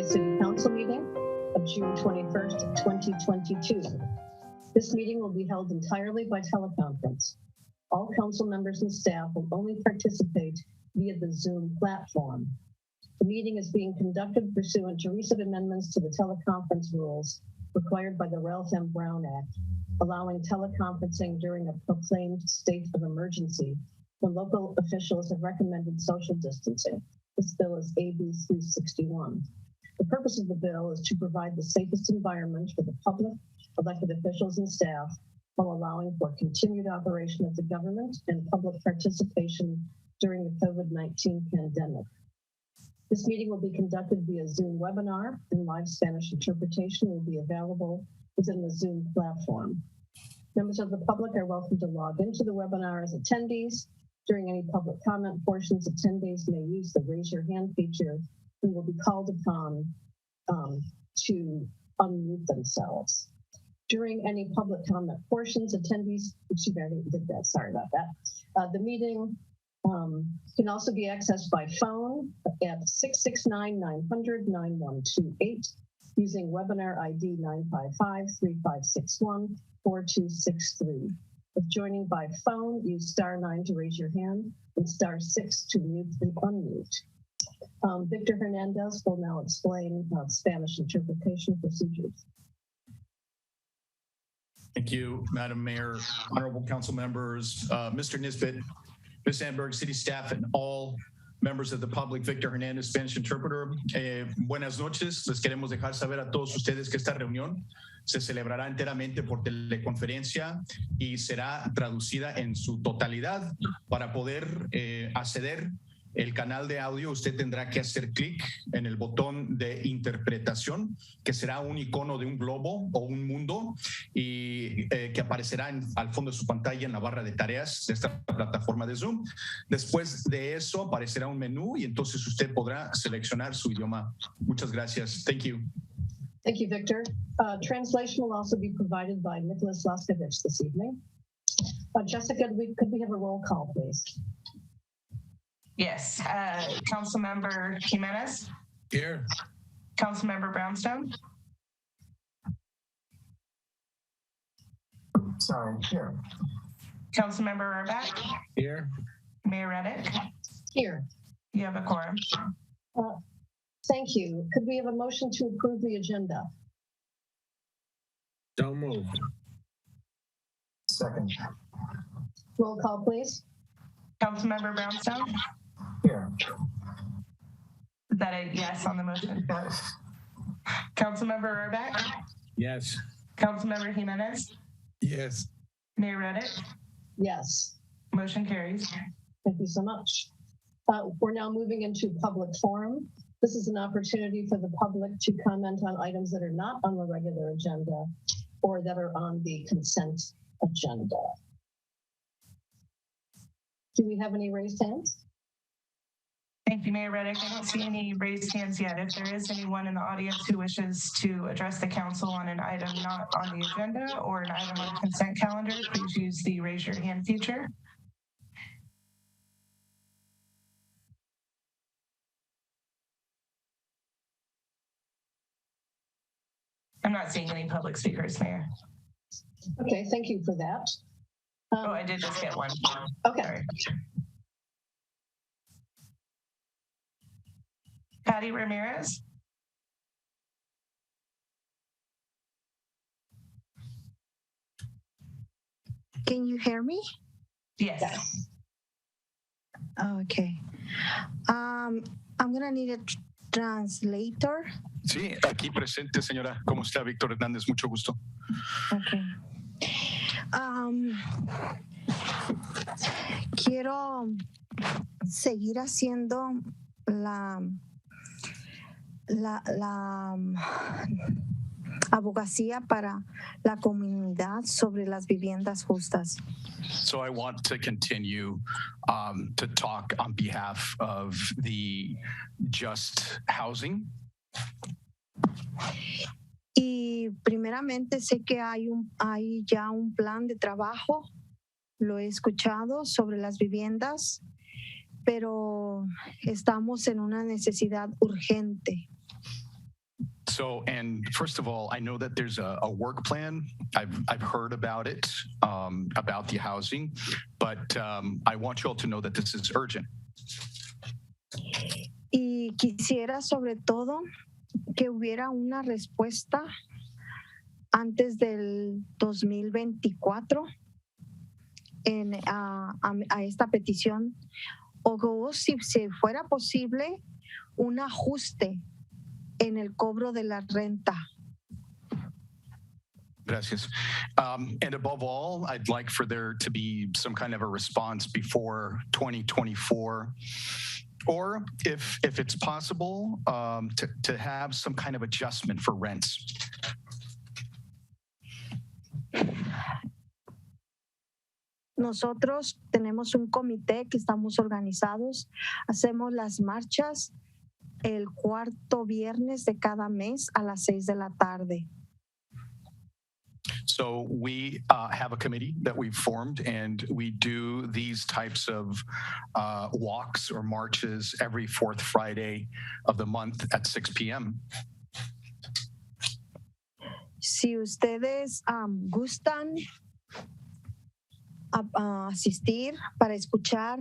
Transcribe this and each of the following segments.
City Council meeting of June 21st, 2022. This meeting will be held entirely by teleconference. All council members and staff will only participate via the Zoom platform. The meeting is being conducted pursuant to recent amendments to the teleconference rules required by the Ralph M. Brown Act, allowing teleconferencing during a proclaimed state of emergency when local officials have recommended social distancing. This bill is AB 361. The purpose of the bill is to provide the safest environment for the public, elected officials, and staff while allowing for continued operation of the government and public participation during the COVID-19 pandemic. This meeting will be conducted via Zoom webinar, and live Spanish interpretation will be available within the Zoom platform. Members of the public are welcome to log into the webinar as attendees. During any public comment portions, attendees may use the raise your hand feature and will be called upon to unmute themselves. During any public comment portions, attendees, I already did that, sorry about that. The meeting can also be accessed by phone at 669-900-9128 using webinar ID 955-3561-4263. If joining by phone, use *9 to raise your hand and *6 to mute and unmute. Victor Hernandez will now explain Spanish interpretation procedures. Thank you, Madam Mayor, honorable council members, Mr. Nisbet, Ms. Sandberg, city staff, and all members of the public. Victor Hernandez, Spanish interpreter. Buenas noches. Les queremos dejar saber a todos ustedes que esta reunión se celebrará enteramente por teleconferencia y será traducida en su totalidad. Para poder acceder el canal de audio, usted tendrá que hacer clic en el botón de interpretación, que será un icono de un globo o un mundo y que aparecerá al fondo de su pantalla en la barra de tareas de esta plataforma de Zoom. Después de eso aparecerá un menú y entonces usted podrá seleccionar su idioma. Muchas gracias. Thank you. Thank you, Victor. Translation will also be provided by Nicholas Laskovich this evening. Jessica, could we have a roll call, please? Yes. Councilmember Jimenez? Here. Councilmember Brownstone? Sorry, here. Councilmember Urback? Here. Mayor Reddick? Here. You have a quorum. Thank you. Could we have a motion to approve the agenda? So moved. Second. Roll call, please. Councilmember Brownstone? Here. Is that a yes on the motion? Yes. Councilmember Urback? Yes. Councilmember Jimenez? Yes. Mayor Reddick? Yes. Motion carries. Thank you so much. We're now moving into public forum. This is an opportunity for the public to comment on items that are not on the regular agenda or that are on the consent agenda. Do we have any raised hands? Thank you, Mayor Reddick. I don't see any raised hands yet. If there is anyone in the audience who wishes to address the council on an item not on the agenda or an item on the consent calendar, please use the raise your hand feature. I'm not seeing any public speakers, Mayor. Okay, thank you for that. Oh, I did just get one. Okay. Sorry. Patty Ramirez. Can you hear me? Yes. Okay. I'm gonna need a translator. Sí, aquí presente, señora. ¿Cómo está, Víctor Hernández? Mucho gusto. Okay. Quiero seguir haciendo la abogacía para la comunidad sobre las viviendas justas. So I want to continue to talk on behalf of the just housing. Y primeramente sé que hay ya un plan de trabajo, lo he escuchado sobre las viviendas, pero estamos en una necesidad urgente. So, and first of all, I know that there's a work plan. I've heard about it, about the housing, but I want you all to know that this is urgent. Y quisiera sobre todo que hubiera una respuesta antes del 2024 a esta petición, o si fuera posible un ajuste en el cobro de la renta. Gracias. And above all, I'd like for there to be some kind of a response before 2024, or if it's possible, to have some kind of adjustment for rents. Nosotros tenemos un comité que estamos organizados, hacemos las marchas el cuarto viernes de cada mes a las 6 de la tarde. So we have a committee that we've formed, and we do these types of walks or marches every fourth Friday of the month at 6 p.m. Si ustedes gustan asistir para escuchar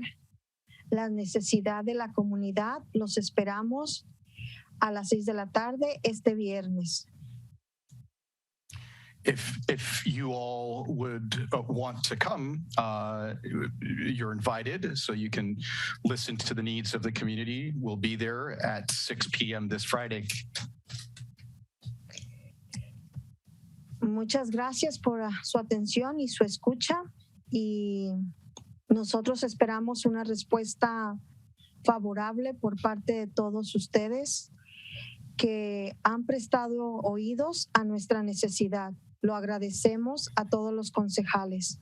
la necesidad de la comunidad, los esperamos a las 6 de la tarde este viernes. If you all would want to come, you're invited, so you can listen to the needs of the community. We'll be there at 6 p.m. this Friday. Muchas gracias por su atención y su escucha, y nosotros esperamos una respuesta favorable por parte de todos ustedes que han prestado oídos a nuestra necesidad. Lo agradecemos a todos los concejales.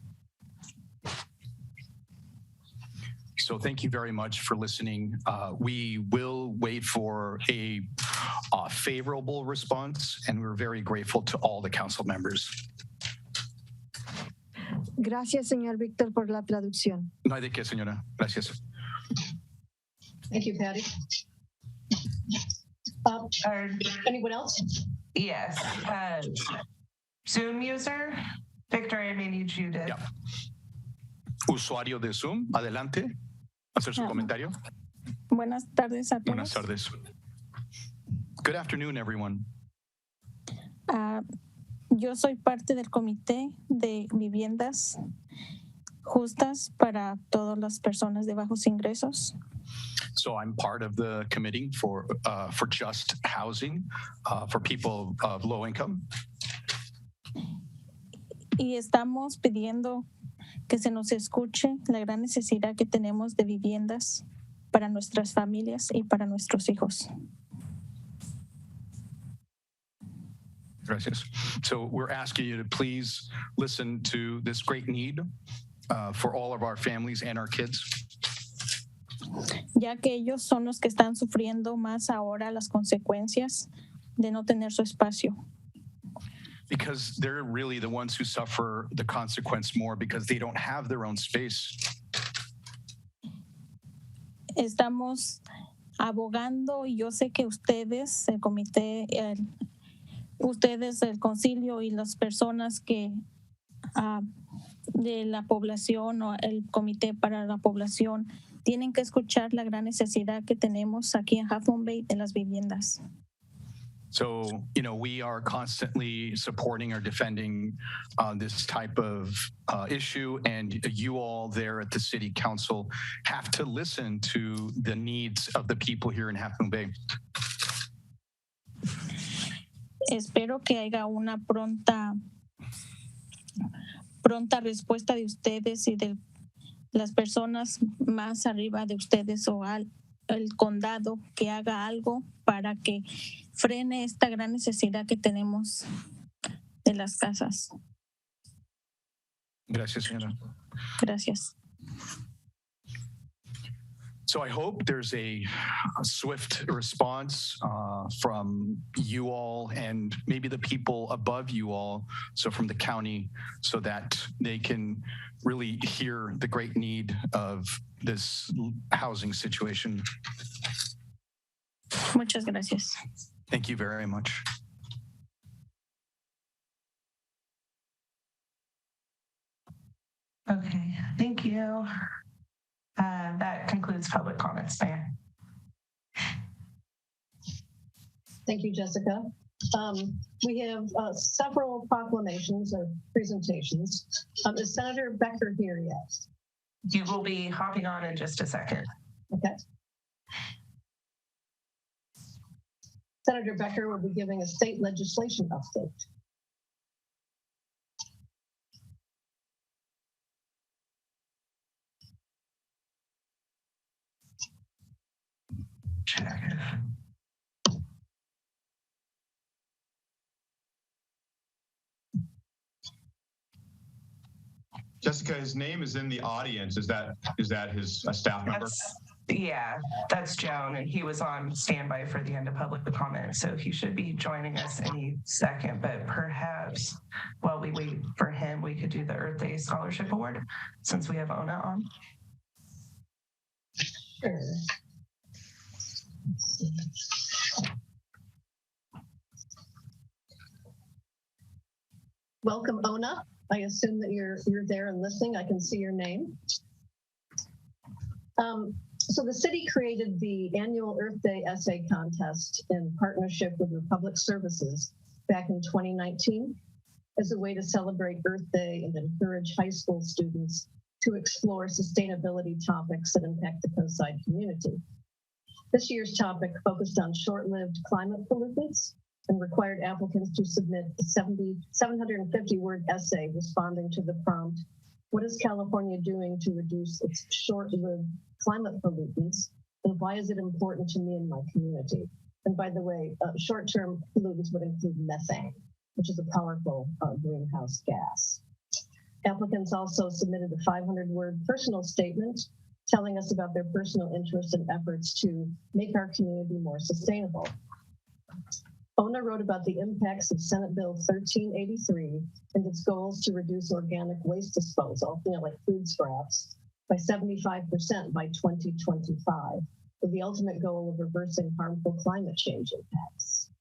So thank you very much for listening. We will wait for a favorable response, and we're very grateful to all the council members. Gracias, señor Víctor, por la traducción. No hay de qué, señora. Gracias. Thank you, Patty. Anyone else? Yes. Zoom user, Victor, I may need you to. Yeah. Usuario de Zoom, adelante. Hacer su comentario. Buenas tardes a todos. Buenas tardes. Good afternoon, everyone. Yo soy parte del comité de viviendas justas para todas las personas de bajos ingresos. So I'm part of the committee for just housing for people of low income. Y estamos pidiendo que se nos escuche la gran necesidad que tenemos de viviendas para nuestras familias y para nuestros hijos. Gracias. So we're asking you to please listen to this great need for all of our families and our kids. Ya que ellos son los que están sufriendo más ahora las consecuencias de no tener su espacio. Because they're really the ones who suffer the consequence more because they don't have their own space. Estamos abogando, y yo sé que ustedes, el comité, ustedes, el concilio y las personas que de la población o el comité para la población tienen que escuchar la gran necesidad que tenemos aquí en Half Moon Bay de las viviendas. So, we are constantly supporting or defending this type of issue, and you all there at the City Council have to listen to the needs of the people here in Half Moon Bay. Espero que haya una pronta respuesta de ustedes y de las personas más arriba de ustedes o el condado que haga algo para que frene esta gran necesidad que tenemos de las casas. Gracias, señora. Gracias. So I hope there's a swift response from you all and maybe the people above you all, so from the county, so that they can really hear the great need of this housing situation. Muchas gracias. Thank you very much. Okay, thank you. That concludes public comments, Mayor. Thank you, Jessica. We have several proclamations or presentations. Is Senator Becker here yet? You will be hopping on in just a second. Okay. Senator Becker will be giving a state legislation update. Check. Jessica, his name is in the audience. Is that his staff member? That's Joan, and he was on standby for the end of public comment, so he should be joining us any second. But perhaps while we wait for him, we could do the Earth Day Scholarship Award since we have Ona on. Sure. Welcome, Ona. I assume that you're there and listening. I can see your name. So the city created the annual Earth Day essay contest in partnership with Republic Services back in 2019 as a way to celebrate Earth Day and encourage high school students to explore sustainability topics that impact the coastside community. This year's topic focused on short-lived climate pollutants and required applicants to submit a 750-word essay responding to the prompt, "What is California doing to reduce its short-lived climate pollutants, and why is it important to me and my community?" And by the way, short-term pollutants would include methane, which is a powerful greenhouse gas. Applicants also submitted a 500-word personal statement telling us about their personal interest and efforts to make our community more sustainable. Ona wrote about the impacts of Senate Bill 1383 and its goals to reduce organic waste disposal, like food scraps, by 75% by 2025, with the ultimate goal of reversing harmful climate change impacts.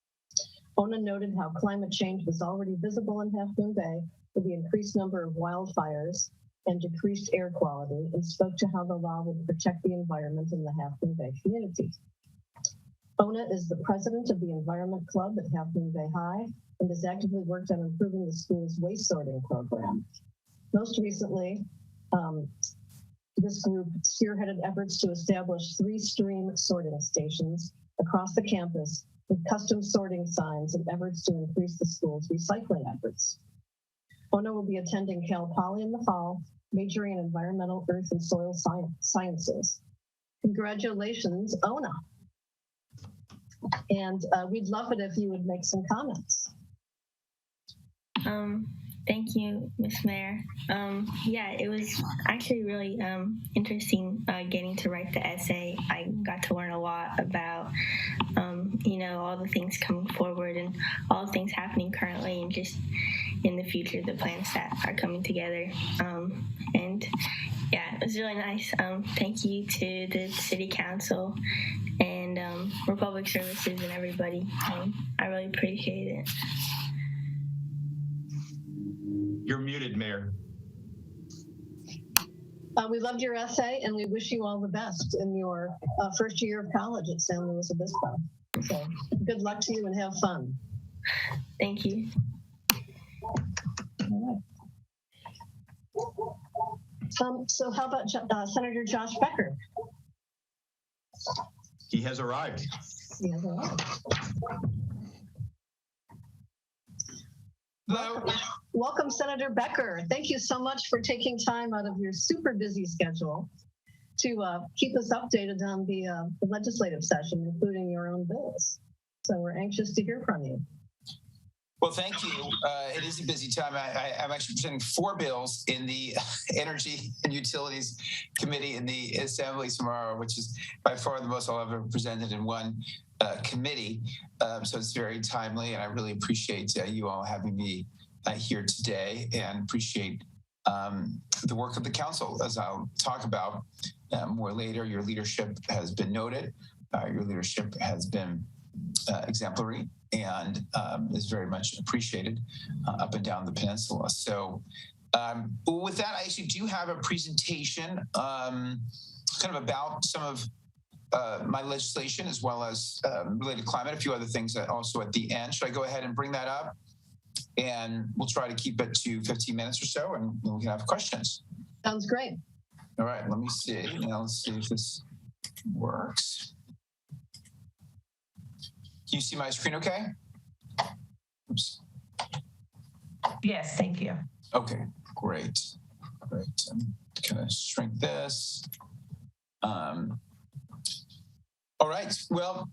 Ona noted how climate change was already visible in Half Moon Bay with the increased number of wildfires and decreased air quality, and spoke to how the law would protect the environment in the Half Moon Bay community. Ona is the president of the Environment Club at Half Moon Bay High and has actively worked on improving the school's waste sorting program. Most recently, this group spearheaded efforts to establish 3 stream sorting stations across the campus with custom sorting signs and efforts to increase the school's recycling efforts. Ona will be attending Cal Poly in the fall, majoring in environmental, earth, and soil sciences. Congratulations, Ona. And we'd love it if you would make some comments. Thank you, Ms. Mayor. Yeah, it was actually really interesting getting to write the essay. I got to learn a lot about, all the things coming forward and all the things happening currently and just in the future, the plans that are coming together. And yeah, it was really nice. Thank you to the City Council and Republic Services and everybody. I really appreciate it. You're muted, Mayor. We loved your essay and we wish you all the best in your first year of college at San Luis Obispo. So good luck to you and have fun. Thank you. All right. So how about Senator Josh Becker? He has arrived. He has arrived. Hello. Welcome, Senator Becker. Thank you so much for taking time out of your super busy schedule to keep us updated on the legislative session, including your own bills. So we're anxious to hear from you. Well, thank you. It is a busy time. I'm actually presenting 4 bills in the Energy and Utilities Committee in the Assembly tomorrow, which is by far the most I'll ever presented in one committee. So it's very timely, and I really appreciate you all having me here today, and appreciate the work of the council, as I'll talk about more later. Your leadership has been noted. Your leadership has been exemplary and is very much appreciated up and down the peninsula. So With that, I actually do have a presentation kind of about some of my legislation as well as related to climate, a few other things that also at the end. Should I go ahead and bring that up? And we'll try to keep it to 15 minutes or so, and we can have questions. Sounds great. All right, let me see. Now let's see if this works. Can you see my screen okay? Oops. Yes, thank you. Okay, great. Great. I'm gonna shrink this. All right, well,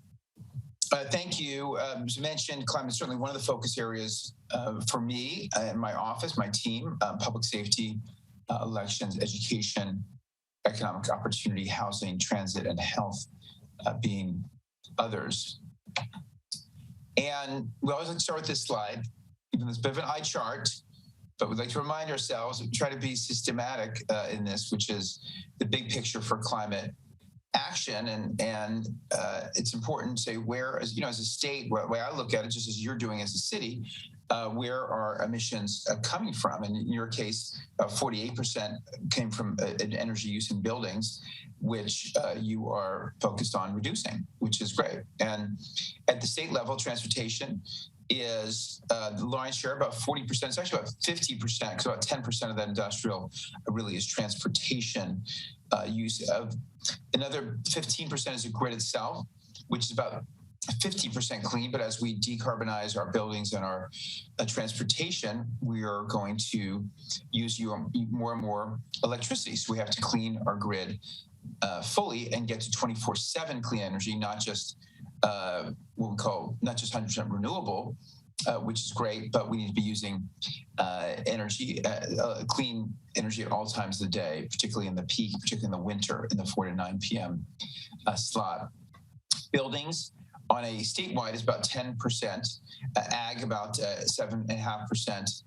thank you. As mentioned, climate is certainly one of the focus areas for me and my office, my team, public safety, elections, education, economic opportunity, housing, transit, and health being others. And we always like to start with this slide, even though it's a bit of an eye chart, but we'd like to remind ourselves and try to be systematic in this, which is the big picture for climate action. And it's important to say where, as a state, the way I look at it, just as you're doing as a city, where are emissions coming from? And in your case, 48% came from energy use in buildings, which you are focused on reducing, which is great. And at the state level, transportation is the lion's share, about 40%. It's actually about 50%, because about 10% of that industrial really is transportation use of. Another 15% is the grid itself, which is about 50% clean. But as we decarbonize our buildings and our transportation, we are going to use more and more electricity. So we have to clean our grid fully and get to 24/7 clean energy, not just what we call not just 100% renewable, which is great, but we need to be using energy, clean energy at all times of the day, particularly in the peak, particularly in the winter, in the 4 to 9 p.m. Slot. Buildings on a statewide is about 10%, ag about 7.5%,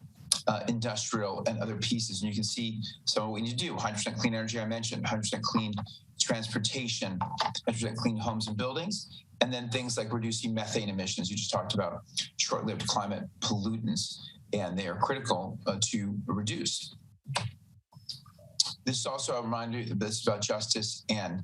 industrial and other pieces. And you can see, so what we need to do, 100% clean energy, I mentioned, 100% clean transportation, 100% clean homes and buildings, and then things like reducing methane emissions. You just talked about short-lived climate pollutants, and they are critical to reduce. This is also a reminder that this is about justice and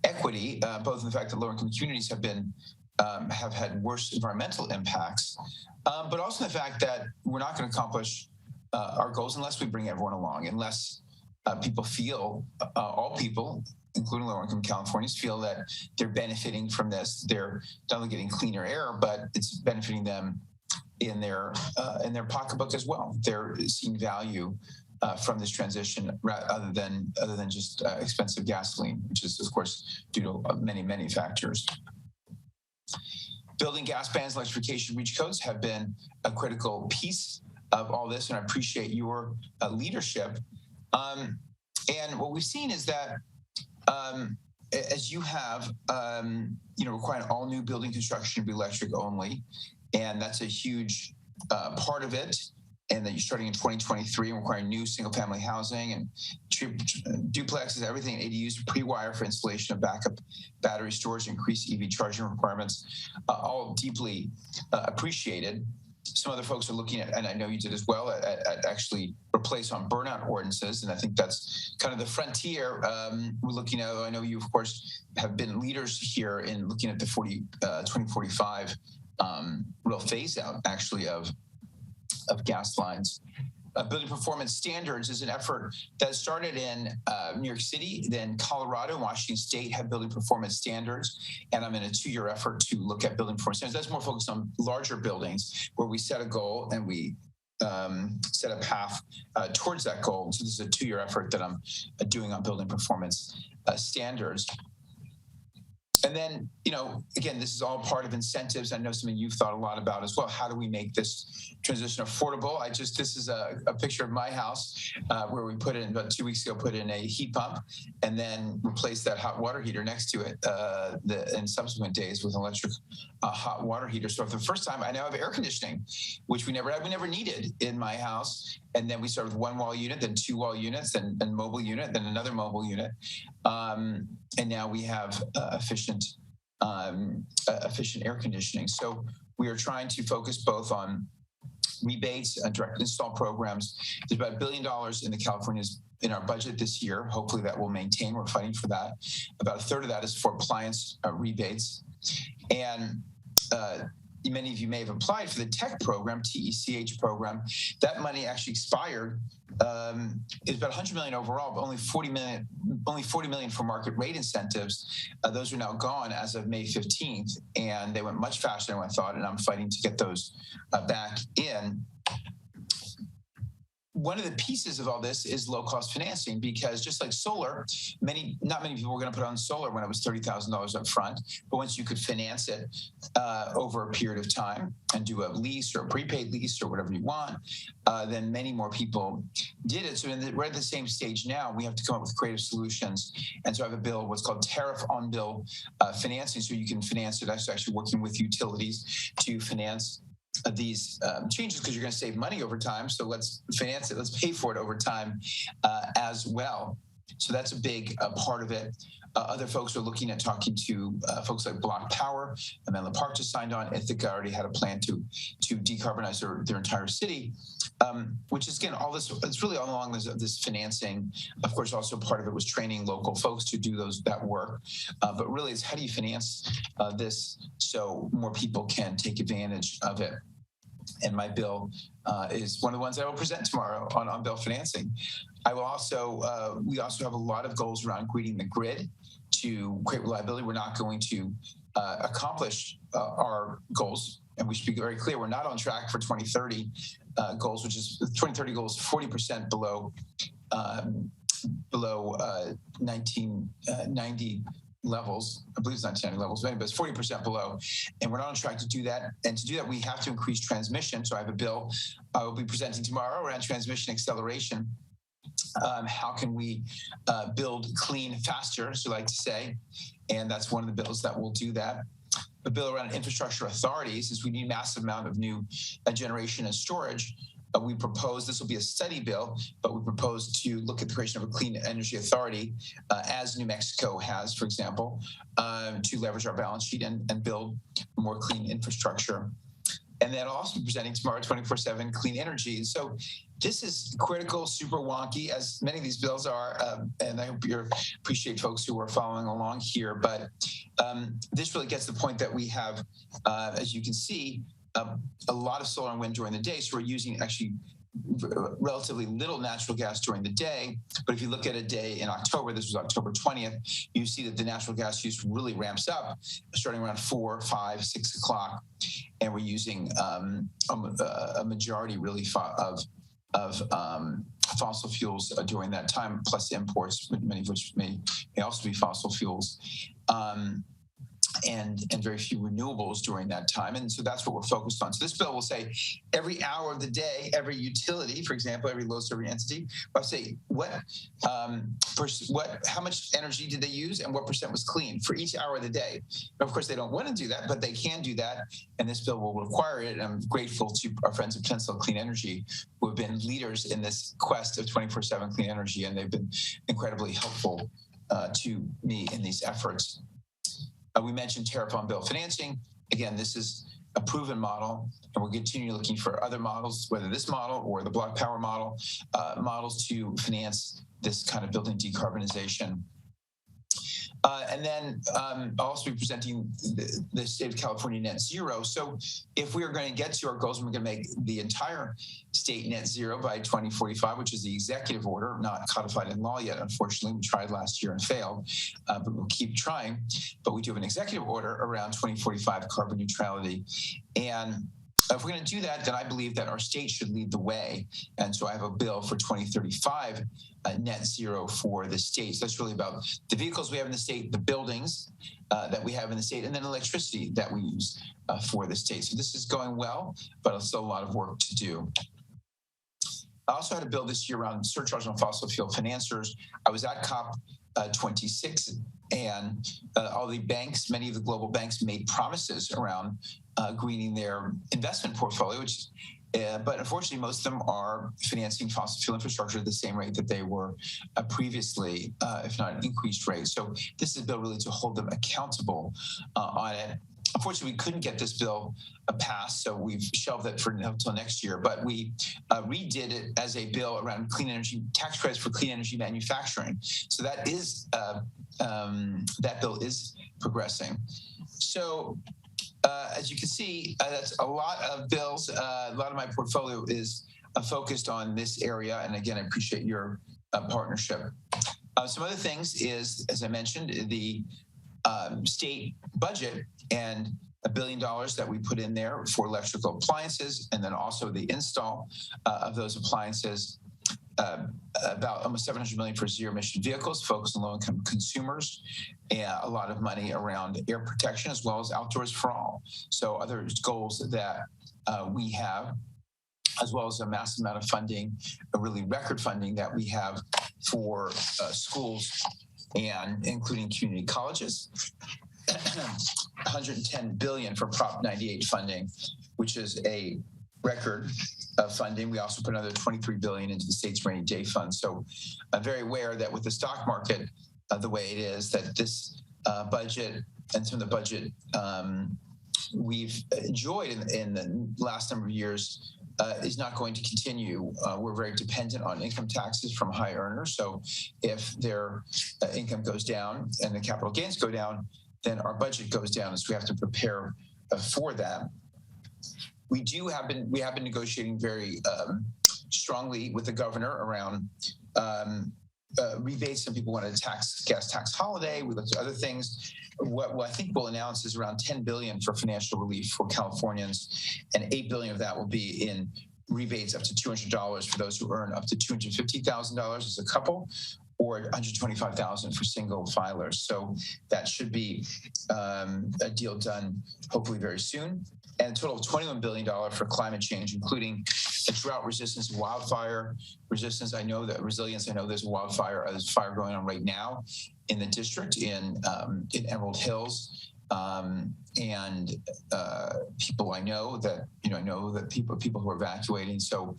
equity, both in the fact that low-income communities have had worse environmental impacts, but also in the fact that we're not going to accomplish our goals unless we bring everyone along, unless people feel, all people, including low-income Californians, feel that they're benefiting from this. They're not only getting cleaner air, but it's benefiting them in their pocketbook as well. They're seeing value from this transition, other than just expensive gasoline, which is, of course, due to many, many factors. Building gas bans, electrification, reach codes have been a critical piece of all this, and I appreciate your leadership. And what we've seen is that as you have, requiring all new building construction to be electric only, and that's a huge part of it. And then you're starting in 2023 and requiring new single-family housing and duplexes, everything, ADUs to pre-wire for installation of backup battery storage, increased EV charging requirements, all deeply appreciated. Some other folks are looking at, and I know you did as well, at actually replace on burnout ordinances. And I think that's kind of the frontier we're looking at. I know you, of course, have been leaders here in looking at the 2045 real phase out, actually, of gas lines. Building performance standards is an effort that started in New York City, then Colorado and Washington State have building performance standards. And I'm in a 2-year effort to look at building performance standards. That's more focused on larger buildings where we set a goal and we set a path towards that goal. So this is a 2-year effort that I'm doing on building performance standards. And then, again, this is all part of incentives. I know something you've thought a lot about as well. How do we make this transition affordable? This is a picture of my house where we put in, about 2 weeks ago, put in a heat pump and then replaced that hot water heater next to it in subsequent days with an electric hot water heater. So for the first time, I now have air conditioning, which we never had. We never needed in my house. And then we started with 1-wall unit, then 2-wall units, then a mobile unit, then another mobile unit. And now we have efficient air conditioning. So we are trying to focus both on rebates and direct install programs. There's about $1 billion in our budget this year. Hopefully that will maintain. We're fighting for that. About a third of that is for appliance rebates. And many of you may have applied for the TECH program, TECH program. That money actually expired. It's about 100 million overall, but only 40 million for market rate incentives. Those are now gone as of May 15th, and they went much faster than I thought, and I'm fighting to get those back in. One of the pieces of all this is low-cost financing, because just like solar, not many people were going to put on solar when it was $30,000 up front, but once you could finance it over a period of time and do a lease or a prepaid lease or whatever you want, then many more people did it. So we're at the same stage now. We have to come up with creative solutions. And so I have a bill, what's called tariff on bill financing, so you can finance it. I'm actually working with utilities to finance these changes, because you're going to save money over time. So let's finance it. Let's pay for it over time as well. So that's a big part of it. Other folks are looking at talking to folks like Block Power. Menlo Park just signed on. Ithaca already had a plan to decarbonize their entire city, which is, again, all this, it's really all along this financing. Of course, also part of it was training local folks to do that work. But really, it's how do you finance this so more people can take advantage of it? And my bill is one of the ones I will present tomorrow on bill financing. I will also, we also have a lot of goals around greening the grid to create reliability. We're not going to accomplish our goals. And we should be very clear, we're not on track for 2030 goals, which is 2030 goals 40% below 1990 levels. I believe it's 1990 levels, but it's 40% below. And we're not on track to do that. And to do that, we have to increase transmission. So I have a bill I will be presenting tomorrow around transmission acceleration. How can we build clean faster, as we like to say, and that's one of the bills that will do that. A bill around infrastructure authorities is we need a massive amount of new generation and storage. We propose, this will be a study bill, but we propose to look at the creation of a clean energy authority, as New Mexico has, for example, to leverage our balance sheet and build more clean infrastructure. And then I'll also be presenting tomorrow 24/7 clean energy. So this is critical, super wonky, as many of these bills are, and I hope you appreciate folks who are following along here. But this really gets to the point that we have, as you can see, a lot of solar and wind during the day. So we're using actually relatively little natural gas during the day. But if you look at a day in October, this was October 20th, you see that the natural gas use really ramps up starting around 4, 5, 6 o'clock. And we're using a majority really of fossil fuels during that time, plus imports, many of which may also be fossil fuels. And very few renewables during that time. And so that's what we're focused on. So this bill will say every hour of the day, every utility, for example, every load serving entity, will say how much energy did they use and what percent was clean for each hour of the day. Now, of course, they don't want to do that, but they can do that. And this bill will require it. And I'm grateful to our friends at Peninsula Clean Energy, who have been leaders in this quest of 24/7 clean energy. And they've been incredibly helpful to me in these efforts. We mentioned tariff on bill financing. Again, this is a proven model, and we're continuing looking for other models, whether this model or the Block Power model, models to finance this kind of building decarbonization. And then I'll also be presenting the state of California net zero. So if we are going to get to our goals, and we're going to make the entire state net zero by 2045, which is the executive order, not codified in law yet, unfortunately. We tried last year and failed, but we'll keep trying. But we do have an executive order around 2045 carbon neutrality. And if we're going to do that, then I believe that our state should lead the way. And so I have a bill for 2035 net zero for the state. So that's really about the vehicles we have in the state, the buildings that we have in the state, and then electricity that we use for the state. So this is going well, but there's still a lot of work to do. I also had a bill this year around surcharge on fossil fuel financiers. I was at COP 26, and all the banks, many of the global banks, made promises around greening their investment portfolio, which but unfortunately, most of them are financing fossil fuel infrastructure at the same rate that they were previously, if not an increased rate. So this is a bill really to hold them accountable on it. unfortunately, we couldn't get this bill passed, so we've shelved it for until next year. But we redid it as a bill around clean energy tax credits for clean energy manufacturing. So that is that bill is progressing. So as you can see, that's a lot of bills. A lot of my portfolio is focused on this area. And again, I appreciate your partnership. Some other things is, as I mentioned, the state budget and $1 billion that we put in there for electrical appliances, and then also the install of those appliances. About almost $700 million for zero emission vehicles, focused on low income consumers, and a lot of money around air protection as well as outdoors for all. So other goals that we have, as well as a massive amount of funding, a really record funding that we have for schools and including community colleges. 110 billion for Prop 98 funding, which is a record of funding. We also put another 23 billion into the state's rainy day fund. So I'm very aware that with the stock market the way it is, that this budget and some of the budget we've enjoyed in the last number of years is not going to continue. We're very dependent on income taxes from high earners. So if their income goes down and the capital gains go down, then our budget goes down, so we have to prepare for that. We have been negotiating very strongly with the governor around rebates. Some people wanted a gas tax holiday. We looked at other things. What I think we'll announce is around 10 billion for financial relief for Californians, and 8 billion of that will be in rebates up to $200 for those who earn up to $250,000 as a couple, or $125,000 for single filers. So that should be a deal done hopefully very soon. And a total of $21 billion for climate change, including drought resistance, wildfire resistance. I know that resilience. I know there's there's fire going on right now in the district in Emerald Hills. And people I know that, I know that people who are evacuating. So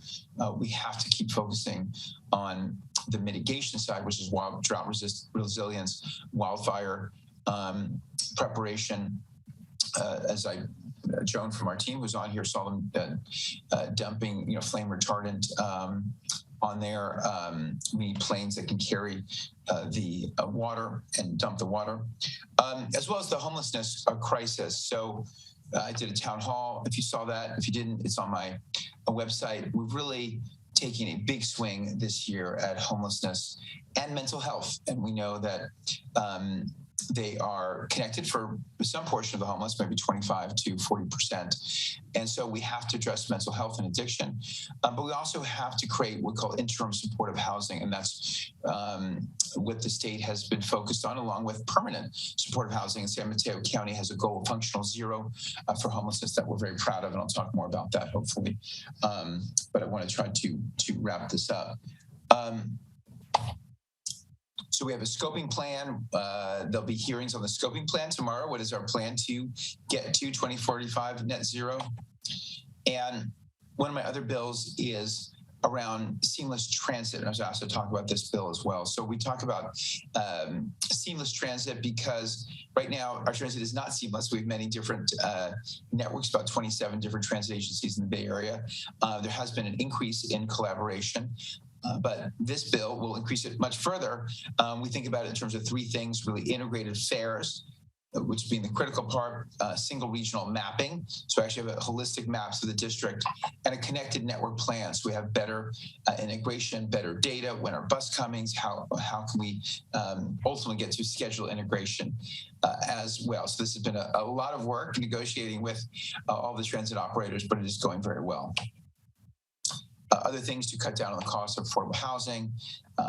we have to keep focusing on the mitigation side, which is drought resilience, wildfire preparation. Joan from our team who's on here saw them dumping, flame retardant on there. We need planes that can carry the water and dump the water, as well as the homelessness crisis. So I did a town hall. If you saw that, if you didn't, it's on my website. We've really taken a big swing this year at homelessness and mental health. And we know that they are connected for some portion of the homeless, maybe 25 to 40%. And so we have to address mental health and addiction, but we also have to create what we call interim supportive housing. And that's what the state has been focused on, along with permanent supportive housing. And San Mateo County has a goal of functional zero for homelessness that we're very proud of. And I'll talk more about that hopefully. But I want to try to wrap this up. So we have a scoping plan. There'll be hearings on the scoping plan tomorrow. What is our plan to get to 2045 net zero? And one of my other bills is around seamless transit. And I was asked to talk about this bill as well. So we talk about seamless transit because right now our transit is not seamless. We have many different networks, about 27 different transit agencies in the Bay Area. There has been an increase in collaboration. But this bill will increase it much further. We think about it in terms of three things: really integrated fares, which being the critical part, single regional mapping. So actually have a holistic maps of the district, and a connected network plan. So we have better integration, better data, when are bus comings, how can we ultimately get to schedule integration as well. So this has been a lot of work negotiating with all the transit operators, but it is going very well. Other things to cut down on the cost of affordable housing,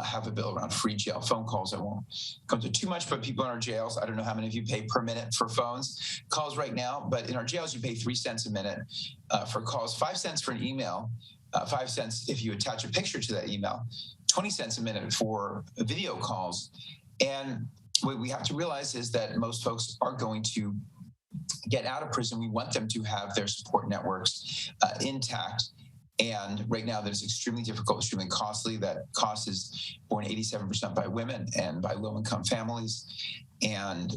have a bill around free jail phone calls. I won't go into too much, but people in our jails, I don't know how many of you pay per minute for phones calls right now, but in our jails, you pay 3 cents a minute for calls, 5 cents for an email, 5 cents if you attach a picture to that email, 20 cents a minute for video calls. And what we have to realize is that most folks are going to get out of prison. We want them to have their support networks intact. And right now that is extremely difficult, extremely costly. That cost is borne 87% by women and by low-income families. And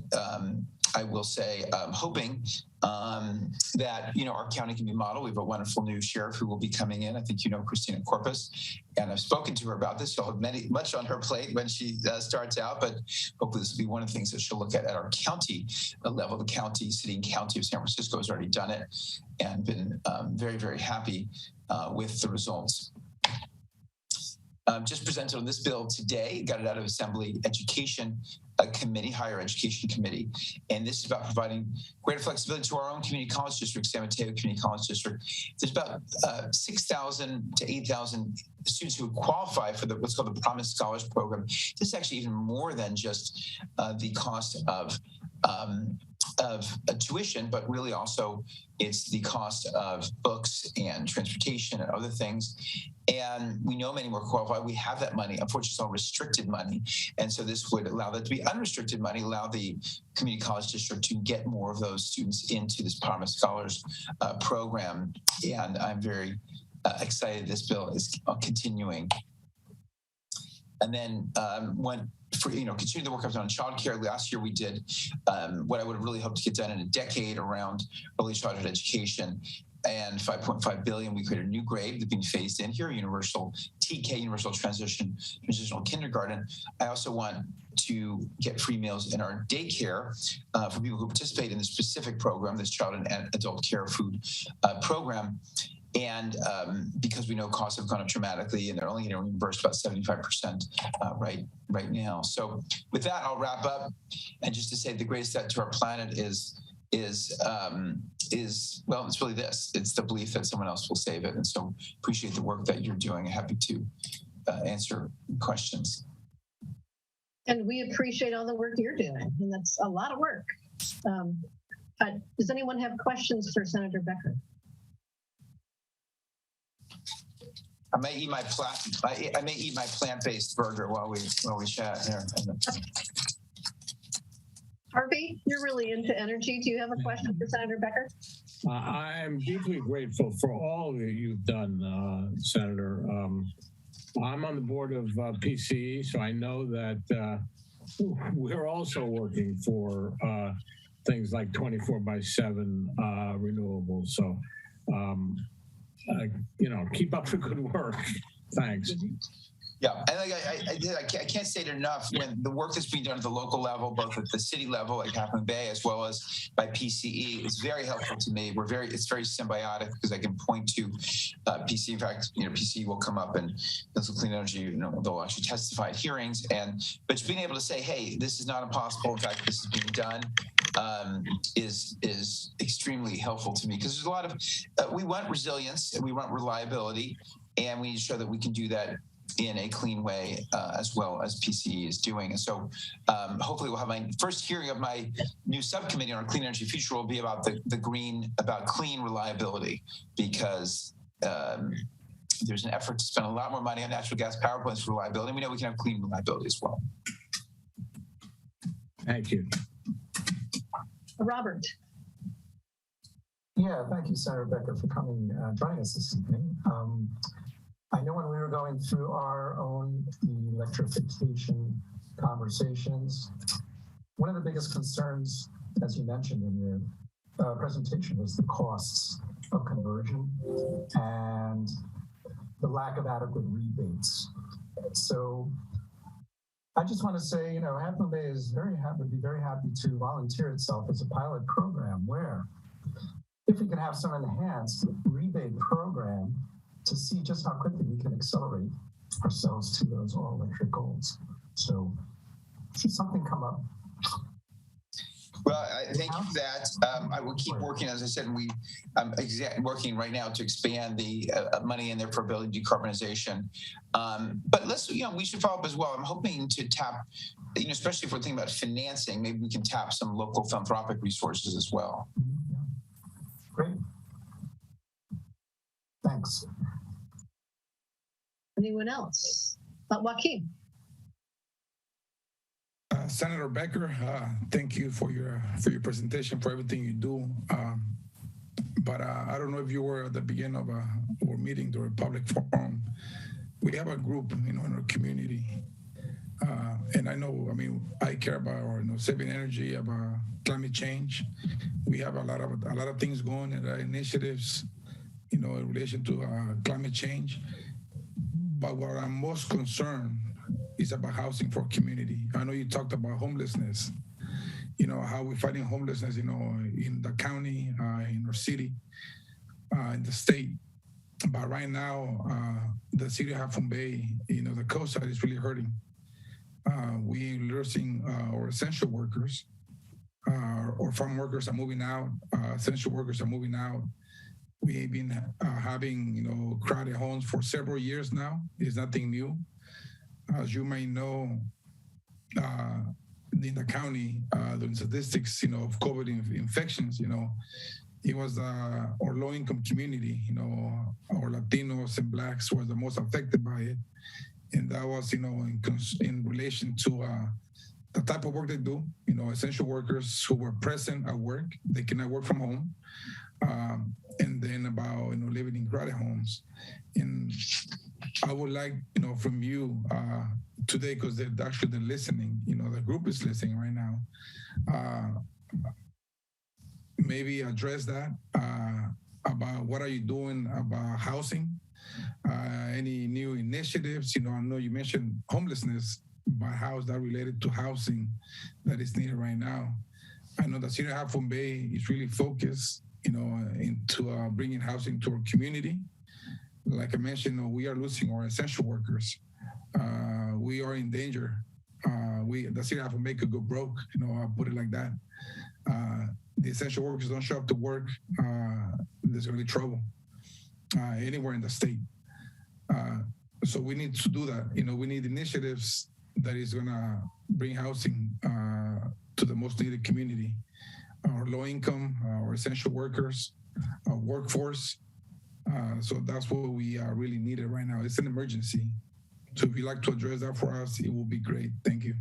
I will say, hoping that, our county can be modeled. We have a wonderful new sheriff who will be coming in. I think Christina Corpus, and I've spoken to her about this. She'll have much on her plate when she starts out, but hopefully this will be one of the things that she'll look at our county level. The county, city and county of San Francisco has already done it and been very, very happy with the results. Just presented on this bill today, got it out of Assembly Education Committee, Higher Education Committee. And this is about providing greater flexibility to our own community college district, San Mateo Community College District. There's about 6,000 to 8,000 students who qualify for what's called the Promise Scholars Program. This is actually even more than just the cost of tuition, but really also it's the cost of books and transportation and other things. And we know many more qualify. We have that money. Unfortunately, it's all restricted money. And so this would allow that to be unrestricted money, allow the community college district to get more of those students into this Promise Scholars program. And I'm very excited this bill is continuing. And then continue the work I've done on childcare. Last year we did what I would have really hoped to get done in a decade around early childhood education. And $5.5 billion, we created a new grade that's being phased in here, universal TK, universal transitional kindergarten. I also want to get free meals in our daycare for people who participate in the specific program, this child and adult care food program. And because we know costs have gone up dramatically, and they're only going to reimburse about 75% right now. So with that, I'll wrap up. And just to say, the greatest threat to our planet is well, it's really this. It's the belief that someone else will save it. And so appreciate the work that you're doing. Happy to answer questions. And we appreciate all the work you're doing. And that's a lot of work. Does anyone have questions for Senator Becker? I may eat my plant-based burger while we chat here. Harvey, you're really into energy. Do you have a question for Senator Becker? I'm deeply grateful for all that you've done, Senator. I'm on the board of PCE, so I know that we're also working for things like 24/7 renewables. So, keep up the good work. Thanks. Yeah, and I can't say it enough. When the work that's being done at the local level, both at the city level, like Half Moon Bay, as well as by PCE, is very helpful to me. It's very symbiotic because I can point to PCE. In fact, PCE will come up and Council Clean Energy, they'll actually testify at hearings. But being able to say, hey, this is not impossible. In fact, this is being done. Is extremely helpful to me because there's a lot of we want resilience and we want reliability, and we need to show that we can do that in a clean way as well as PCE is doing. And so hopefully we'll have my first hearing of my new subcommittee on our clean energy future will be about about clean reliability, because there's an effort to spend a lot more money on natural gas power plants for reliability. We know we can have clean reliability as well. Thank you. Robert. Yeah, thank you, Senator Becker, for joining us this evening. I know when we were going through our own electrification conversations, one of the biggest concerns, as you mentioned in your presentation, was the costs of conversion and the lack of adequate rebates. So I just want to say, Half Moon Bay would be very happy to volunteer itself as a pilot program where, if we could have some enhanced rebate program to see just how quickly we can accelerate ourselves to those all-electric goals. So should something come up? Well, I think that I will keep working. As I said, I'm working right now to expand the money in there for building decarbonization. But we should follow up as well. I'm hoping to tap, especially if we're thinking about financing, maybe we can tap some local philanthropic resources as well. Great. Thanks. Anyone else? Joaquin. Senator Becker, thank you for your presentation, for everything you do. But I don't know if you were at the beginning of our meeting, the public forum. We have a group, in our community And I know, I mean, I care about saving energy, about climate change. We have a lot of things going and initiatives, in relation to climate change. But what I'm most concerned is about housing for community. I know you talked about homelessness, how we're fighting homelessness, in the county, in our city, in the state. But right now, the city of Half Moon Bay, the coast side is really hurting. We're losing our essential workers. Or farm workers are moving out. Essential workers are moving out. We've been having, crowded homes for several years now. It's nothing new. As you may know, in the county, the statistics, of COVID infections, it was our low-income community, our Latinos and Blacks were the most affected by it. And that was, in relation to the type of work they do, essential workers who were present at work, they cannot work from home. And then about, living in crowded homes. And I would like, from you today, because they're listening, the group is listening right now, maybe address that about what are you doing about housing, any new initiatives. I know you mentioned homelessness, but how is that related to housing that is needed right now? I know the city of Half Moon Bay is really focused, into bringing housing to our community. Like I mentioned, we are losing our essential workers. We are in danger. The city of Half Moon Bay could go broke. I'll put it like that. The essential workers don't show up to work. There's going to be trouble anywhere in the state. So we need to do that. We need initiatives that is going to bring housing to the most needed community. Our low income, our essential workers, our workforce. So that's what we really needed right now. It's an emergency. So if you'd like to address that for us, it will be great. Thank you.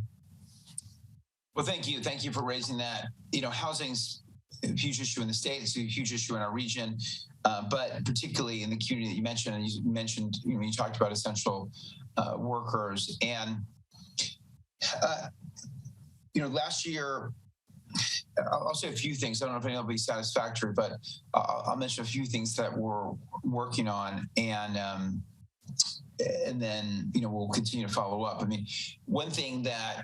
Well, thank you. Thank you for raising that. Housing's a huge issue in the state. It's a huge issue in our region, but particularly in the community that you mentioned. And you mentioned, you talked about essential workers. And, last year, I'll say a few things. I don't know if any will be satisfactory, but I'll mention a few things that we're working on, and then we'll continue to follow up. I mean, one thing that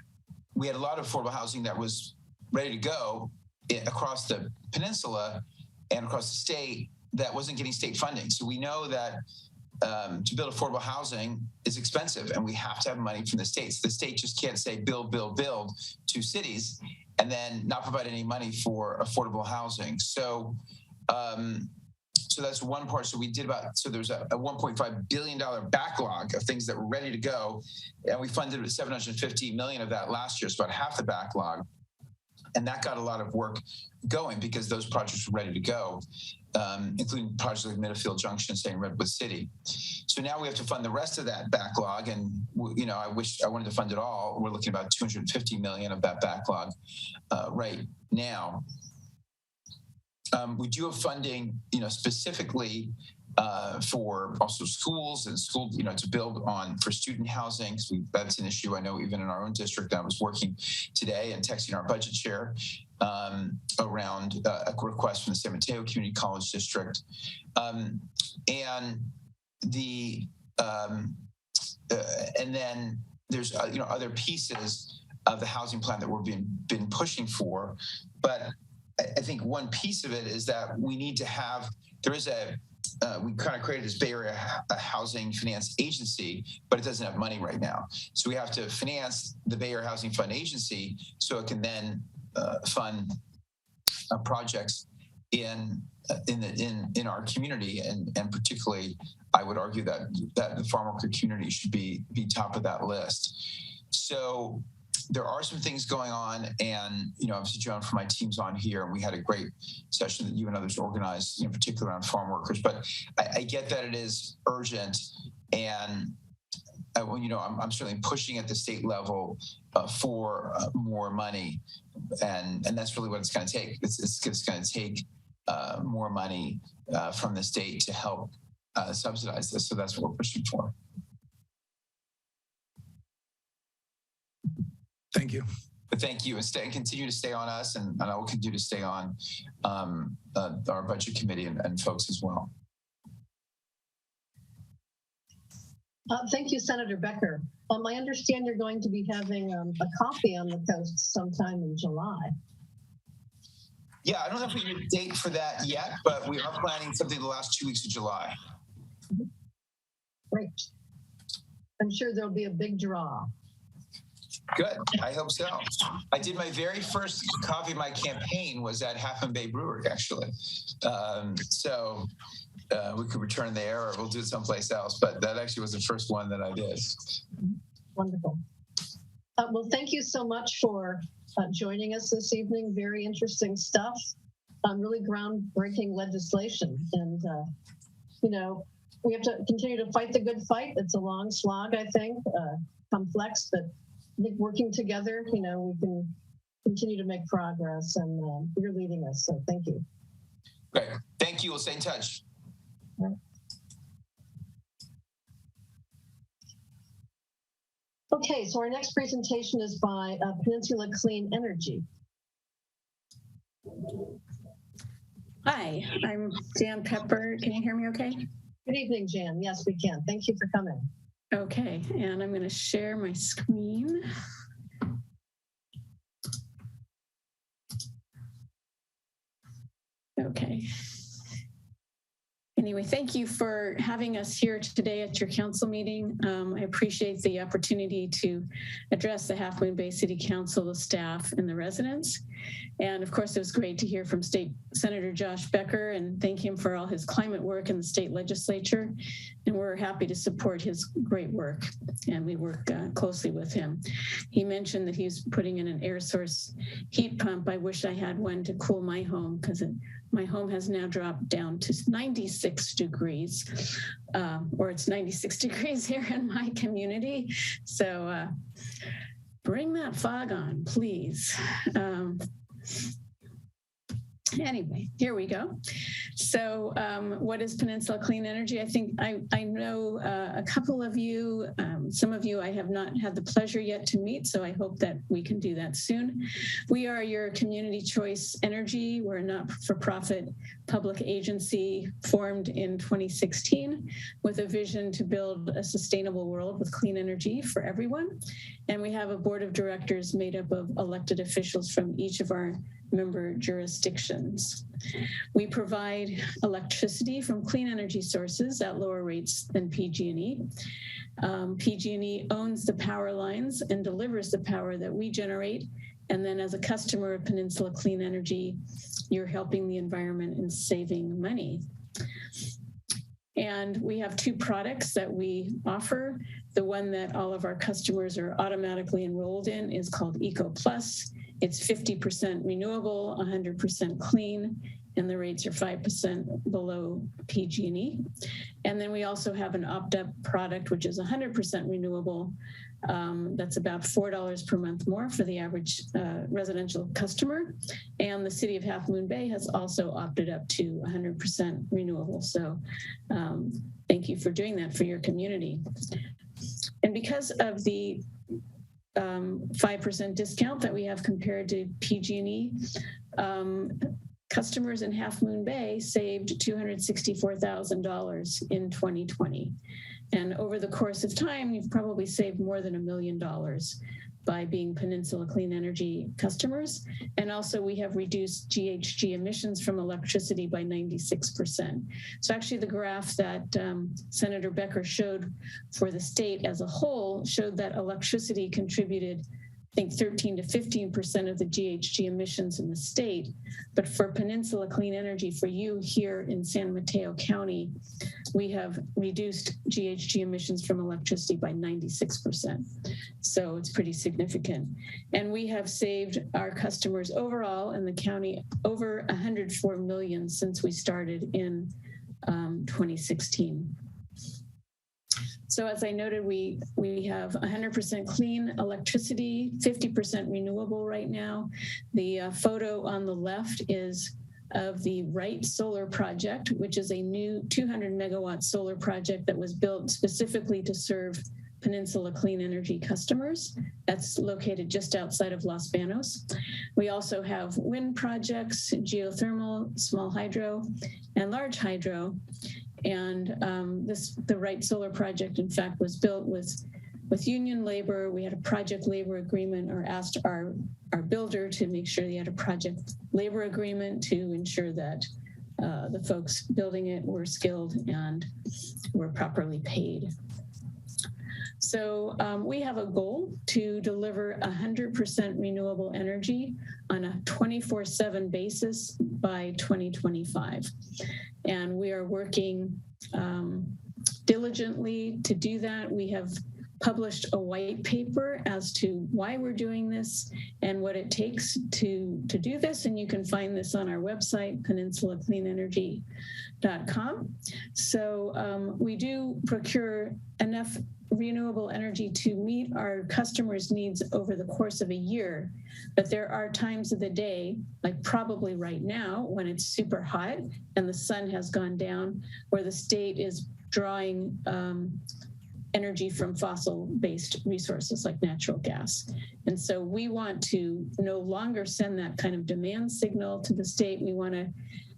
we had a lot of affordable housing that was ready to go across the peninsula and across the state that wasn't getting state funding. So we know that to build affordable housing is expensive, and we have to have money from the state. So the state just can't say build to cities and then not provide any money for affordable housing. So so that's one part. So there's a $1.5 billion backlog of things that were ready to go. And we funded $750 million of that last year. It's about half the backlog. And that got a lot of work going because those projects were ready to go, including projects like Middlefield Junction, say in Redwood City. So now we have to fund the rest of that backlog. And, I wish I wanted to fund it all. We're looking at about $250 million of that backlog right now. We do have funding, specifically for also schools and to build on for student housing. So that's an issue I know even in our own district. I was working today and texting our budget chair around a request from the San Mateo Community College District, and then there's other pieces of the housing plan that we've been pushing for, but I think one piece of it is that we need to have, we kind of created this Bay Area Housing Finance Agency, but it doesn't have money right now. So we have to finance the Bay Area Housing Fund Agency so it can then fund projects in our community, and particularly, I would argue that the farm worker community should be top of that list. So there are some things going on, and obviously Joan from my team's on here, and we had a great session that you and others organized, particularly around farm workers. But I get that it is urgent, and I'm certainly pushing at the state level for more money, and that's really what it's going to take. It's going to take more money from the state to help subsidize this. So that's what we're pushing for. Thank you. Thank you, and continue to stay on us, and I will continue to stay on our budget committee and folks as well. Thank you, Senator Becker. I understand you're going to be having a coffee on the coast sometime in July. Yeah, I don't know if we have a date for that yet, but we are planning something the last 2 weeks of July. Great. I'm sure there'll be a big draw. Good, I hope so. I did my very first coffee of my campaign was at Half Moon Bay Brewery, actually. So we could return there, or we'll do it someplace else, but that actually was the first one that I did. Wonderful. Well, thank you so much for joining us this evening. Very interesting stuff. Really groundbreaking legislation. And, you know, we have to continue to fight the good fight. It's a long slog, I think, complex, but I think working together, you know, we can continue to make progress, and you're leading us. So thank you. Great. Thank you. We'll stay in touch. Right. Okay, so our next presentation is by Peninsula Clean Energy. Hi, I'm Jan Pepper. Can you hear me okay? Good evening, Jan. Yes, we can. Thank you for coming. Okay, and I'm going to share my screen. Okay. Anyway, thank you for having us here today at your council meeting. I appreciate the opportunity to address the Half Moon Bay City Council, the staff, and the residents. And of course, it was great to hear from State Senator Josh Becker and thank him for all his climate work in the state legislature. And we're happy to support his great work. And we work closely with him. He mentioned that he's putting in an air source heat pump. I wish I had one to cool my home, because my home has now dropped down to 96 degrees, or it's 96 degrees here in my community. So bring that fog on, please. Anyway, here we go. So what is Peninsula Clean Energy? I think I know a couple of you, some of you I have not had the pleasure yet to meet, so I hope that we can do that soon. We are your community choice energy. We're a not-for-profit public agency formed in 2016 with a vision to build a sustainable world with clean energy for everyone. And we have a board of directors made up of elected officials from each of our member jurisdictions. We provide electricity from clean energy sources at lower rates than PG&E. PG&E owns the power lines and delivers the power that we generate. And then as a customer of Peninsula Clean Energy, you're helping the environment and saving money. And we have two products that we offer. The one that all of our customers are automatically enrolled in is called Eco Plus. It's 50% renewable, 100% clean, and the rates are 5% below PG&E. And then we also have an opt-up product, which is 100% renewable. That's about $4 per month more for the average residential customer. And the city of Half Moon Bay has also opted up to 100% renewable. So thank you for doing that for your community. And because of the 5% discount that we have compared to PG&E, customers in Half Moon Bay saved $264,000 in 2020. And over the course of time, you've probably saved more than $1 million by being Peninsula Clean Energy customers. And also we have reduced GHG emissions from electricity by 96%. So actually the graph that Senator Becker showed for the state as a whole showed that electricity contributed, I think, 13 to 15% of the GHG emissions in the state. But for Peninsula Clean Energy, for you here in San Mateo County, we have reduced GHG emissions from electricity by 96%. So it's pretty significant. And we have saved our customers overall in the county over $104 million since we started in 2016. So as I noted, we have 100% clean electricity, 50% renewable right now. The photo on the left is of the Wright Solar Project, which is a new 200 megawatt solar project that was built specifically to serve Peninsula Clean Energy customers. That's located just outside of Los Banos. We also have wind projects, geothermal, small hydro, and large hydro. And the Wright Solar project, in fact, was built with union labor. We had a project labor agreement, or asked our builder to make sure he had a project labor agreement to ensure that the folks building it were skilled and were properly paid. So we have a goal to deliver 100% renewable energy on a 24/7 basis by 2025. And we are working diligently to do that. We have published a white paper as to why we're doing this and what it takes to do this. And you can find this on our website, peninsulacleanenergy.com. So we do procure enough renewable energy to meet our customers' needs over the course of a year. But there are times of the day, like probably right now, when it's super hot and the sun has gone down, where the state is drawing energy from fossil-based resources like natural gas. And so we want to no longer send that kind of demand signal to the state. We want to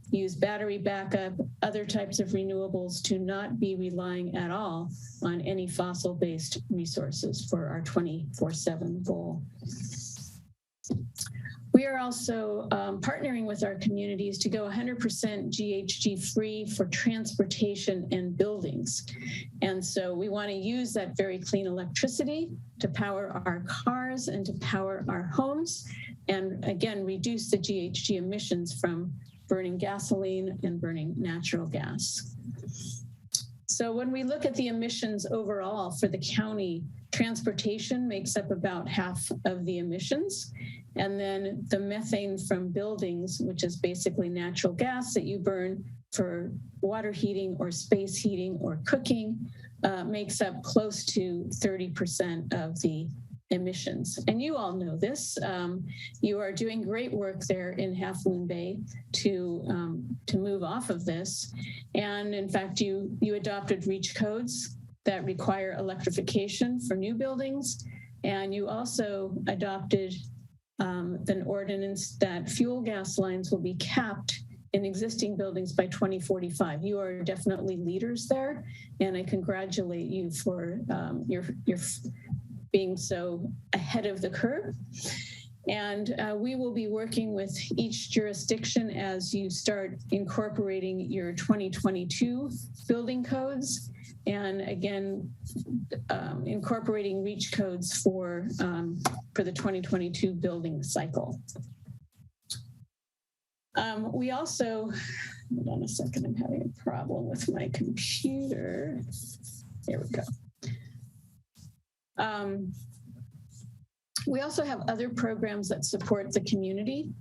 use battery backup, other types of renewables, to not be relying at all on any fossil-based resources for our 24/7 goal. We are also partnering with our communities to go 100% GHG free for transportation and buildings. And so we want to use that very clean electricity to power our cars and to power our homes, and again, reduce the GHG emissions from burning gasoline and burning natural gas. So when we look at the emissions overall for the county, transportation makes up about half of the emissions. And then the methane from buildings, which is basically natural gas that you burn for water heating or space heating or cooking, makes up close to 30% of the emissions. And you all know this. You are doing great work there in Half Moon Bay to move off of this. And in fact, you adopted REACH codes that require electrification for new buildings. And you also adopted an ordinance that fuel gas lines will be capped in existing buildings by 2045. You are definitely leaders there, and I congratulate you for your being so ahead of the curve. And we will be working with each jurisdiction as you start incorporating your 2022 building codes, and again, incorporating REACH codes for the 2022 building cycle. We also, hold on a second, I'm having a problem with my computer. There we go. We also have other programs that support the community.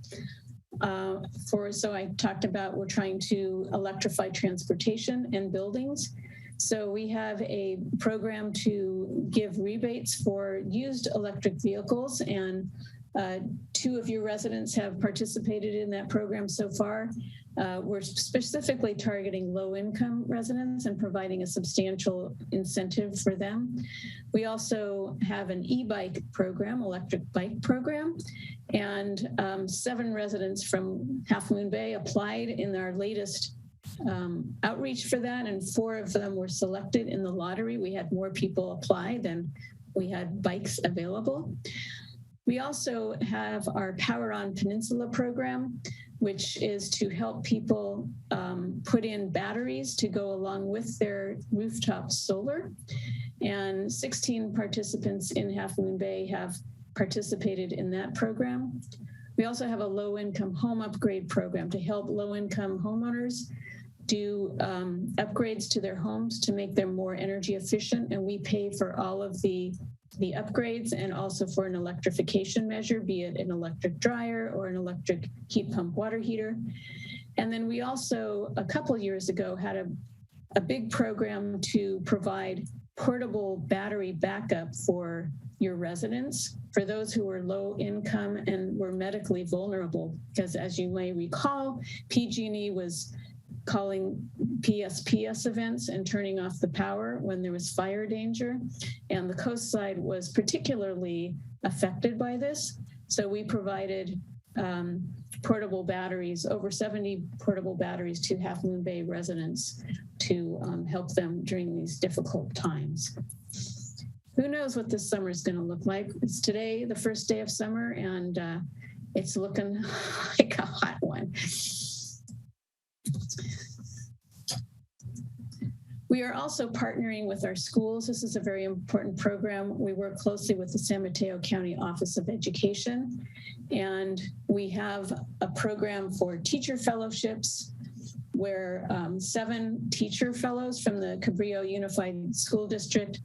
So I talked about, we're trying to electrify transportation and buildings. So we have a program to give rebates for used electric vehicles, and 2 of your residents have participated in that program so far. We're specifically targeting low-income residents and providing a substantial incentive for them. We also have an e-bike program, electric bike program, and 7 residents from Half Moon Bay applied in our latest outreach for that, and 4 of them were selected in the lottery. We had more people apply than we had bikes available. We also have our Power on Peninsula program, which is to help people put in batteries to go along with their rooftop solar. And 16 participants in Half Moon Bay have participated in that program. We also have a low-income home upgrade program to help low-income homeowners do upgrades to their homes to make them more energy efficient, and we pay for all of the upgrades and also for an electrification measure, be it an electric dryer or an electric heat pump water heater. And then we also, a couple years ago, had a big program to provide portable battery backup for your residents, for those who were low income and were medically vulnerable, because as you may recall, PG&E was calling PSPS events and turning off the power when there was fire danger. And the coast side was particularly affected by this. So we provided portable batteries, over 70 portable batteries to Half Moon Bay residents to help them during these difficult times. Who knows what this summer is going to look like? It's today, the first day of summer, and it's looking like a hot one. We are also partnering with our schools. This is a very important program. We work closely with the San Mateo County Office of Education, and we have a program for teacher fellowships where 7 teacher fellows from the Cabrillo Unified School District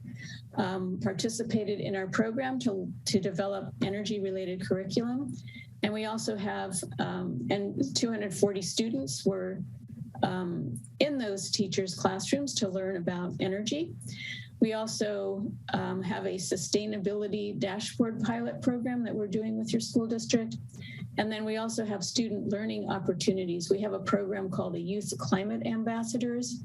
participated in our program to develop energy-related curriculum. And we also have, and 240 students were in those teachers' classrooms to learn about energy. We also have a sustainability dashboard pilot program that we're doing with your school district. And then we also have student learning opportunities. We have a program called the Youth Climate Ambassadors,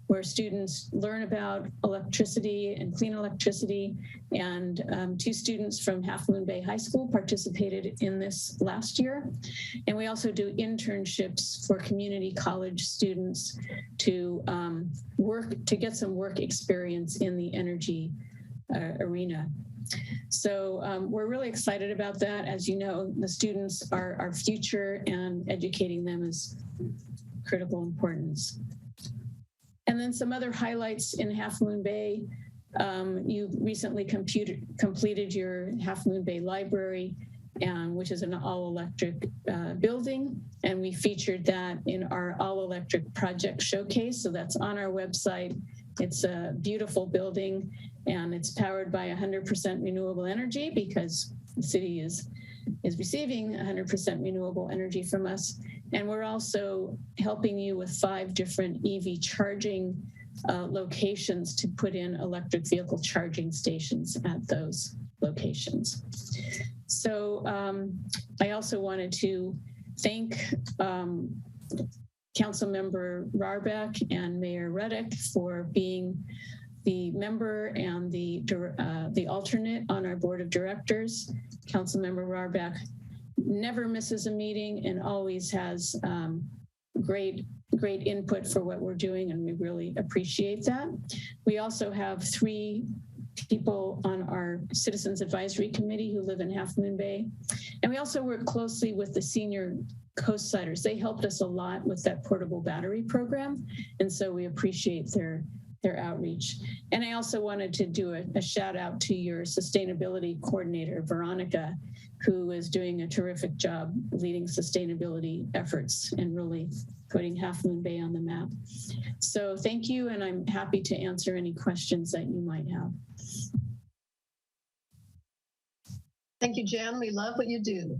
where students learn about electricity and clean electricity. And 2 students from Half Moon Bay High School participated in this last year. And we also do internships for community college students to get some work experience in the energy arena. So we're really excited about that. As you know, the students are our future, and educating them is critical importance. And then some other highlights in Half Moon Bay. You recently completed your Half Moon Bay Library, which is an all-electric building. And we featured that in our all-electric project showcase. So that's on our website. It's a beautiful building, and it's powered by 100% renewable energy because the city is receiving 100% renewable energy from us. And we're also helping you with 5 different EV charging locations to put in electric vehicle charging stations at those locations. So I also wanted to thank Councilmember Rarbeck and Mayor Reddick for being the member and the alternate on our board of directors. Councilmember Rarbeck never misses a meeting and always has great input for what we're doing, and we really appreciate that. We also have 3 people on our Citizens Advisory Committee who live in Half Moon Bay. And we also work closely with the senior Coastsiders. They helped us a lot with that portable battery program, and so we appreciate their outreach. And I also wanted to do a shout out to your sustainability coordinator, Veronica, who is doing a terrific job leading sustainability efforts and really putting Half Moon Bay on the map. So thank you, and I'm happy to answer any questions that you might have. Thank you, Jan. We love what you do.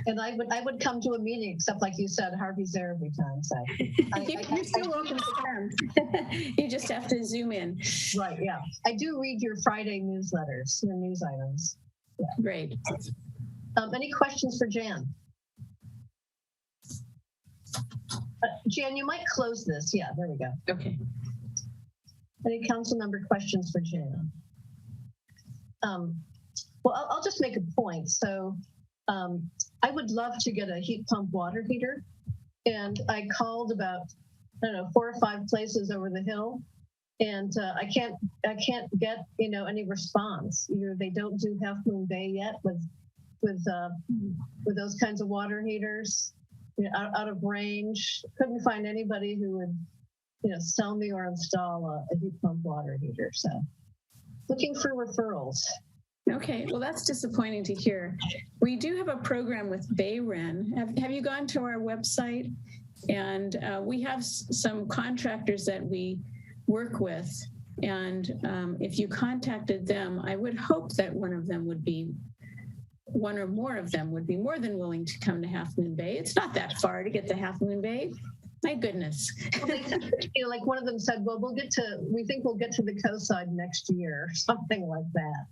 And I would come to a meeting, except like you said, Harvey's there every time. So you're still welcome to come. You just have to zoom in. Right, yeah. I do read your Friday newsletters, your news items. Yeah. Great. Any questions for Jan? Jan, you might close this. Yeah, there we go. Okay. Any council member questions for Jan? Well, I'll just make a point. So I would love to get a heat pump water heater. And I called about, I don't know, 4 or 5 places over the hill. And I can't get, any response. Either they don't do Half Moon Bay yet with those kinds of water heaters, out of range. Couldn't find anybody who would, sell me or install a heat pump water heater. So looking for referrals. Okay, well, that's disappointing to hear. We do have a program with Bayren. Have you gone to our website? And we have some contractors that we work with. And if you contacted them, I would hope that one or more of them would be more than willing to come to Half Moon Bay. It's not that far to get to Half Moon Bay. My goodness. Well, like one of them said, well, we think we'll get to the coastside next year, or something like that.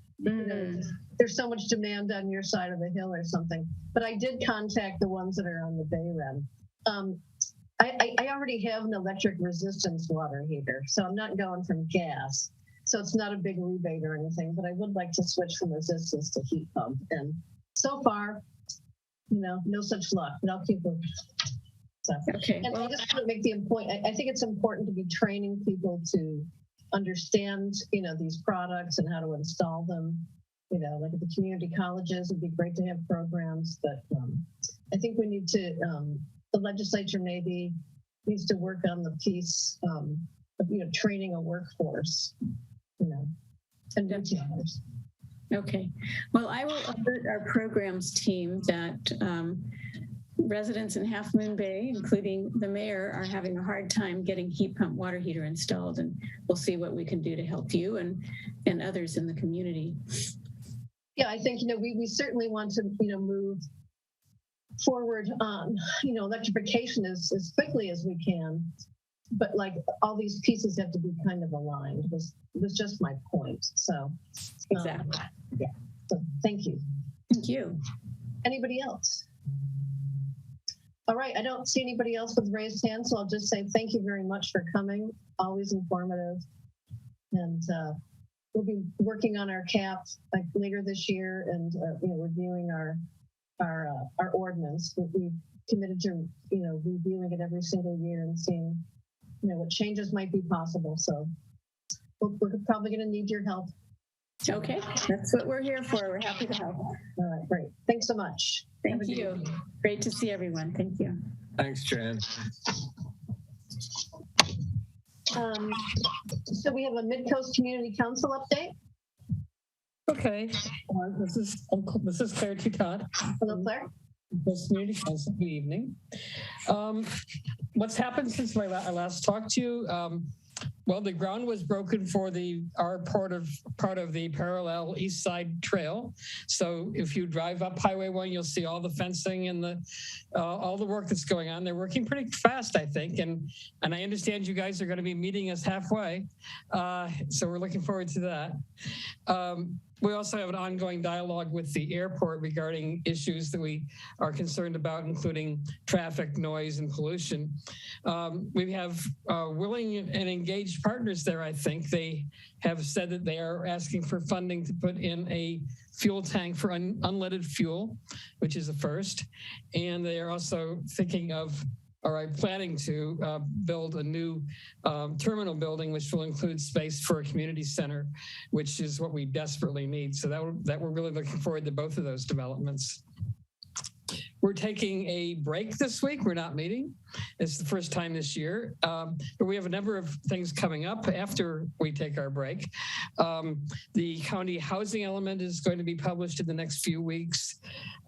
There's so much demand on your side of the hill or something. But I did contact the ones that are on the Bay Rim. I already have an electric resistance water heater, so I'm not going from gas. So it's not a big rebate or anything, but I would like to switch from resistance to heat pump. And so far, no such luck, but I'll keep working. So, Okay. And I just want to make the point, I think it's important to be training people to understand, these products and how to install them. Like at the community colleges, it'd be great to have programs, but I think we need to, the legislature maybe needs to work on the piece of, training a workforce, and retailers. Okay. Well, I will alert our programs team that residents in Half Moon Bay, including the mayor, are having a hard time getting heat pump water heater installed, and we'll see what we can do to help you and others in the community. Yeah, I think, we certainly want to, move forward on, electrification as quickly as we can. But like all these pieces have to be kind of aligned was just my point. So exactly. Yeah. So thank you. Thank you. Anybody else? All right, I don't see anybody else with raised hands, so I'll just say thank you very much for coming. Always informative. And we'll be working on our cap later this year and reviewing our ordinance. We committed to reviewing it every single year and seeing what changes might be possible. So we're probably going to need your help. Okay, that's what we're here for. We're happy to help. All right, great. Thanks so much. Thank you. Great to see everyone. Thank you. Thanks, Jan. So we have a Mid-Coast Community Council update. Okay, this is Claire Tutot. Hello, Claire. Mid-Coast Community Council. Good evening. What's happened since I last talked to you? Well, the ground was broken for our part of the parallel East Side Trail. So if you drive up Highway 1, you'll see all the fencing and all the work that's going on. They're working pretty fast, I think, and I understand you guys are going to be meeting us halfway. So we're looking forward to that. We also have an ongoing dialogue with the airport regarding issues that we are concerned about, including traffic, noise, and pollution. We have willing and engaged partners there, I think. They have said that they are asking for funding to put in a fuel tank for unleaded fuel, which is a first. And they are also thinking of planning to build a new terminal building, which will include space for a community center, which is what we desperately need. So that we're really looking forward to both of those developments. We're taking a break this week. We're not meeting. It's the first time this year, but we have a number of things coming up after we take our break. The county housing element is going to be published in the next few weeks.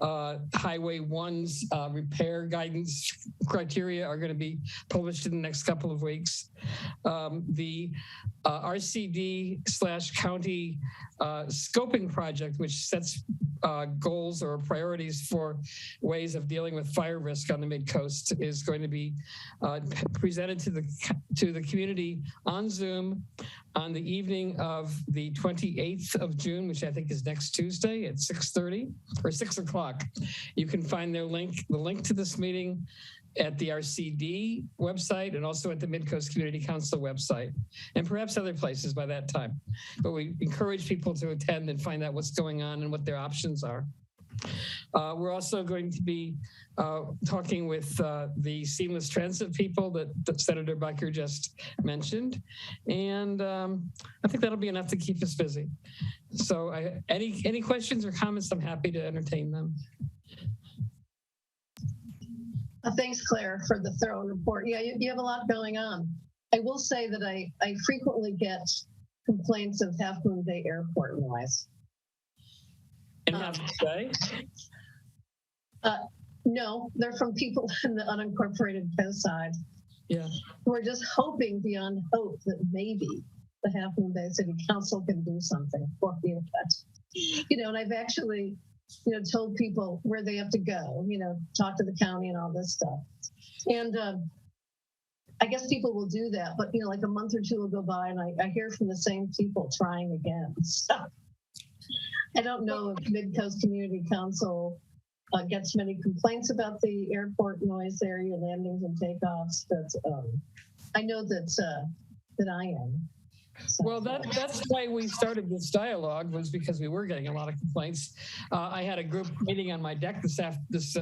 Highway 1's repair guidance criteria are going to be published in the next couple of weeks. The RCD/county scoping project, which sets goals or priorities for ways of dealing with fire risk on the Mid-Coast, is going to be presented to the community on Zoom on the evening of the 28th of June, which I think is next Tuesday at 6:30 or 6 o'clock. You can find the link to this meeting at the RCD website and also at the Mid-Coast Community Council website, and perhaps other places by that time. But we encourage people to attend and find out what's going on and what their options are. We're also going to be talking with the seamless transit people that Senator Bucker just mentioned. And I think that'll be enough to keep us busy. So any questions or comments, I'm happy to entertain them. Thanks, Claire, for the thorough report. Yeah, you have a lot going on. I will say that I frequently get complaints of Half Moon Bay Airport noise. And have to say? No, they're from people in the unincorporated coast side. Yeah. Who are just hoping beyond hope that maybe the Half Moon Bay City Council can do something for you. And I've actually, told people where they have to go, talk to the county and all this stuff. And I guess people will do that, but like a month or two will go by and I hear from the same people trying again. So I don't know if Mid-Coast Community Council gets many complaints about the airport noise area, landings and takeoffs, but I know that I am. So, well, that's why we started this dialogue, was because we were getting a lot of complaints. I had a group meeting on my deck this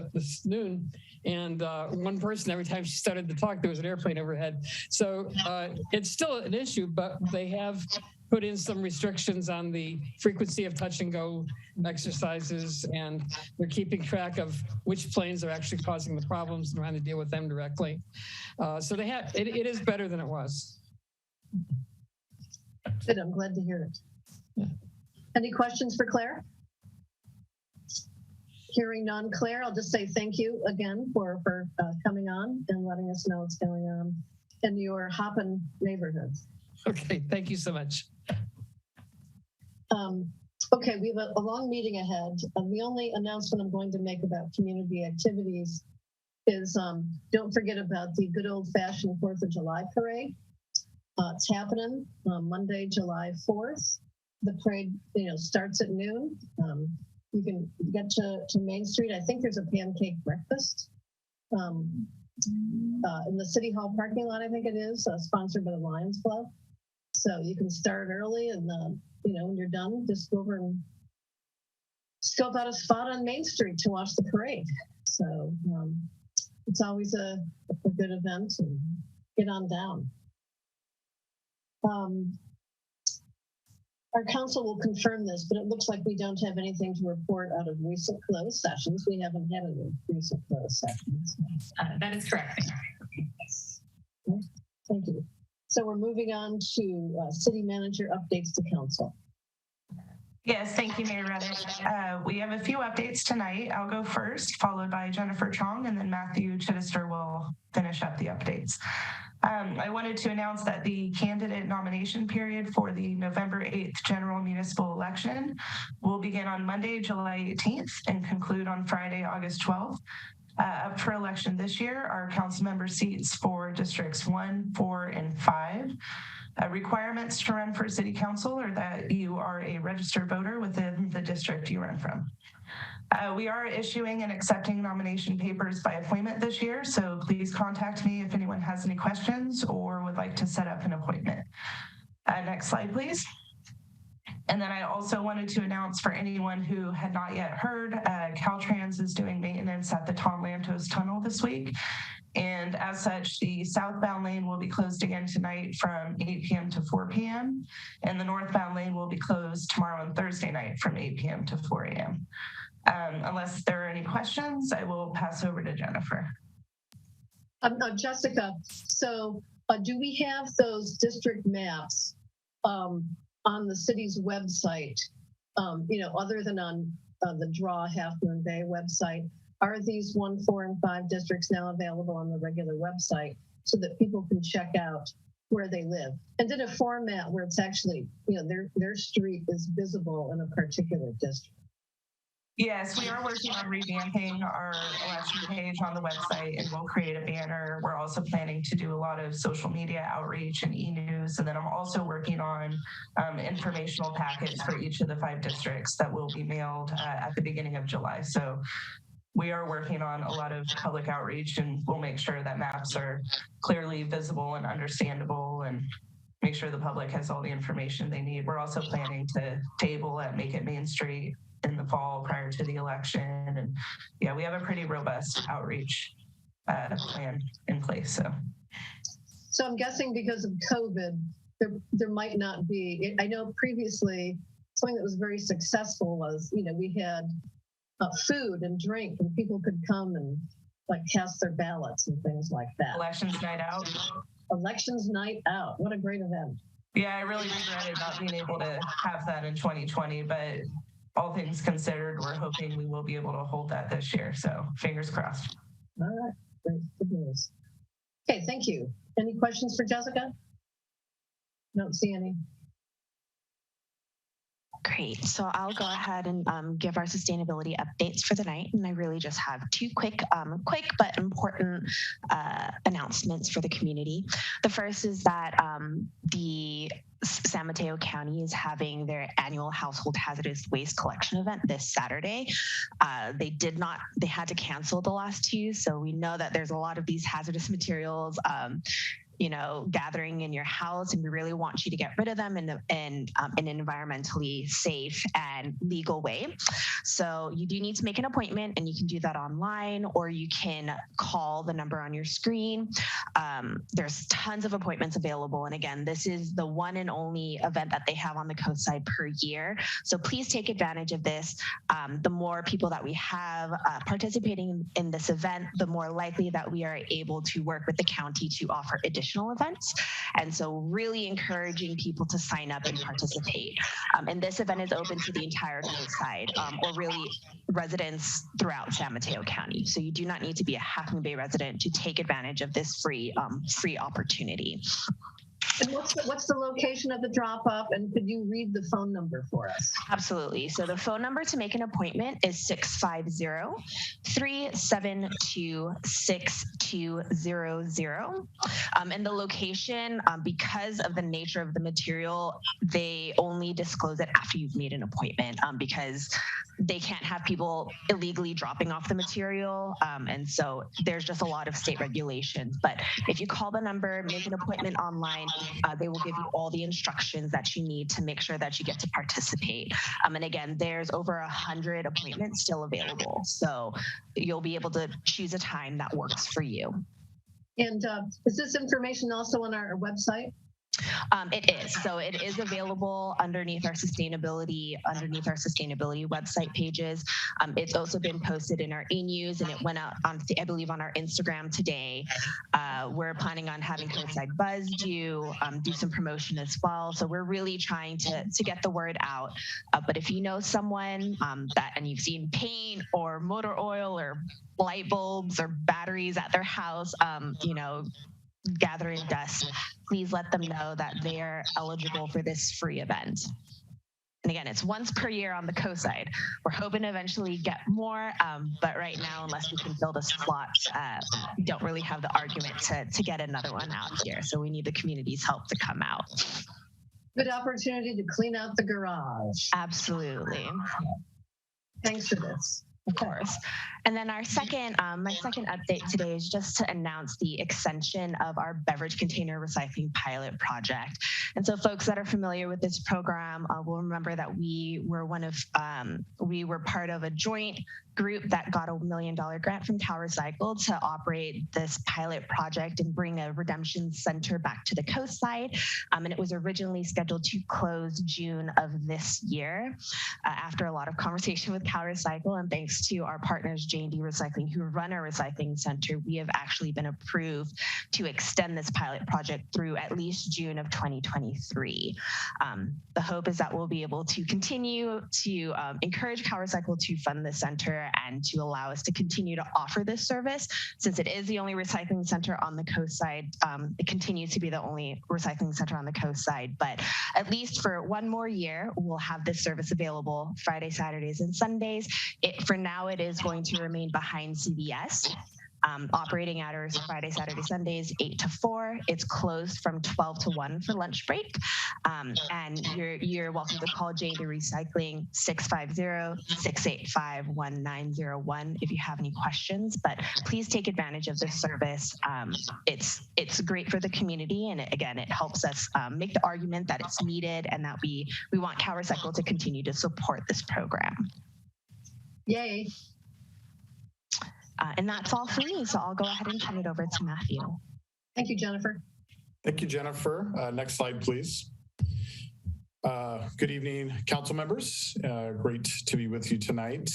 noon, and one person, every time she started to talk, there was an airplane overhead. So it's still an issue, but they have put in some restrictions on the frequency of touch and go exercises, and they're keeping track of which planes are actually causing the problems and trying to deal with them directly. So they have it is better than it was. Good, I'm glad to hear it. Yeah. Any questions for Claire? Hearing none, Claire, I'll just say thank you again for coming on and letting us know what's going on in your Hoppin neighborhoods. Okay, thank you so much. Okay, we have a long meeting ahead. The only announcement I'm going to make about community activities is don't forget about the good old-fashioned 4th of July parade. It's happening Monday, July 4th. The parade, starts at noon. You can get to Main Street. I think there's a pancake breakfast in the City Hall parking lot. I think it is sponsored by the Lions Club. So you can start early, and when you're done, just go over and scope out a spot on Main Street to watch the parade. So it's always a good event, and get on down. Our council will confirm this, but it looks like we don't have anything to report out of recent closed sessions. We haven't had any recent closed sessions. That is correct. Thank you. So we're moving on to city manager updates to council. Yes, thank you, Mayor Reddick. We have a few updates tonight. I'll go first, followed by Jennifer Chong, and then Matthew Chittister will finish up the updates. I wanted to announce that the candidate nomination period for the November 8th general municipal election will begin on Monday, July 18th and conclude on Friday, August 12th. Up for election this year are council member seats for districts 1, 4, and 5. Requirements to run for city council are that you are a registered voter within the district you run from. We are issuing and accepting nomination papers by appointment this year, so please contact me if anyone has any questions or would like to set up an appointment. Next slide, please. And then I also wanted to announce for anyone who had not yet heard, Caltrans is doing maintenance at the Tom Lantos Tunnel this week. And as such, the southbound lane will be closed again tonight from 8 p.m. to 4 p.m. And the northbound lane will be closed tomorrow and Thursday night from 8 p.m. to 4 a.m. Unless there are any questions, I will pass over to Jennifer. Jessica, so do we have those district maps on the city's website, other than on the Draw Half Moon Bay website? Are these 1, 4, and 5 districts now available on the regular website so that people can check out where they live? And in a format where it's actually, their street is visible in a particular district. Yes, we are working on revamping our election page on the website, and we'll create a banner. We're also planning to do a lot of social media outreach and e-news. And then I'm also working on informational packets for each of the 5 districts that will be mailed at the beginning of July. So we are working on a lot of public outreach, and we'll make sure that maps are clearly visible and understandable, and make sure the public has all the information they need. We're also planning to table at Make It Main Street in the fall prior to the election. And yeah, we have a pretty robust outreach plan in place. So I'm guessing because of COVID, there might not be, I know previously something that was very successful was, we had food and drink, and people could come and cast their ballots and things like that. Elections night out. Elections night out. What a great event. Yeah, I really regretted not being able to have that in 2020, but all things considered, we're hoping we will be able to hold that this year. So fingers crossed. All right, great, good news. Okay, thank you. Any questions for Jessica? Don't see any. Great. So I'll go ahead and give our sustainability updates for the night. And I really just have two quick but important announcements for the community. The first is that the San Mateo County is having their annual household hazardous waste collection event this Saturday. They had to cancel the last two. So we know that there's a lot of these hazardous materials gathering in your house, and we really want you to get rid of them in an environmentally safe and legal way. So you do need to make an appointment, and you can do that online, or you can call the number on your screen. There's tons of appointments available. And again, this is the one and only event that they have on the coast side per year. So please take advantage of this. The more people that we have participating in this event, the more likely that we are able to work with the county to offer additional events. And so really encouraging people to sign up and participate. And this event is open to the entire coast side, or really residents throughout San Mateo County. So you do not need to be a Half Moon Bay resident to take advantage of this free opportunity. And what's the location of the drop-off, and could you read the phone number for us? Absolutely. So the phone number to make an appointment is 650-372-6200. And the location, because of the nature of the material, they only disclose it after you've made an appointment, because they can't have people illegally dropping off the material. And so there's just a lot of state regulations. But if you call the number, make an appointment online, they will give you all the instructions that you need to make sure that you get to participate. And again, there's over 100 appointments still available. So you'll be able to choose a time that works for you. And is this information also on our website? It is. So it is available underneath our sustainability website pages. It's also been posted in our e-news, and it went out on, I believe, on our Instagram today. We're planning on having Coastside Buzz do some promotion as well. So we're really trying to get the word out. But if you know someone and you've seen paint or motor oil or light bulbs or batteries at their house, gathering dust, please let them know that they are eligible for this free event. And again, it's once per year on the coast side. We're hoping to eventually get more, but right now, unless we can fill the slots, we don't really have the argument to get another one out here. So we need the community's help to come out. Good opportunity to clean out the garage. Absolutely. Thanks for this. Of course. And then our my second update today is just to announce the extension of our beverage container recycling pilot project. And so folks that are familiar with this program will remember that we were part of a joint group that got $1 million grant from Cal Recycle to operate this pilot project and bring a redemption center back to the coast side. And it was originally scheduled to close June of this year. After a lot of conversation with Cal Recycle, and thanks to our partners J&D Recycling, who run our recycling center, we have actually been approved to extend this pilot project through at least June of 2023. The hope is that we'll be able to continue to encourage Cal Recycle to fund the center and to allow us to continue to offer this service. Since it is the only recycling center on the coast side, it continues to be the only recycling center on the coast side. But at least for one more year, we'll have this service available Friday, Saturdays, and Sundays. For now, it is going to remain behind CVS. Operating hours Friday, Saturday, Sundays, 8 to 4. It's closed from 12 to 1 for lunch break. And you're welcome to call J&D Recycling 650-685-1901 if you have any questions. But please take advantage of this service. It's great for the community, and it helps us make the argument that it's needed and that we want Cal Recycle to continue to support this program. Yay. And that's all for me. So I'll go ahead and turn it over to Matthew. Thank you, Jennifer. Thank you, Jennifer. Next slide, please. Good evening, council members. Great to be with you tonight.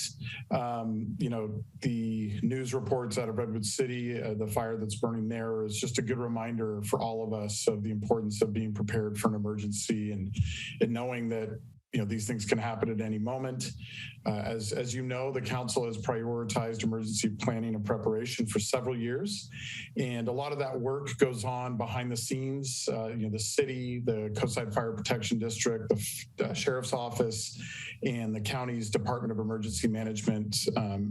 The news reports out of Redwood City, the fire that's burning there, is just a good reminder for all of us of the importance of being prepared for an emergency and knowing that these things can happen at any moment. As you know, the council has prioritized emergency planning and preparation for several years. And a lot of that work goes on behind the scenes. The city, the Coastside Fire Protection District, the Sheriff's Office, and the county's Department of Emergency Management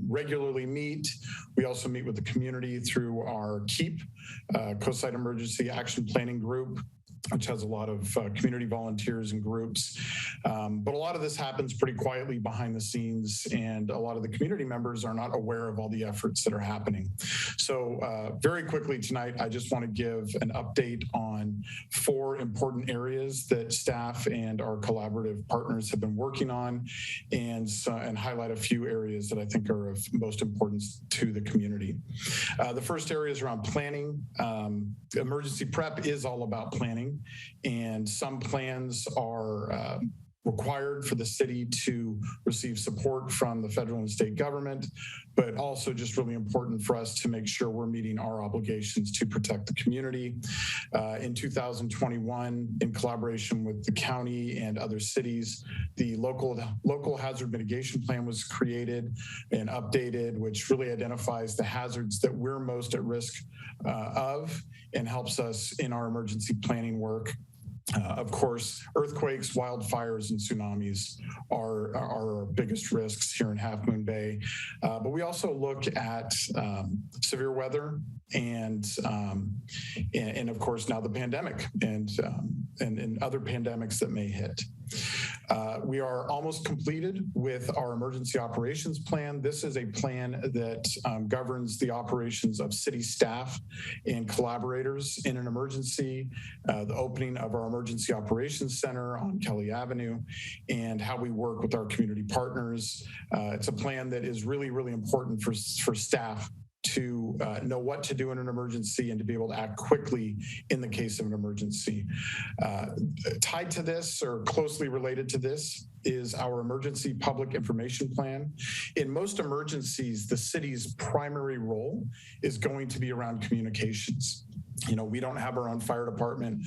regularly meet. We also meet with the community through our KEEP, Coastside Emergency Action Planning Group, which has a lot of community volunteers and groups. But a lot of this happens pretty quietly behind the scenes, and a lot of the community members are not aware of all the efforts that are happening. So very quickly tonight, I just want to give an update on 4 important areas that staff and our collaborative partners have been working on, and highlight a few areas that I think are of most importance to the community. The first area is around planning. Emergency prep is all about planning. And some plans are required for the city to receive support from the federal and state government, but also just really important for us to make sure we're meeting our obligations to protect the community. In 2021, in collaboration with the county and other cities, the local hazard mitigation plan was created and updated, which really identifies the hazards that we're most at risk of and helps us in our emergency planning work. Of course, earthquakes, wildfires, and tsunamis are our biggest risks here in Half Moon Bay. But we also look at severe weather and of course now the pandemic and other pandemics that may hit. We are almost completed with our emergency operations plan. This is a plan that governs the operations of city staff and collaborators in an emergency, the opening of our emergency operations center on Kelly Avenue, and how we work with our community partners. It's a plan that is really, really important for staff to know what to do in an emergency and to be able to act quickly in the case of an emergency. Tied to this or closely related to this is our emergency public information plan. In most emergencies, the city's primary role is going to be around communications. We don't have our own fire department.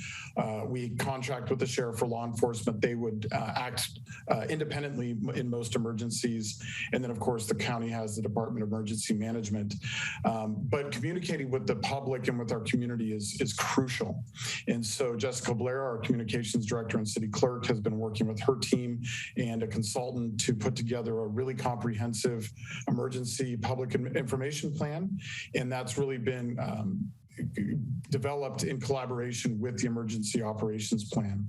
We contract with the sheriff for law enforcement. They would act independently in most emergencies. And then, of course, the county has the Department of Emergency Management. But communicating with the public and with our community is crucial. And so Jessica Blair, our communications director and city clerk, has been working with her team and a consultant to put together a really comprehensive emergency public information plan. And that's really been developed in collaboration with the emergency operations plan.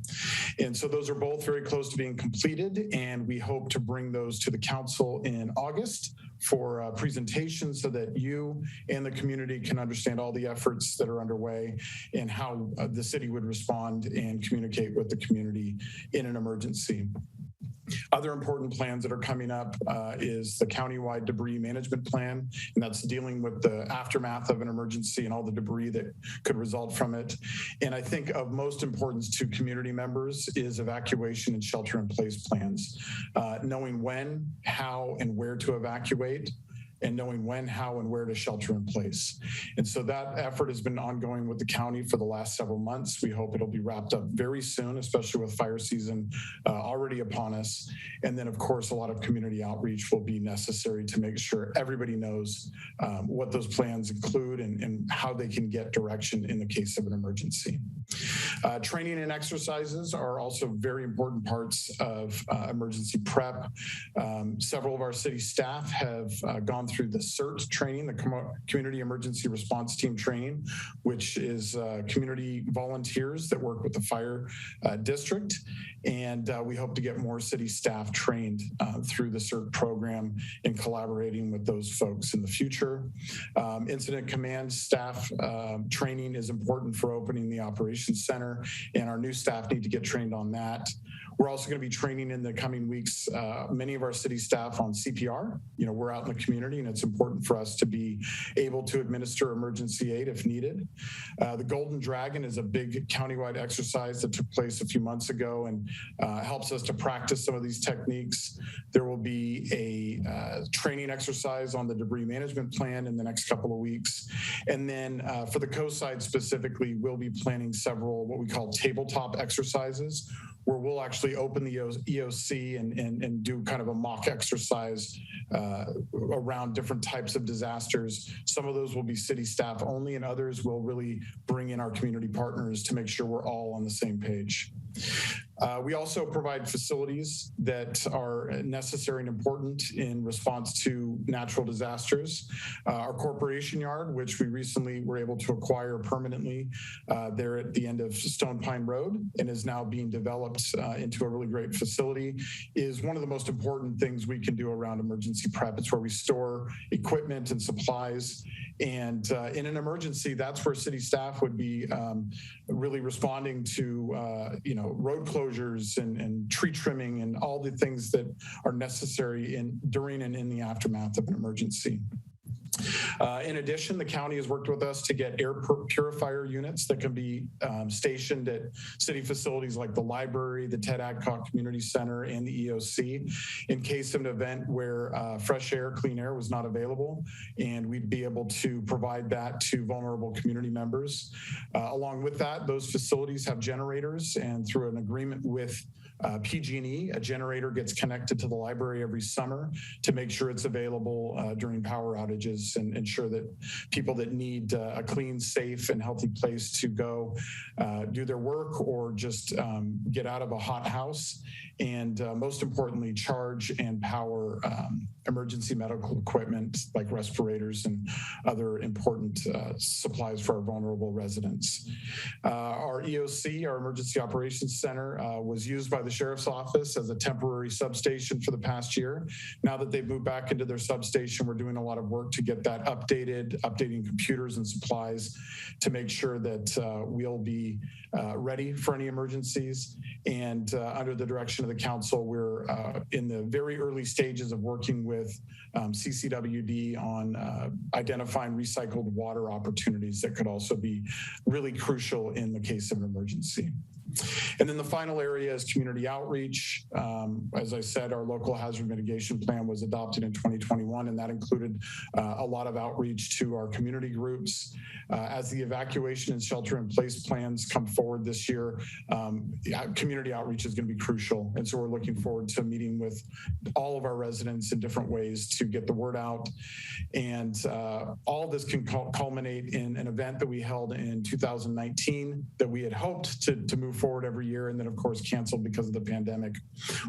And so those are both very close to being completed, and we hope to bring those to the council in August for a presentation so that you and the community can understand all the efforts that are underway and how the city would respond and communicate with the community in an emergency. Other important plans that are coming up is the countywide debris management plan, and that's dealing with the aftermath of an emergency and all the debris that could result from it. And I think of most importance to community members is evacuation and shelter in place plans, knowing when, how, and where to evacuate, and knowing when, how, and where to shelter in place. And so that effort has been ongoing with the county for the last several months. We hope it'll be wrapped up very soon, especially with fire season already upon us. And then, of course, a lot of community outreach will be necessary to make sure everybody knows what those plans include and how they can get direction in the case of an emergency. Training and exercises are also very important parts of emergency prep. Several of our city staff have gone through the CERT training, the Community Emergency Response Team training, which is community volunteers that work with the fire district. And we hope to get more city staff trained through the CERT program and collaborating with those folks in the future. Incident command staff training is important for opening the operations center, and our new staff need to get trained on that. We're also going to be training in the coming weeks many of our city staff on CPR. We're out in the community, and it's important for us to be able to administer emergency aid if needed. The Golden Dragon is a big countywide exercise that took place a few months ago and helps us to practice some of these techniques. There will be a training exercise on the debris management plan in the next couple of weeks. And then for the coast side specifically, we'll be planning several what we call tabletop exercises, where we'll actually open the EOC and do kind of a mock exercise around different types of disasters. Some of those will be city staff only, and others will really bring in our community partners to make sure we're all on the same page. We also provide facilities that are necessary and important in response to natural disasters. Our corporation yard, which we recently were able to acquire permanently there at the end of Stone Pine Road and is now being developed into a really great facility, is one of the most important things we can do around emergency prep. It's where we store equipment and supplies. And in an emergency, that's where city staff would be really responding to, road closures and tree trimming and all the things that are necessary during and in the aftermath of an emergency. In addition, the county has worked with us to get air purifier units that can be stationed at city facilities like the library, the Ted Adcock Community Center, and the EOC in case of an event where fresh air, clean air was not available, and we'd be able to provide that to vulnerable community members. Along with that, those facilities have generators, and through an agreement with PG&E, a generator gets connected to the library every summer to make sure it's available during power outages and ensure that people that need a clean, safe, and healthy place to go do their work or just get out of a hot house, and most importantly, charge and power emergency medical equipment like respirators and other important supplies for our vulnerable residents. Our EOC, our Emergency Operations Center, was used by the Sheriff's Office as a temporary substation for the past year. Now that they've moved back into their substation, we're doing a lot of work to get that updating computers and supplies to make sure that we'll be ready for any emergencies. And under the direction of the council, we're in the very early stages of working with CCWD on identifying recycled water opportunities that could also be really crucial in the case of an emergency. And then the final area is community outreach. As I said, our local hazard mitigation plan was adopted in 2021, and that included a lot of outreach to our community groups. As the evacuation and shelter-in-place plans come forward this year, community outreach is going to be crucial. And so we're looking forward to meeting with all of our residents in different ways to get the word out. And all of this can culminate in an event that we held in 2019 that we had hoped to move forward every year, and then of course canceled because of the pandemic,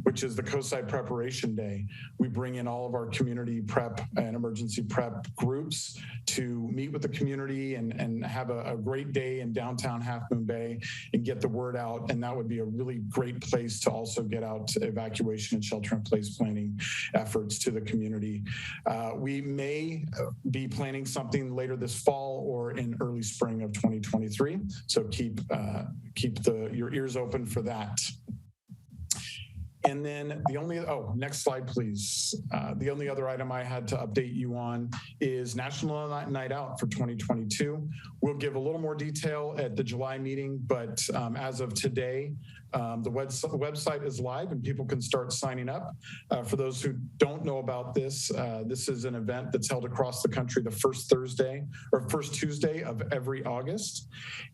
which is the Coastside Preparation Day. We bring in all of our community prep and emergency prep groups to meet with the community and have a great day in downtown Half Moon Bay and get the word out. And that would be a really great place to also get out evacuation and shelter-in-place planning efforts to the community. We may be planning something later this fall or in early spring of 2023. So keep your ears open for that. And then next slide, please. The only other item I had to update you on is National Night Out for 2022. We'll give a little more detail at the July meeting, but as of today, the website is live and people can start signing up. For those who don't know about this, this is an event that's held across the country the first Tuesday of every August.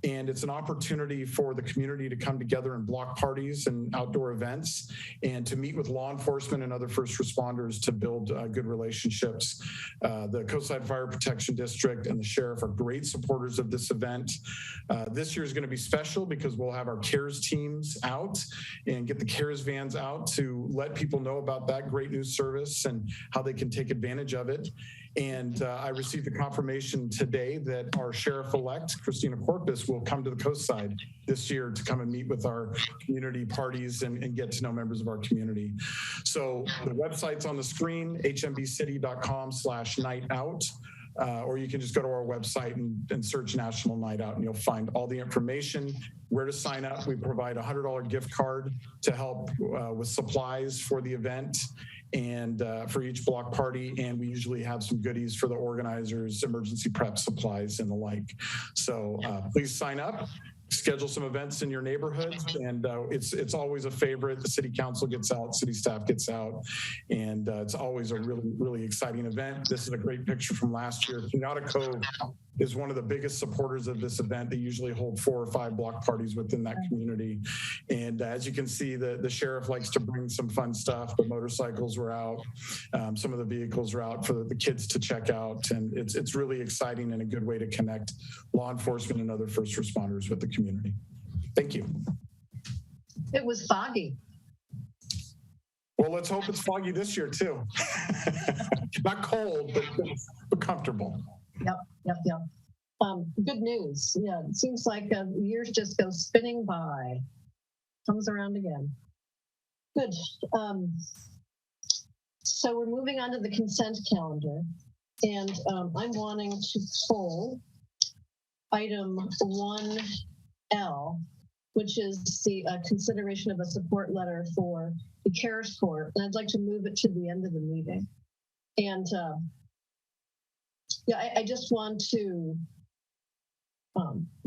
And it's an opportunity for the community to come together in block parties and outdoor events and to meet with law enforcement and other first responders to build good relationships. The Coastside Fire Protection District and the sheriff are great supporters of this event. This year is going to be special because we'll have our CARES teams out and get the CARES vans out to let people know about that great new service and how they can take advantage of it. And I received the confirmation today that our sheriff-elect, Christina Corpus, will come to the Coastside this year to come and meet with our community parties and get to know members of our community. So the website's on the screen, hmbcity.com/nightout. Or you can just go to our website and search National Night Out, and you'll find all the information, where to sign up. We provide a $100 gift card to help with supplies for the event and for each block party. And we usually have some goodies for the organizers, emergency prep supplies and the like. So please sign up. schedule some events in your neighborhoods, and it's always a favorite. The city council gets out, city staff gets out, and it's always a really exciting event. This is a great picture from last year. Pinata Cove is one of the biggest supporters of this event. They usually hold 4 or 5 block parties within that community, and as you can see, the sheriff likes to bring some fun stuff. The motorcycles were out, some of the vehicles are out for the kids to check out, and it's really exciting and a good way to connect law enforcement and other first responders with the community. Thank you. It was foggy. Well, let's hope it's foggy this year too. Not cold, but comfortable. Yep. Good news. Yeah, it seems like years just go spinning by. Comes around again. Good. So we're moving on to the consent calendar, and I'm wanting to pull item 1L, which is the consideration of a support letter for the CARES Corps, and I'd like to move it to the end of the meeting. And I just want to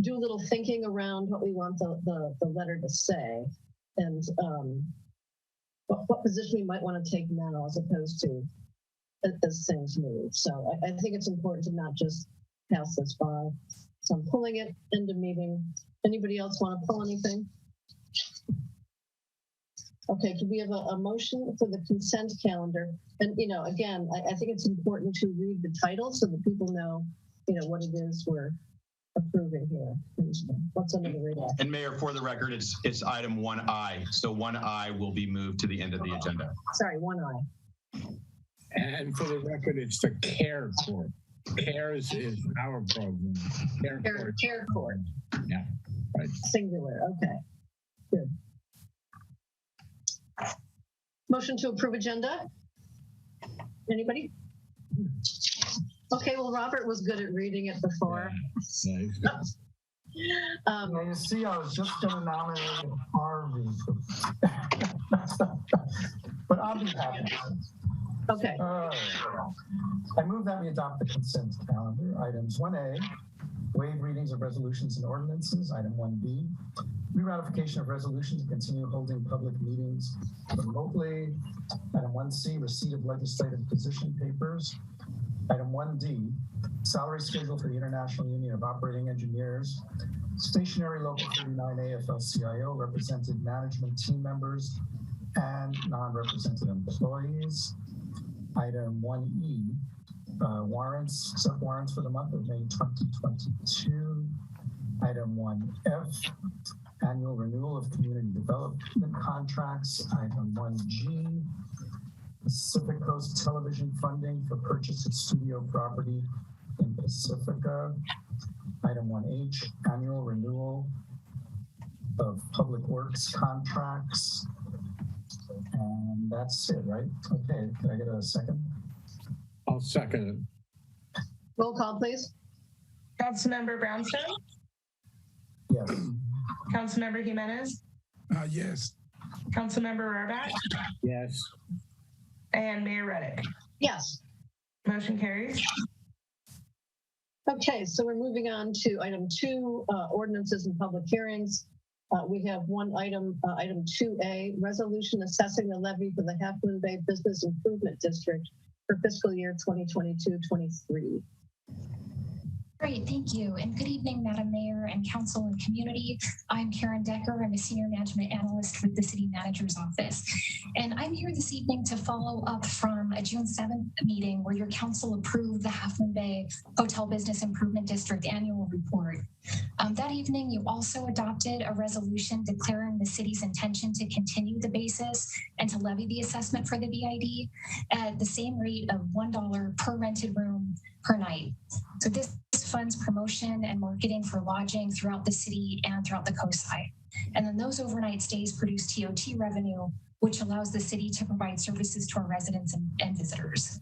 do a little thinking around what we want the letter to say, and what position we might want to take now as opposed to as things move. So I think it's important to not just pass this by. So I'm pulling it, end of meeting. Anybody else want to pull anything? Okay, can we have a motion for the consent calendar? And, again, I think it's important to read the title so that people know, what it is we're approving here. What's under the radar? And Mayor, for the record, it's item 1I. So 1I will be moved to the end of the agenda. Sorry, 1I. And for the record, it's the CARE Corps. CARES is our program. CARE Corps. Yeah, right. Singular. Okay, good. Motion to approve agenda. Anybody? Okay, well, Robert was good at reading it before. Yeah, you see, I was just going to nominate Harvey, but I'll be happy. Okay. I move that we adopt the consent calendar. Items 1A, waive readings of resolutions and ordinances. Item 1B, re-ratification of resolutions and continue holding public meetings remotely. Item 1C, receipt of legislative position papers. Item 1D, salary schedule for the International Union of Operating Engineers, stationary local 39 AFL-CIO, represented management team members, and non-represented employees. Item 1E, warrants, accept warrants for the month of May 2022. Item 1F, annual renewal of community development contracts. Item 1G, Pacific Coast Television funding for purchase of studio property in Pacifica. Item 1H, annual renewal of public works contracts. And that's it, right? Okay, can I get a second? I'll second it. Roll call, please. Councilmember Brownstone? Yes. Councilmember Jimenez? Yes. Councilmember Rohrbach? Yes. And Mayor Reddick? Yes. Motion carries. Okay, so we're moving on to item 2, ordinances and public hearings. We have one item, item 2A, resolution assessing the levy for the Half Moon Bay Business Improvement District for fiscal year 2022-23. Great, thank you. And good evening, Madam Mayor and Council and Community. I'm Karen Decker. I'm a Senior Management Analyst with the City Manager's Office. And I'm here this evening to follow up from a June 7th meeting where your council approved the Half Moon Bay Hotel Business Improvement District annual report. That evening, you also adopted a resolution declaring the city's intention to continue the basis and to levy the assessment for the BID at the same rate of $1 per rented room per night. So this funds promotion and marketing for lodging throughout the city and throughout the coastside. And then those overnight stays produce TOT revenue, which allows the city to provide services to our residents and visitors.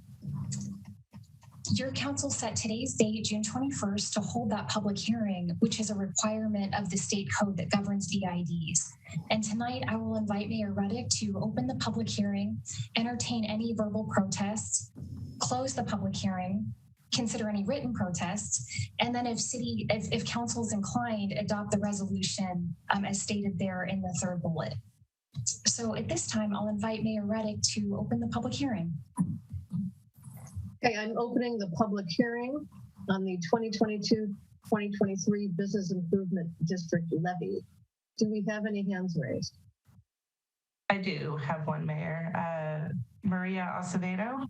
Your council set today's date, June 21st, to hold that public hearing, which is a requirement of the state code that governs BIDs. And tonight, I will invite Mayor Reddick to open the public hearing, entertain any verbal protests, close the public hearing, consider any written protests, and then if council is inclined, adopt the resolution as stated there in the third bullet. So at this time, I'll invite Mayor Reddick to open the public hearing. Okay, I'm opening the public hearing on the 2022-2023 Business Improvement District levy. Do we have any hands raised? I do have one, Mayor. Maria Acevedo.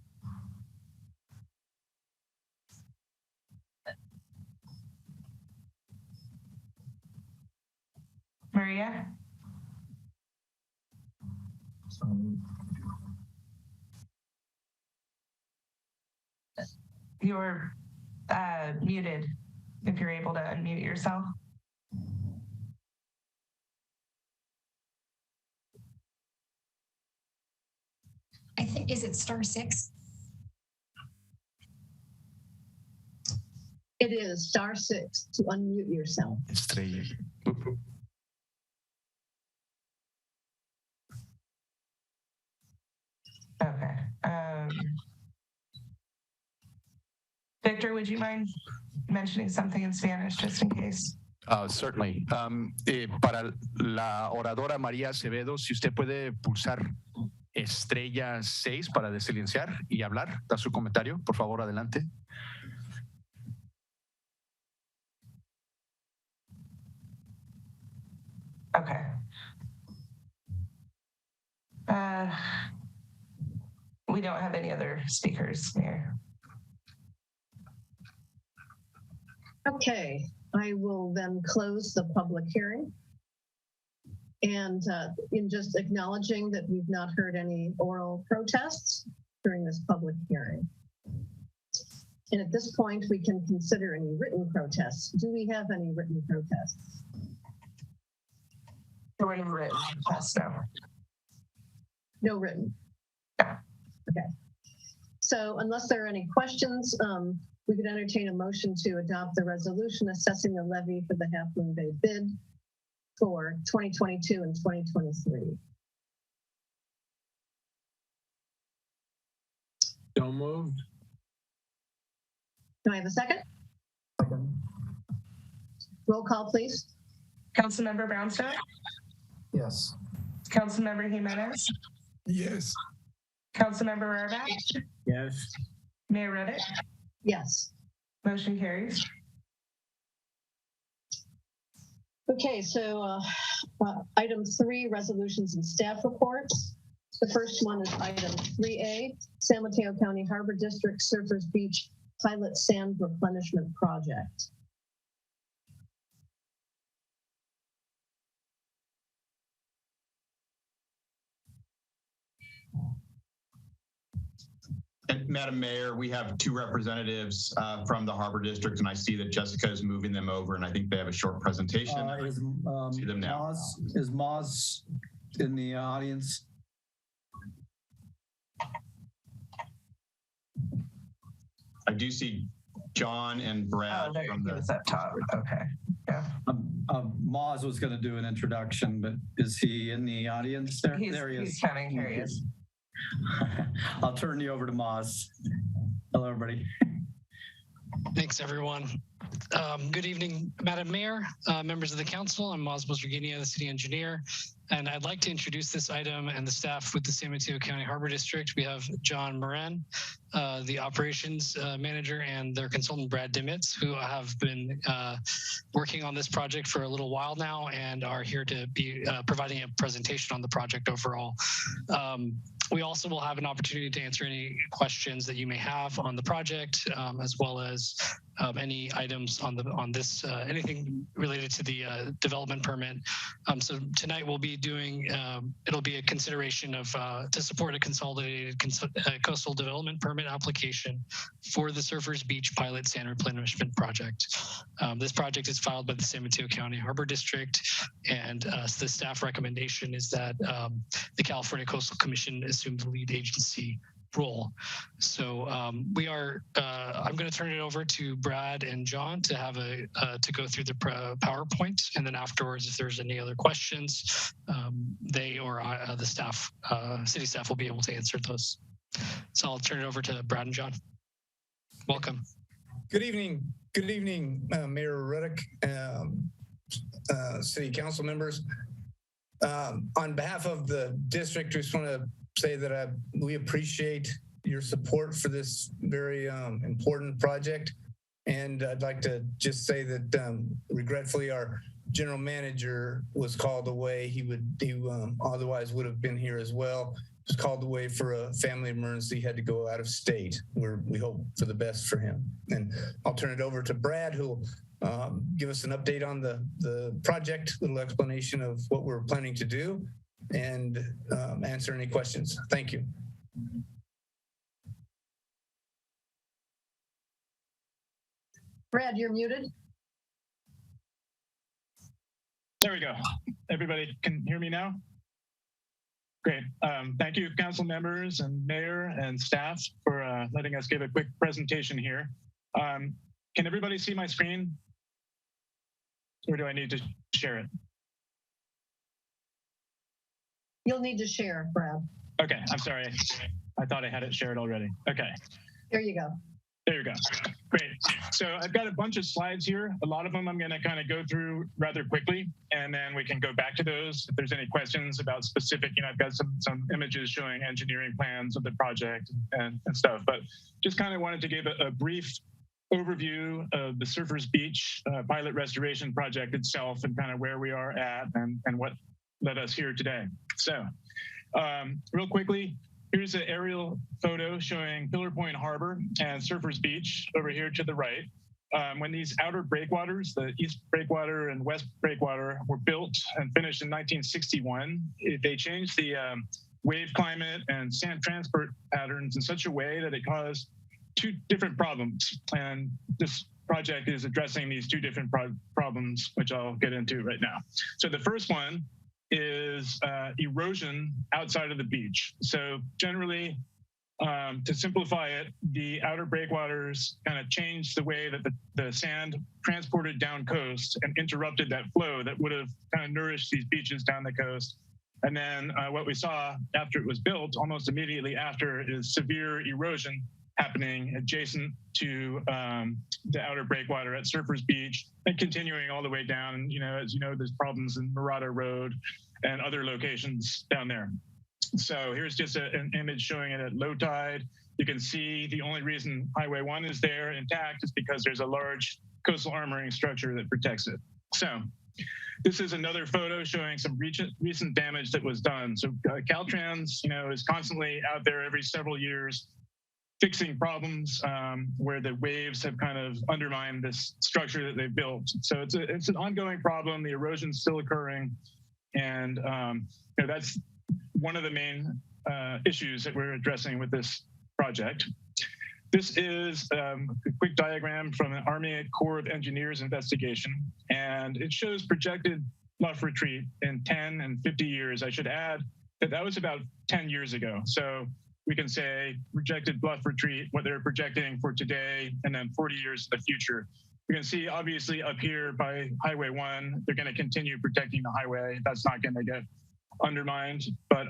Maria? You're muted if you're able to unmute yourself. I think, is it *6? It is *6 to unmute yourself. Estrella. Okay. Victor, would you mind mentioning something in Spanish just in case? Certainly. Para la oradora María Acevedo, si usted puede pulsar estrella 6 para desilenciar y hablar, dar su comentario, por favor, adelante. Okay. We don't have any other speakers, Mayor. Okay, I will then close the public hearing. And in just acknowledging that we've not heard any oral protests during this public hearing. And at this point, we can consider any written protests. Do we have any written protests? There were no written protests, no. No written. Okay. So unless there are any questions, we could entertain a motion to adopt the resolution assessing the levy for the Half Moon Bay bid for 2022 and 2023. So moved. Can I have a second? Second. Roll call, please. Councilmember Brownstone? Yes. Councilmember Jimenez? Yes. Councilmember Rarbach? Yes. Mayor Reddick? Yes. Motion carries. Okay, so item 3, resolutions and staff reports. The first one is item 3A, San Mateo County Harbor District Surfers Beach Pilot Sand Replenishment Project. And Madam Mayor, we have 2 representatives from the Harbor District, and I see that Jessica is moving them over, and I think they have a short presentation. See them now. Is Moz in the audience? I do see John and Brad. Oh, there he is up top. Okay. Yeah. Moz was going to do an introduction, but is he in the audience there? There he is. He's coming. Here he is. I'll turn you over to Moz. Hello, everybody. Thanks, everyone. Good evening, Madam Mayor, members of the council. I'm Moz Bozerguinia, the city engineer, and I'd like to introduce this item and the staff with the San Mateo County Harbor District. We have John Moran, the operations manager, and their consultant, Brad Dimitz, who have been working on this project for a little while now and are here to be providing a presentation on the project overall. We also will have an opportunity to answer any questions that you may have on the project, as well as any items on this, anything related to the development permit. So tonight we'll be doing, it'll be a consideration of to support a consolidated coastal development permit application for the Surfers Beach Pilot Sand Replenishment Project. This project is filed by the San Mateo County Harbor District, and the staff recommendation is that the California Coastal Commission assume the lead agency role. So we are, I'm going to turn it over to Brad and John to have to go through the PowerPoint, and then afterwards, if there's any other questions, they or the staff, city staff will be able to answer those. So I'll turn it over to Brad and John. Welcome. Good evening, Mayor Reddick, City Council members. On behalf of the district, we just want to say that we appreciate your support for this very important project. And I'd like to just say that regretfully, our general manager was called away. He otherwise would have been here as well. Was called away for a family emergency, had to go out of state. We hope for the best for him. And I'll turn it over to Brad, who'll give us an update on the project, little explanation of what we're planning to do, and answer any questions. Thank you. Brad, you're muted. There we go. Everybody can hear me now? Great. Thank you, council members and mayor and staff for letting us give a quick presentation here. Can everybody see my screen? Or do I need to share it? You'll need to share, Brad. Okay, I'm sorry. I thought I had it shared already. Okay. There you go. There you go. Great. So I've got a bunch of slides here. A lot of them I'm going to kind of go through rather quickly, and then we can go back to those if there's any questions about specific. I've got some images showing engineering plans of the project and stuff, but just kind of wanted to give a brief overview of the Surfers Beach pilot restoration project itself and kind of where we are at and what led us here today. So real quickly, here's an aerial photo showing Pillar Point Harbor and Surfers Beach over here to the right. When these outer breakwaters, the East Breakwater and West Breakwater, were built and finished in 1961, they changed the wave climate and sand transport patterns in such a way that it caused two different problems. And this project is addressing these two different problems, which I'll get into right now. So the first one is erosion outside of the beach. So generally, to simplify it, the outer breakwaters kind of changed the way that the sand transported down coast and interrupted that flow that would have kind of nourished these beaches down the coast. And then what we saw after it was built, almost immediately after, is severe erosion happening adjacent to the outer breakwater at Surfers Beach and continuing all the way down. As you know, there's problems in Murata Road and other locations down there. So here's just an image showing it at low tide. You can see the only reason Highway 1 is there intact is because there's a large coastal armoring structure that protects it. So this is another photo showing some recent damage that was done. So Caltrans, is constantly out there every several years fixing problems where the waves have kind of undermined this structure that they've built. So it's an ongoing problem. The erosion's still occurring. And that's one of the main issues that we're addressing with this project. This is a quick diagram from an Army Corps of Engineers investigation, and it shows projected bluff retreat in 10 and 50 years. I should add that was about 10 years ago. So we can say projected bluff retreat, what they're projecting for today, and then 40 years in the future. We can see obviously up here by Highway 1, they're going to continue protecting the highway. That's not going to get undermined, but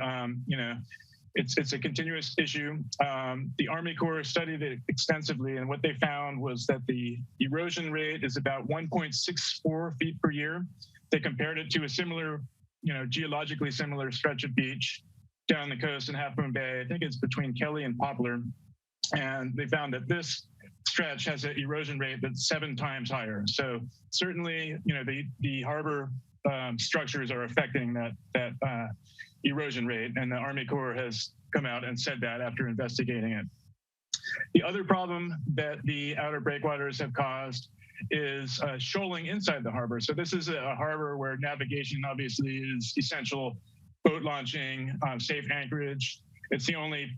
it's a continuous issue. The Army Corps studied it extensively, and what they found was that the erosion rate is about 1.64 feet per year. They compared it to a similar, geologically similar stretch of beach down the coast in Half Moon Bay. I think it's between Kelly and Poplar. And they found that this stretch has an erosion rate that's 7 times higher. So certainly, the harbor structures are affecting that erosion rate, and the Army Corps has come out and said that after investigating it. The other problem that the outer breakwaters have caused is shoaling inside the harbor. So this is a harbor where navigation obviously is essential, boat launching, safe anchorage. It's the only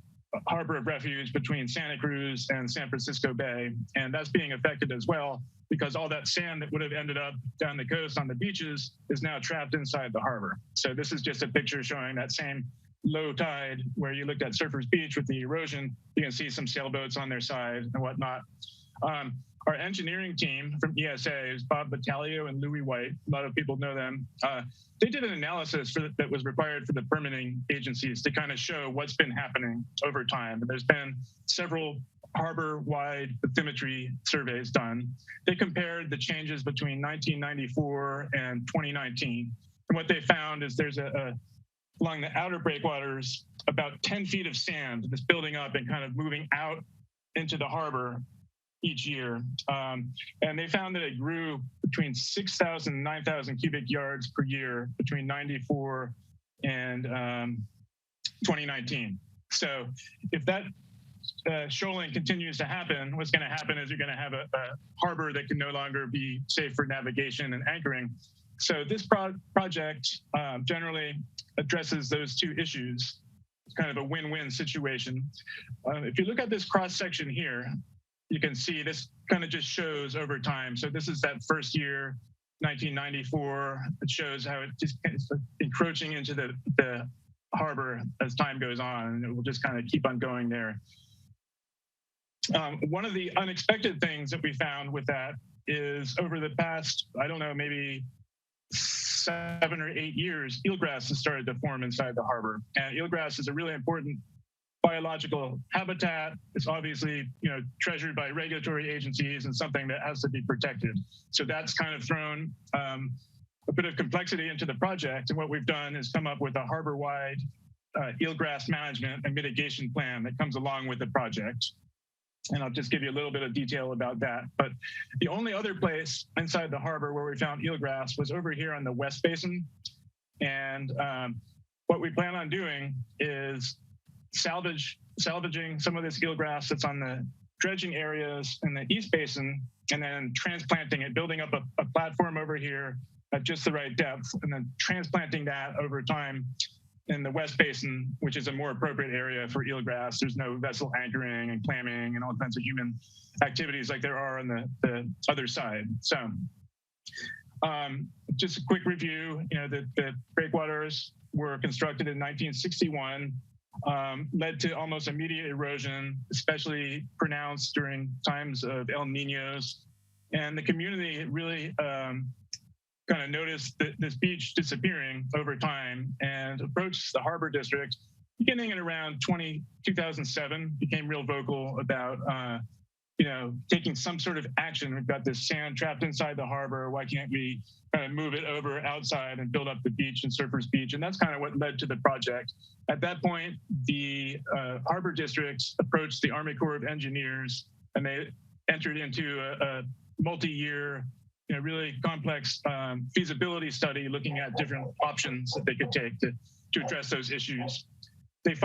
harbor of refuge between Santa Cruz and San Francisco Bay, and that's being affected as well because all that sand that would have ended up down the coast on the beaches is now trapped inside the harbor. So this is just a picture showing that same low tide where you looked at Surfers Beach with the erosion. You can see some sailboats on their side and whatnot. Our engineering team from ESA is Bob Battaglio and Louis White. A lot of people know them. They did an analysis that was required for the permitting agencies to kind of show what's been happening over time. And there's been several harbor-wide bathymetry surveys done. They compared the changes between 1994 and 2019. And what they found is there's along the outer breakwaters, about 10 feet of sand that's building up and kind of moving out into the harbor each year. And they found that it grew between 6,000 and 9,000 cubic yards per year between 94 and 2019. So if that shoaling continues to happen, what's going to happen is you're going to have a harbor that can no longer be safe for navigation and anchoring. So this project generally addresses those two issues. It's kind of a win-win situation. If you look at this cross section here, you can see this kind of just shows over time. So this is that first year, 1994. It shows how it's encroaching into the harbor as time goes on, and it will just kind of keep on going there. One of the unexpected things that we found with that is over the past, I don't know, maybe 7 or 8 years, eelgrass has started to form inside the harbor. And eelgrass is a really important biological habitat. It's obviously, treasured by regulatory agencies and something that has to be protected. So that's kind of thrown a bit of complexity into the project. And what we've done is come up with a harbor-wide eelgrass management and mitigation plan that comes along with the project. And I'll just give you a little bit of detail about that. But the only other place inside the harbor where we found eelgrass was over here on the West Basin. And what we plan on doing is salvaging some of this eelgrass that's on the dredging areas in the East Basin, and then transplanting it, building up a platform over here at just the right depth, and then transplanting that over time in the West Basin, which is a more appropriate area for eelgrass. There's no vessel anchoring and clamming and all kinds of human activities like there are on the other side. So just a quick review, the breakwaters were constructed in 1961, led to almost immediate erosion, especially pronounced during times of El Niños. And the community really kind of noticed this beach disappearing over time and approached the harbor district beginning at around 2007, became real vocal about taking some sort of action. We've got this sand trapped inside the harbor. Why can't we kind of move it over outside and build up the beach and Surfers Beach? And that's kind of what led to the project. At that point, the harbor district approached the Army Corps of Engineers, and they entered into a multi-year, really complex feasibility study looking at different options that they could take to address those issues. The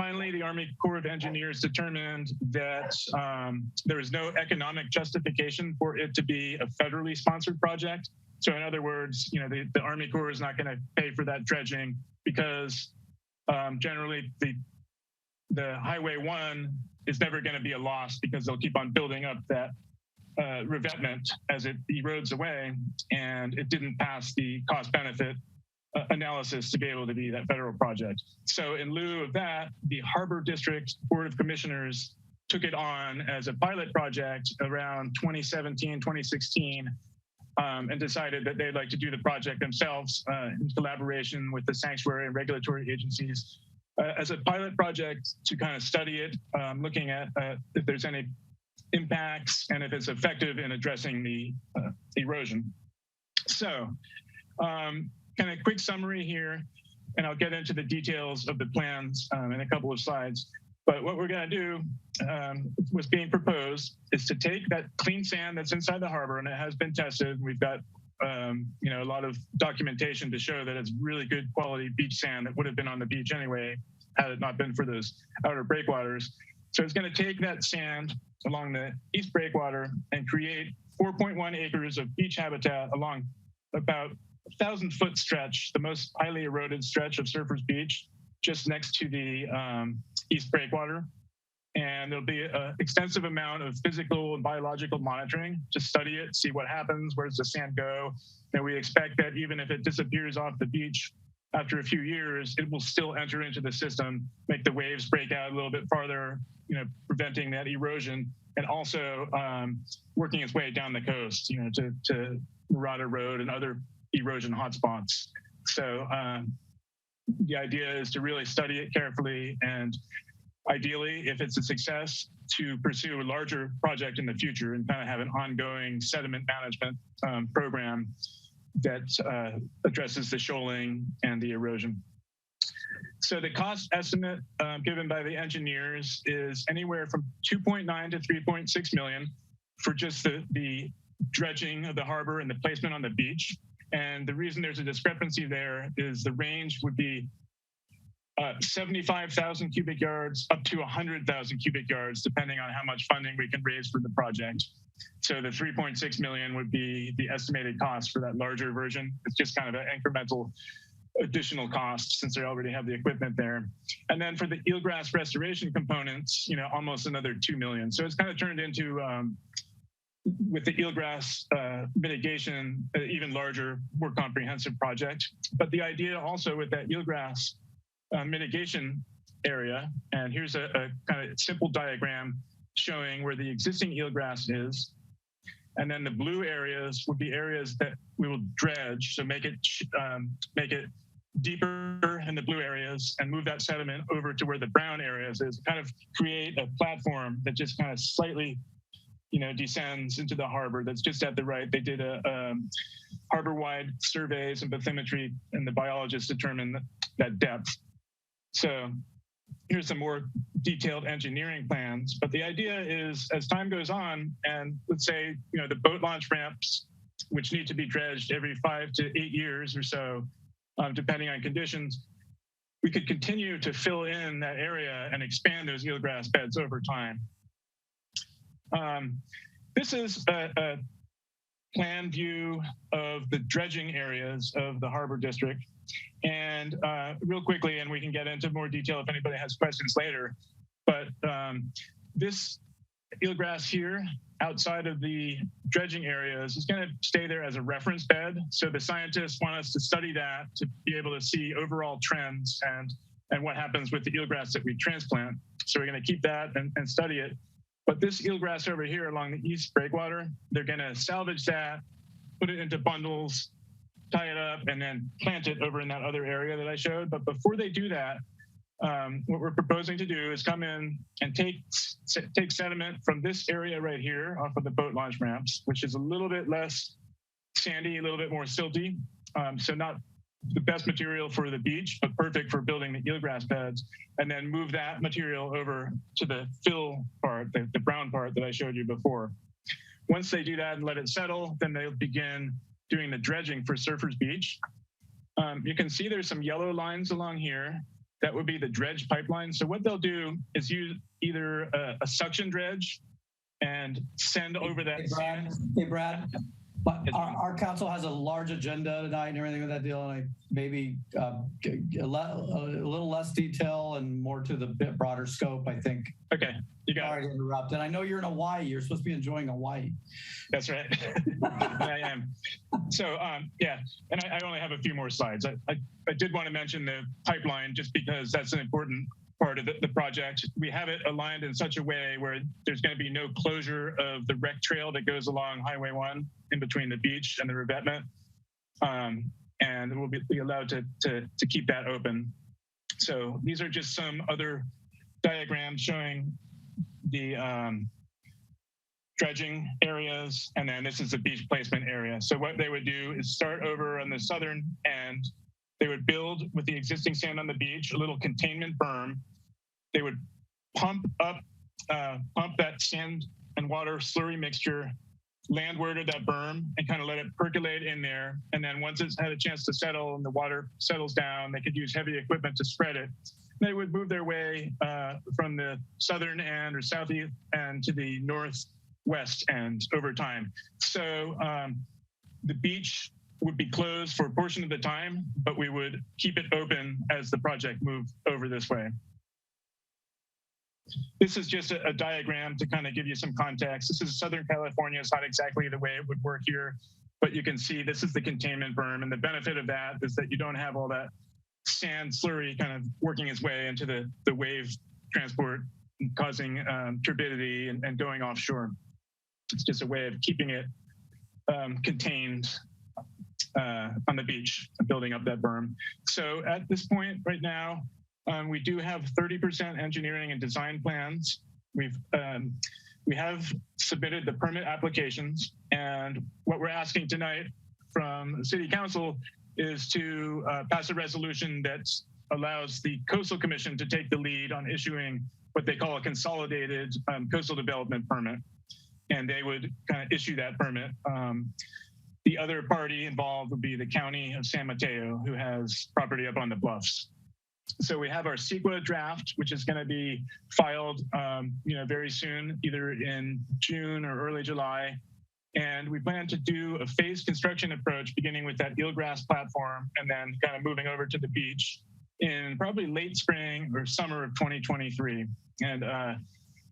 Army Corps of Engineers determined that there is no economic justification for it to be a federally sponsored project. So in other words, the Army Corps is not going to pay for that dredging because generally the Highway 1 is never going to be a loss because they'll keep on building up that revetment as it erodes away, and it didn't pass the cost-benefit analysis to be able to be that federal project. So in lieu of that, the Harbor District Board of Commissioners took it on as a pilot project around 2017, 2016, and decided that they'd like to do the project themselves in collaboration with the sanctuary and regulatory agencies as a pilot project to kind of study it, looking at if there's any impacts and if it's effective in addressing the erosion. So kind of quick summary here, and I'll get into the details of the plans in a couple of slides. But what we're going to do, what's being proposed, is to take that clean sand that's inside the harbor, and it has been tested. We've got a lot of documentation to show that it's really good quality beach sand that would have been on the beach anyway had it not been for those outer breakwaters. So it's going to take that sand along the east breakwater and create 4.1 acres of beach habitat along about 1,000-foot stretch, the most highly eroded stretch of Surfers Beach, just next to the east breakwater. And there'll be an extensive amount of physical and biological monitoring to study it, see what happens, where does the sand go. And we expect that even if it disappears off the beach after a few years, it will still enter into the system, make the waves break out a little bit farther, preventing that erosion, and also working its way down the coast, to Murata Road and other erosion hotspots. So the idea is to really study it carefully and ideally, if it's a success, to pursue a larger project in the future and kind of have an ongoing sediment management program that addresses the shoaling and the erosion. So the cost estimate given by the engineers is anywhere from 2.9 to 3.6 million for just the dredging of the harbor and the placement on the beach. And the reason there's a discrepancy there is the range would be 75,000 cubic yards up to 100,000 cubic yards, depending on how much funding we can raise for the project. So the 3.6 million would be the estimated cost for that larger version. It's just kind of an incremental additional cost since they already have the equipment there. And then for the eelgrass restoration components, almost another 2 million. So it's kind of turned into, with the eelgrass mitigation, even larger, more comprehensive project. But the idea also with that eelgrass mitigation area, and here's a kind of simple diagram showing where the existing eelgrass is. And then the blue areas would be areas that we will dredge, so make it deeper in the blue areas and move that sediment over to where the brown areas is, kind of create a platform that just kind of slightly descends into the harbor. That's just at the right. They did a harbor-wide surveys and bathymetry, and the biologists determined that depth. So here's some more detailed engineering plans. But the idea is, as time goes on, and let's say the boat launch ramps, which need to be dredged every 5 to 8 years or so, depending on conditions, we could continue to fill in that area and expand those eelgrass beds over time. This is a plan view of the dredging areas of the harbor district. And real quickly, and we can get into more detail if anybody has questions later, but this eelgrass here outside of the dredging areas is going to stay there as a reference bed. So the scientists want us to study that to be able to see overall trends and what happens with the eelgrass that we transplant. So we're going to keep that and study it. But this eelgrass over here along the east breakwater, they're going to salvage that, put it into bundles, tie it up, and then plant it over in that other area that I showed. But before they do that, what we're proposing to do is come in and take sediment from this area right here off of the boat launch ramps, which is a little bit less sandy, a little bit more silty. So not the best material for the beach, but perfect for building the eelgrass beds, and then move that material over to the fill part, the brown part that I showed you before. Once they do that and let it settle, then they'll begin doing the dredging for Surfers Beach. You can see there's some yellow lines along here. That would be the dredge pipeline. So what they'll do is use either a suction dredge and send over that sand. Hey, Brad. But our council has a large agenda tonight and everything with that deal, and maybe a little less detail and more to the bit broader scope, I think. Okay, you got it. Sorry to interrupt. And I know you're in Hawaii. You're supposed to be enjoying Hawaii. That's right. I am. So, yeah, and I only have a few more slides. I did want to mention the pipeline just because that's an important part of the project. We have it aligned in such a way where there's going to be no closure of the rec trail that goes along Highway 1 in between the beach and the revetment. And we'll be allowed to keep that open. So these are just some other diagrams showing the dredging areas, and then this is the beach placement area. So what they would do is start over on the southern end. They would build with the existing sand on the beach a little containment berm. They would pump that sand and water slurry mixture landward of that berm and kind of let it percolate in there. And then once it's had a chance to settle and the water settles down, they could use heavy equipment to spread it. They would move their way from the southern end or southeast end to the northwest end over time. So the beach would be closed for a portion of the time, but we would keep it open as the project moved over this way. This is just a diagram to kind of give you some context. This is Southern California. It's not exactly the way it would work here, but you can see this is the containment berm. And the benefit of that is that you don't have all that sand slurry kind of working its way into the wave transport, causing turbidity and going offshore. It's just a way of keeping it contained on the beach and building up that berm. So at this point right now, We do have 30% engineering and design plans. We have submitted the permit applications, and what we're asking tonight from the City Council is to pass a resolution that allows the Coastal Commission to take the lead on issuing what they call a consolidated coastal development permit, and they would kind of issue that permit. The other party involved would be the County of San Mateo, who has property up on the bluffs. So we have our CEQA draft, which is going to be filed, very soon, either in June or early July. And we plan to do a phased construction approach, beginning with that eelgrass platform, and then kind of moving over to the beach in probably late spring or summer of 2023. And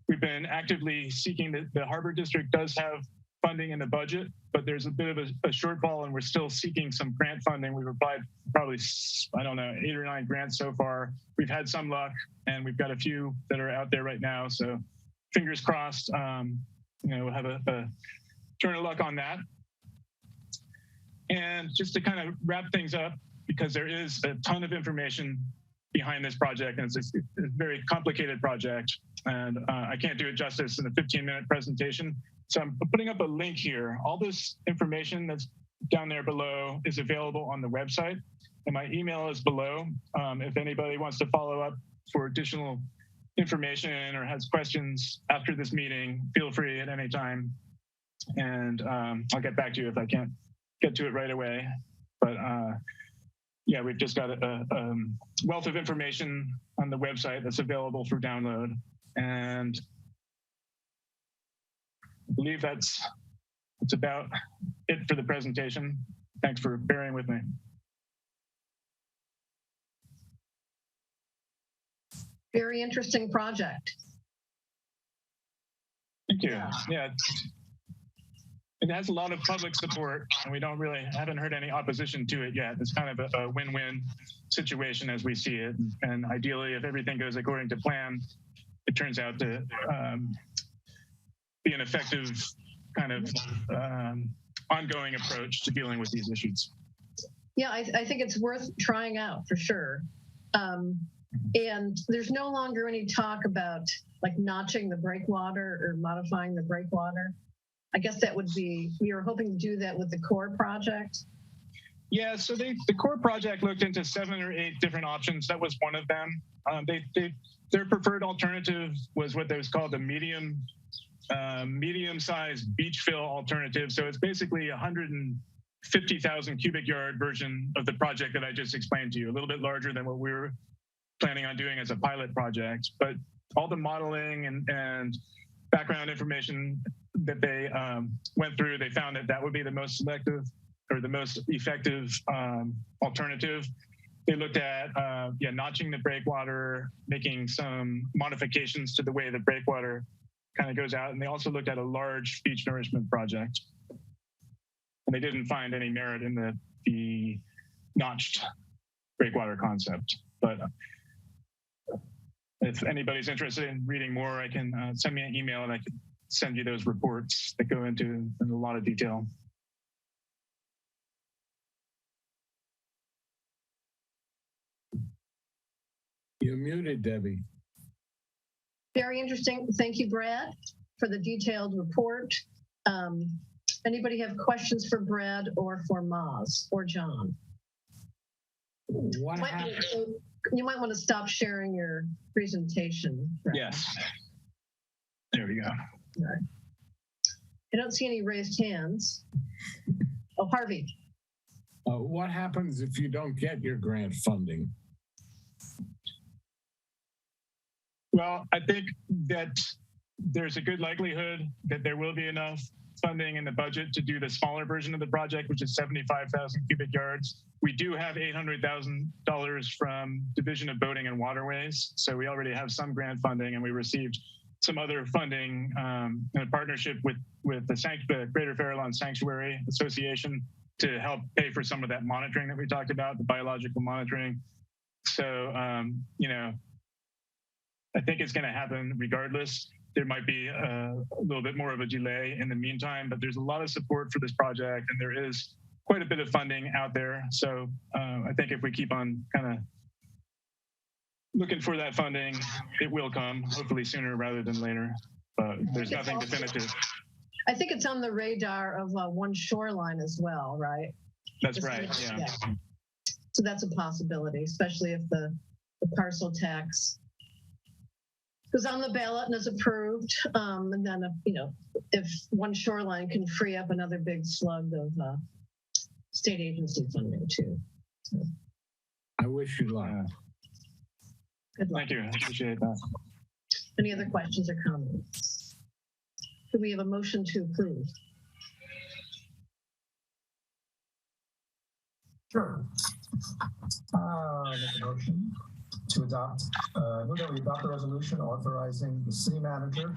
we've been actively seeking the Harbor District does have funding in the budget, but there's a bit of a shortfall, and we're still seeking some grant funding. We've applied probably, 8 or 9 grants so far. We've had some luck, and we've got a few that are out there right now. So fingers crossed, we'll have a turn of luck on that. And just to kind of wrap things up, because there is a ton of information behind this project, and it's a very complicated project, and I can't do it justice in a 15-minute presentation. So I'm putting up a link here. All this information that's down there below is available on the website, and my email is below. If anybody wants to follow up for additional information or has questions after this meeting, feel free at any time, and I'll get back to you if I can't get to it right away. But yeah, we've just got a wealth of information on the website that's available for download, and I believe that's about it for the presentation. Thanks for bearing with me. Very interesting project. Thank you. Yeah, it has a lot of public support, and we haven't heard any opposition to it yet. It's kind of a win-win situation as we see it. And ideally, if everything goes according to plan, it turns out to be an effective kind of ongoing approach to dealing with these issues. Yeah, I think it's worth trying out for sure. And there's no longer any talk about like notching the breakwater or modifying the breakwater. I guess that would be, you're hoping to do that with the core project? Yeah, so the core project looked into 7 or 8 different options. That was one of them. Their preferred alternative was what was called the medium-sized beach fill alternative. So it's basically 150,000 cubic yard version of the project that I just explained to you, a little bit larger than what we were planning on doing as a pilot project. But all the modeling and background information that they went through, they found that would be the most selective or the most effective alternative. They looked at notching the breakwater, making some modifications to the way the breakwater kind of goes out, and they also looked at a large beach nourishment project. And they didn't find any merit in the notched breakwater concept. But if anybody's interested in reading more, I can send me an email and I can send you those reports that go into a lot of detail. You're muted, Debbie. Very interesting. Thank you, Brad, for the detailed report. Anybody have questions for Brad or for Maz or John? You might want to stop sharing your presentation, Brad. Yes. There we go. All right. I don't see any raised hands. Oh, Harvey. What happens if you don't get your grant funding? Well, I think that there's a good likelihood that there will be enough funding in the budget to do the smaller version of the project, which is 75,000 cubic yards. We do have $800,000 from Division of Boating and Waterways. So we already have some grant funding, and we received some other funding in a partnership with the Greater Farallon Sanctuary Association to help pay for some of that monitoring that we talked about, the biological monitoring. So, I think it's going to happen regardless. There might be a little bit more of a delay in the meantime, but there's a lot of support for this project, and there is quite a bit of funding out there. So I think if we keep on kind of looking for that funding. It will come, hopefully sooner rather than later, but there's nothing definitive. I think it's on the radar of One Shoreline as well, right? That's right, yeah. So that's a possibility, especially if the parcel tax goes on the ballot and is approved. And then, if One Shoreline can free up another big slug of state agency funding too. So. I wish you luck. Good luck. Thank you, I appreciate that. Any other questions or comments? Do we have a motion to approve? Sure. Make a motion to adopt, move that we adopt a resolution authorizing the city manager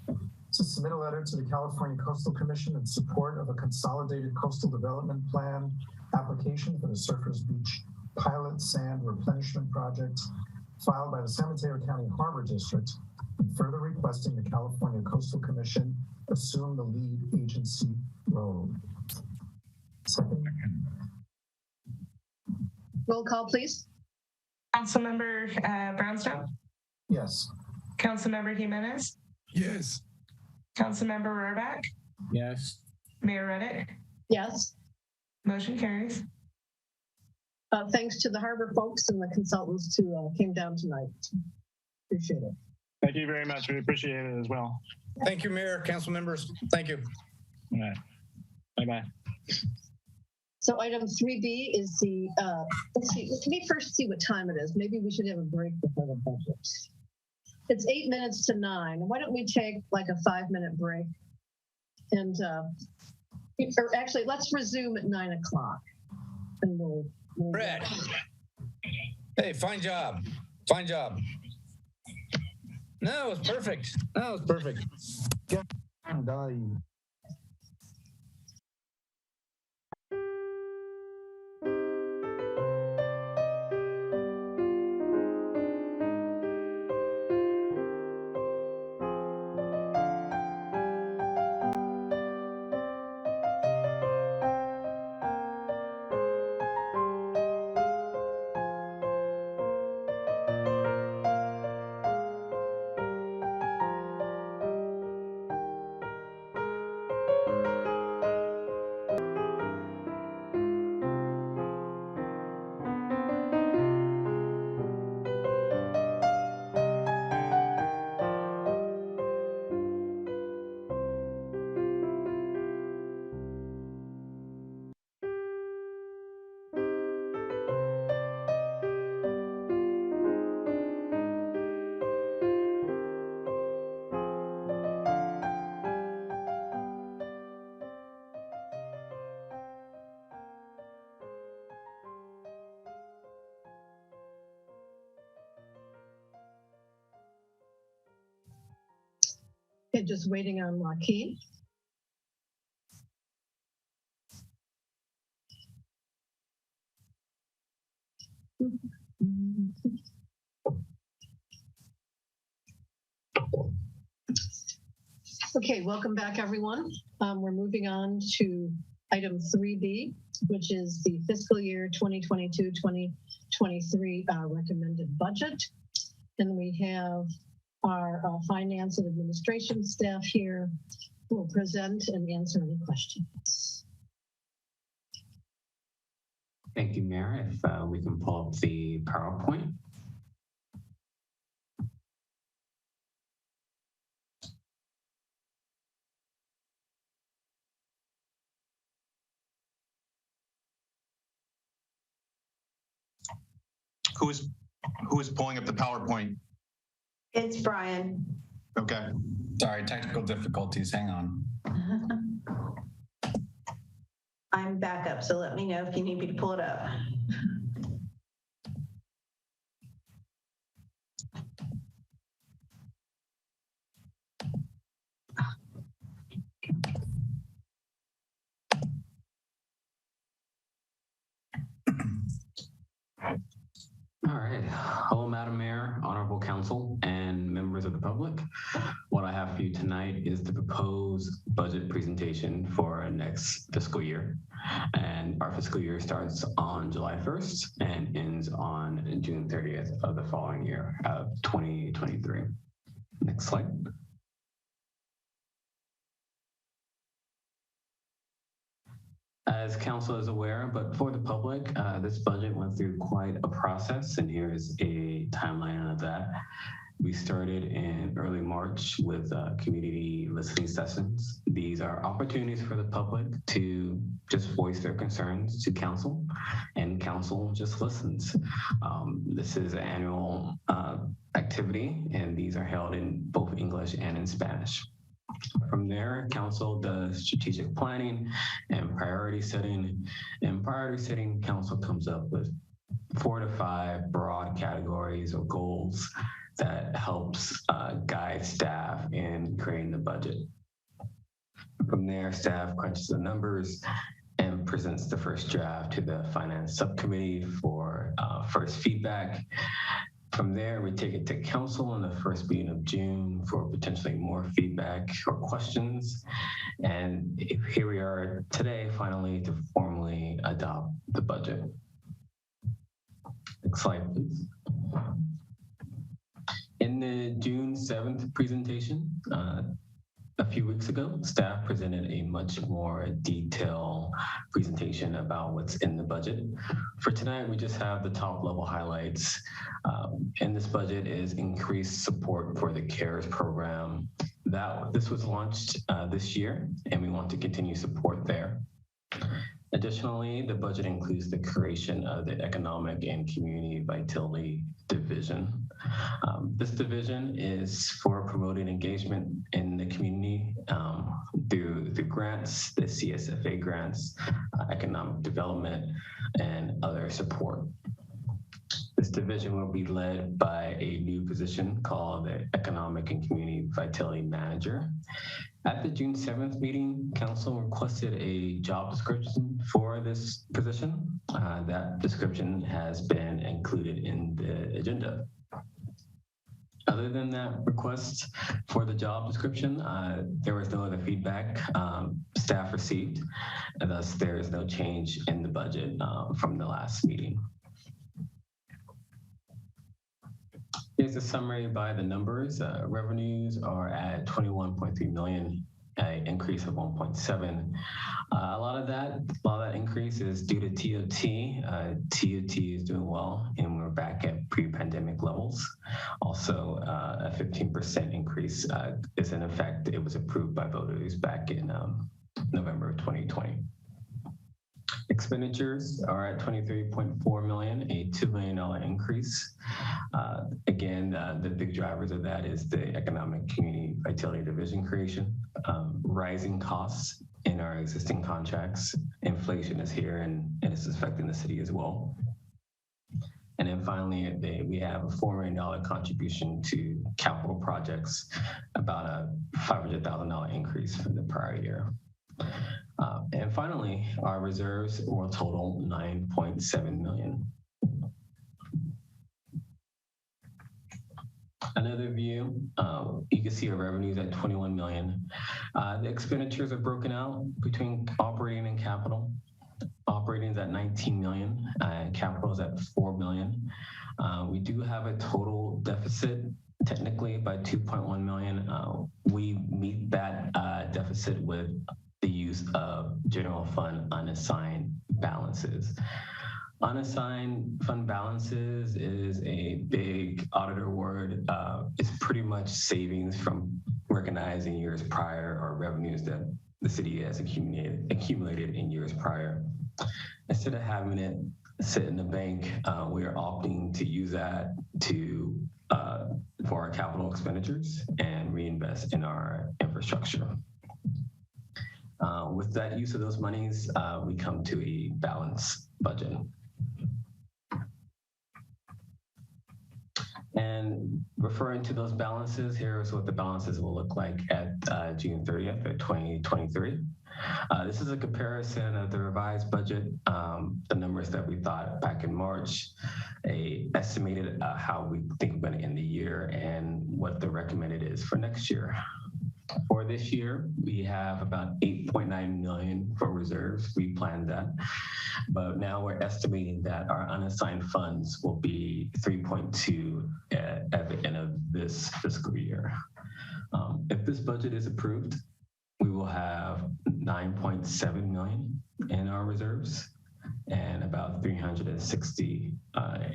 to submit a letter to the California Coastal Commission in support of a consolidated coastal development plan application for the Surfers Beach pilot sand replenishment project filed by the San Mateo County Harbor District, and further requesting the California Coastal Commission assume the lead agency role. Second. Roll call, please. Councilmember Brownstone? Yes. Councilmember Jimenez? Yes. Councilmember Rohrbach? Yes. Mayor Reddick? Yes. Motion carries. Thanks to the Harbor folks and the consultants who came down tonight. Appreciate it. Thank you very much. We appreciate it as well. Thank you, Mayor, council members. Thank you. All right. Bye-bye. So item 3B is the, let's see, let me first see what time it is. Maybe we should have a break before the budget. It's 8 minutes to 9. Why don't we take like a 5-minute break? And, or actually, let's resume at 9 o'clock. And we'll Brad. Hey, fine job. Fine job. No, it was perfect. No, it was perfect. Okay, just waiting on Joaquin. Okay, welcome back, everyone. We're moving on to item 3B, which is the fiscal year 2022-2023 recommended budget. And we have our finance and administration staff here who will present and answer any questions. Thank you, Mayor. If we can pull up the PowerPoint. Who is pulling up the PowerPoint? It's Brian. Okay. Sorry, technical difficulties. Hang on. I'm back up, so let me know if you need me to pull it up. All right. Hello, Madam Mayor, Honorable Council, and members of the public. What I have for you tonight is the proposed budget presentation for our next fiscal year. And our fiscal year starts on July 1st and ends on June 30th of the following year of 2023. Next slide. As council is aware, but for the public, this budget went through quite a process, and here's a timeline of that. We started in early March with community listening sessions. These are opportunities for the public to just voice their concerns to council, and council just listens. This is an annual activity, and these are held in both English and in Spanish. From there, council does strategic planning and priority setting. In priority setting, council comes up with 4 to 5 broad categories or goals that helps guide staff in creating the budget. From there, staff crunches the numbers and presents the first draft to the finance subcommittee for first feedback. From there, we take it to council in the first meeting of June for potentially more feedback or questions. And here we are today, finally, to formally adopt the budget. Next slide, please. In the June 7th presentation, a few weeks ago, staff presented a much more detailed presentation about what's in the budget. For tonight, we just have the top level highlights. In this budget is increased support for the CARES program. This was launched this year, and we want to continue support there. Additionally, the budget includes the creation of the Economic and Community Vitality Division. This division is for promoting engagement in the community through grants, the CSFA grants, economic development, and other support. This division will be led by a new position called the Economic and Community Vitality Manager. At the June 7th meeting, council requested a job description for this position. That description has been included in the agenda. Other than that request for the job description, there was no other feedback staff received, and thus there is no change in the budget from the last meeting. Here's a summary by the numbers. Revenues are at 21.3 million, an increase of 1.7. A lot of that increase is due to TOT. TOT is doing well, and we're back at pre-pandemic levels. Also, a 15% increase is in effect. It was approved by voters back in November of 2020. Expenditures are at 23.4 million, a $2 million increase. Again, the big drivers of that is the Economic Community Vitality Division creation, rising costs in our existing contracts. Inflation is here and it's affecting the city as well. And then finally, we have a $4 million contribution to capital projects, about a $500,000 increase from the prior year. And finally, our reserves will total 9.7 million. Another view, you can see our revenues at 21 million. The expenditures are broken out between operating and capital. Operating is at 19 million, and capital is at 4 million. We do have a total deficit technically by 2.1 million. We meet that deficit with the use of general fund unassigned balances. Unassigned fund balances is a big auditor word. It's pretty much savings from recognizing years prior or revenues that the city has accumulated in years prior. Instead of having it sit in the bank, we are opting to use that for our capital expenditures and reinvest in our infrastructure. With that use of those monies, we come to a balanced budget. And referring to those balances, here's what the balances will look like at June 30th of 2023. This is a comparison of the revised budget, the numbers that we thought back in March, a estimated how we think we're going to end the year and what the recommended is for next year. For this year, we have about 8.9 million for reserves. We planned that, but now we're estimating that our unassigned funds will be 3.2 at the end of this fiscal year. If this budget is approved, we will have 9.7 million in our reserves and about 360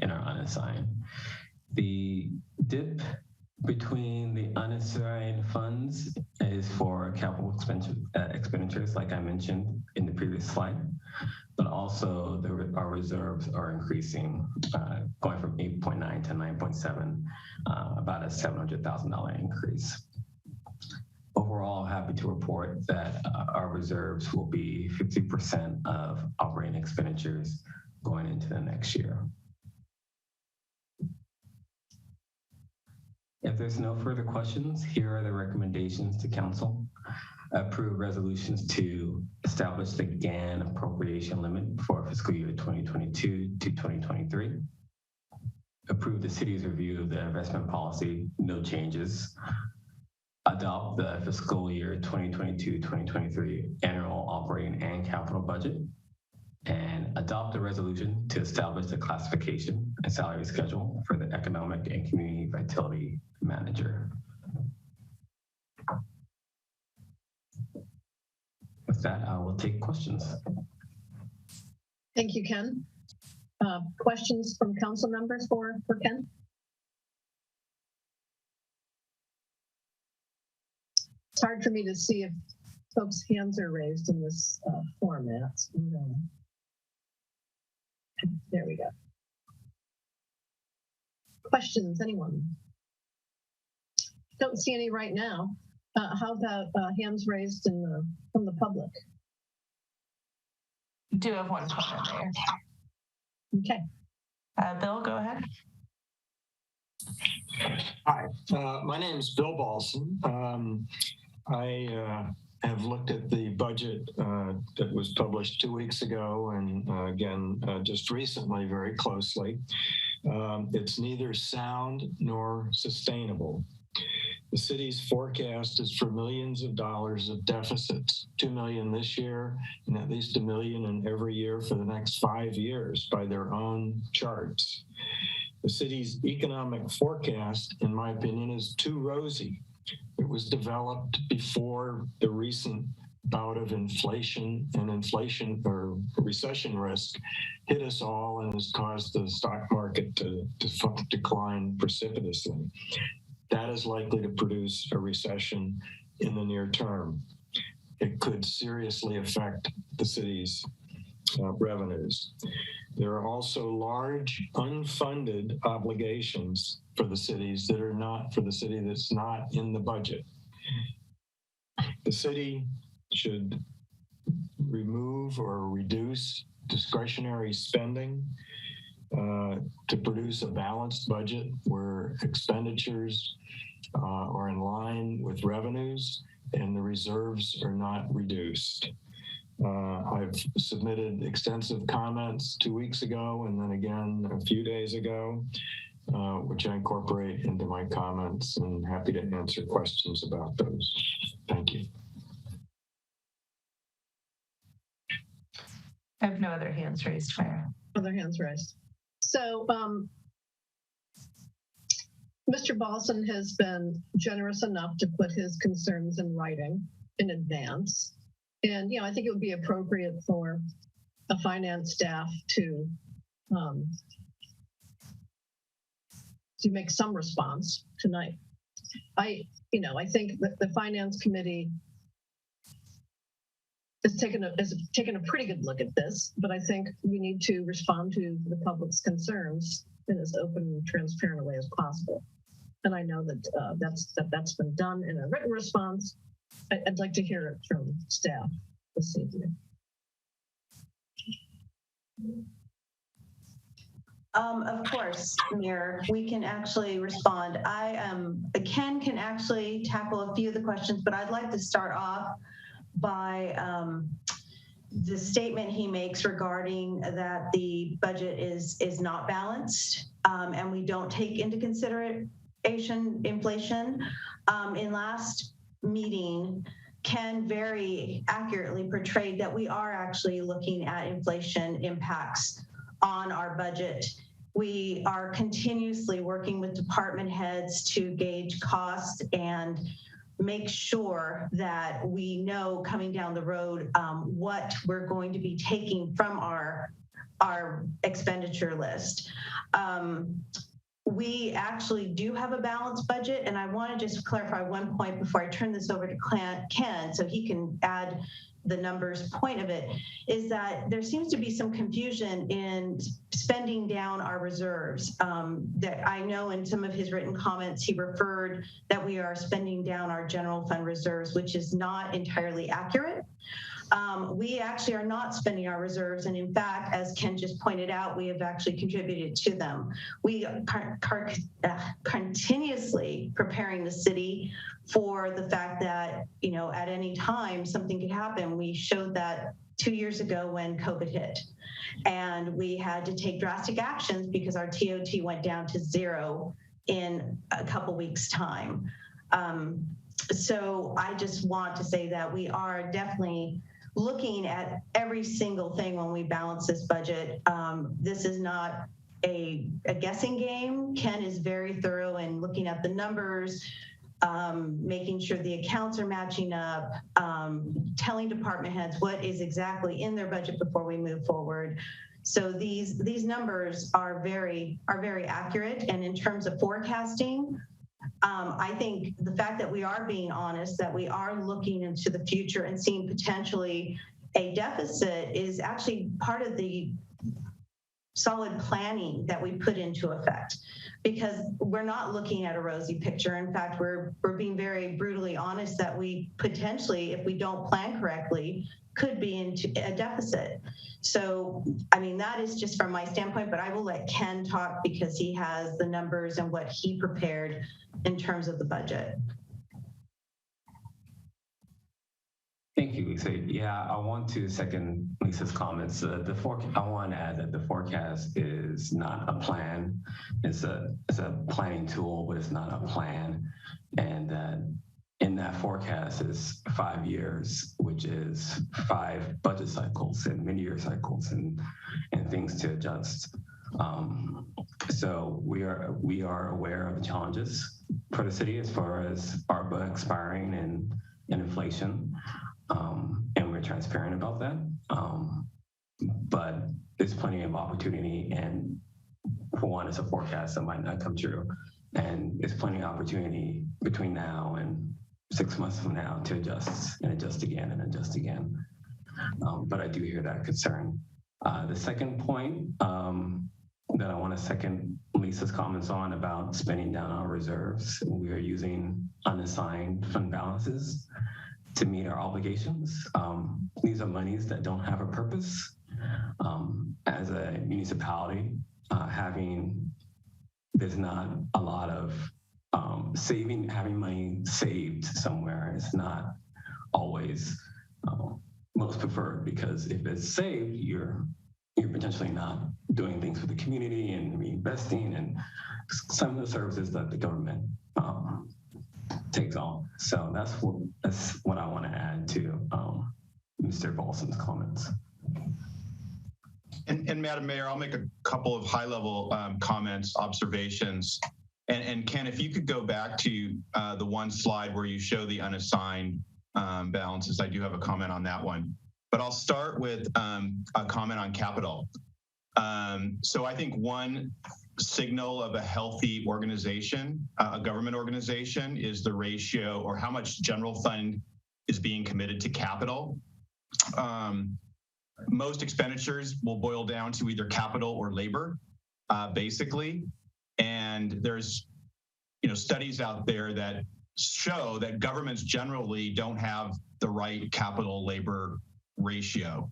in our unassigned. The dip between the unassigned funds is for capital expenditures, like I mentioned in the previous slide, but also our reserves are increasing, going from 8.9 to 9.7, about a $700,000 increase. Overall, happy to report that our reserves will be 50% of operating expenditures going into the next year. If there's no further questions, here are the recommendations to council. Approve resolutions to establish the GAN appropriation limit for fiscal year 2022 to 2023. Approve the city's review of the investment policy, no changes. Adopt the fiscal year 2022-2023 annual operating and capital budget, and adopt a resolution to establish the classification and salary schedule for the economic and community vitality manager. With that, I will take questions. Thank you, Ken. Questions from council members for Ken? It's hard for me to see if folks' hands are raised in this format. There we go. Questions, anyone? Don't see any right now. How about hands raised from the public? We do have one comment there. Okay. Bill, go ahead. Hi, my name is Bill Balson. I have looked at the budget that was published 2 weeks ago and again, just recently very closely. It's neither sound nor sustainable. The city's forecast is for millions of dollars of deficits, 2 million this year and at least $1 million in every year for the next 5 years by their own charts. The city's economic forecast, in my opinion, is too rosy. It was developed before the recent bout of inflation or recession risk hit us all and has caused the stock market to decline precipitously. That is likely to produce a recession in the near term. It could seriously affect the city's revenues. There are also large unfunded obligations for the cities that are not for the city that's not in the budget. The city should remove or reduce discretionary spending to produce a balanced budget where expenditures are in line with revenues and the reserves are not reduced. I've submitted extensive comments 2 weeks ago and then again a few days ago, which I incorporate into my comments, and happy to answer questions about those. Thank you. I have no other hands raised, Mayor. Other hands raised. So Mr. Balson has been generous enough to put his concerns in writing in advance. And, I think it would be appropriate for a finance staff to make some response tonight. I think that the finance committee has taken a pretty good look at this, but I think we need to respond to the public's concerns in as open and transparent a way as possible. And I know that that's been done in a written response. I'd like to hear it from staff this evening. Of course, Mayor, we can actually respond. Ken can actually tackle a few of the questions, but I'd like to start off by the statement he makes regarding that the budget is not balanced and we don't take into consideration inflation. In last meeting, Ken very accurately portrayed that we are actually looking at inflation impacts on our budget. We are continuously working with department heads to gauge costs and make sure that we know coming down the road what we're going to be taking from our expenditure list. We actually do have a balanced budget, and I want to just clarify one point before I turn this over to Ken so he can add the numbers. Point of it is that there seems to be some confusion in spending down our reserves. That I know in some of his written comments, he referred that we are spending down our general fund reserves, which is not entirely accurate. We actually are not spending our reserves. And in fact, as Ken just pointed out, we have actually contributed to them. We are continuously preparing the city for the fact that, you know, at any time something could happen. We showed that 2 years ago when COVID hit, and we had to take drastic actions because our TOT went down to 0 in a couple weeks' time. So I just want to say that we are definitely looking at every single thing when we balance this budget. This is not a guessing game. Ken is very thorough in looking at the numbers, making sure the accounts are matching up, telling department heads what is exactly in their budget before we move forward. So these numbers are very accurate. And in terms of forecasting, I think the fact that we are being honest, that we are looking into the future and seeing potentially a deficit is actually part of the solid planning that we put into effect, because we're not looking at a rosy picture. In fact, we're being very brutally honest that we potentially, if we don't plan correctly, could be into a deficit. So, I mean, that is just from my standpoint, but I will let Ken talk because he has the numbers and what he prepared in terms of the budget. Thank you, Lisa. Yeah, I want to second Lisa's comments. I want to add that the forecast is not a plan. It's a planning tool, but it's not a plan. And that in that forecast is 5 years, which is 5 budget cycles and mid-year cycles and things to adjust. So we are aware of the challenges for the city as far as ARPA expiring and inflation. And we're transparent about that. But there's plenty of opportunity, and for one, it's a forecast that might not come true. And there's plenty of opportunity between now and 6 months from now to adjust and adjust again and adjust again. But I do hear that concern. The second point that I want to second Lisa's comments on about spending down our reserves. We are using unassigned fund balances to meet our obligations. These are monies that don't have a purpose. As a municipality, there's not a lot of having money saved somewhere is not always most preferred, because if it's saved, you're potentially not doing things for the community and reinvesting and some of the services that the government takes on. So that's what I want to add to Mr. Balsam's comments. And Madam Mayor, I'll make a couple of high-level comments, observations. And Ken, if you could go back to the one slide where you show the unassigned balances, I do have a comment on that one. But I'll start with a comment on capital. So I think one signal of a healthy organization, a government organization, is the ratio or how much general fund is being committed to capital. Most expenditures will boil down to either capital or labor, basically. And there's studies out there that show that governments generally don't have the right capital labor ratio.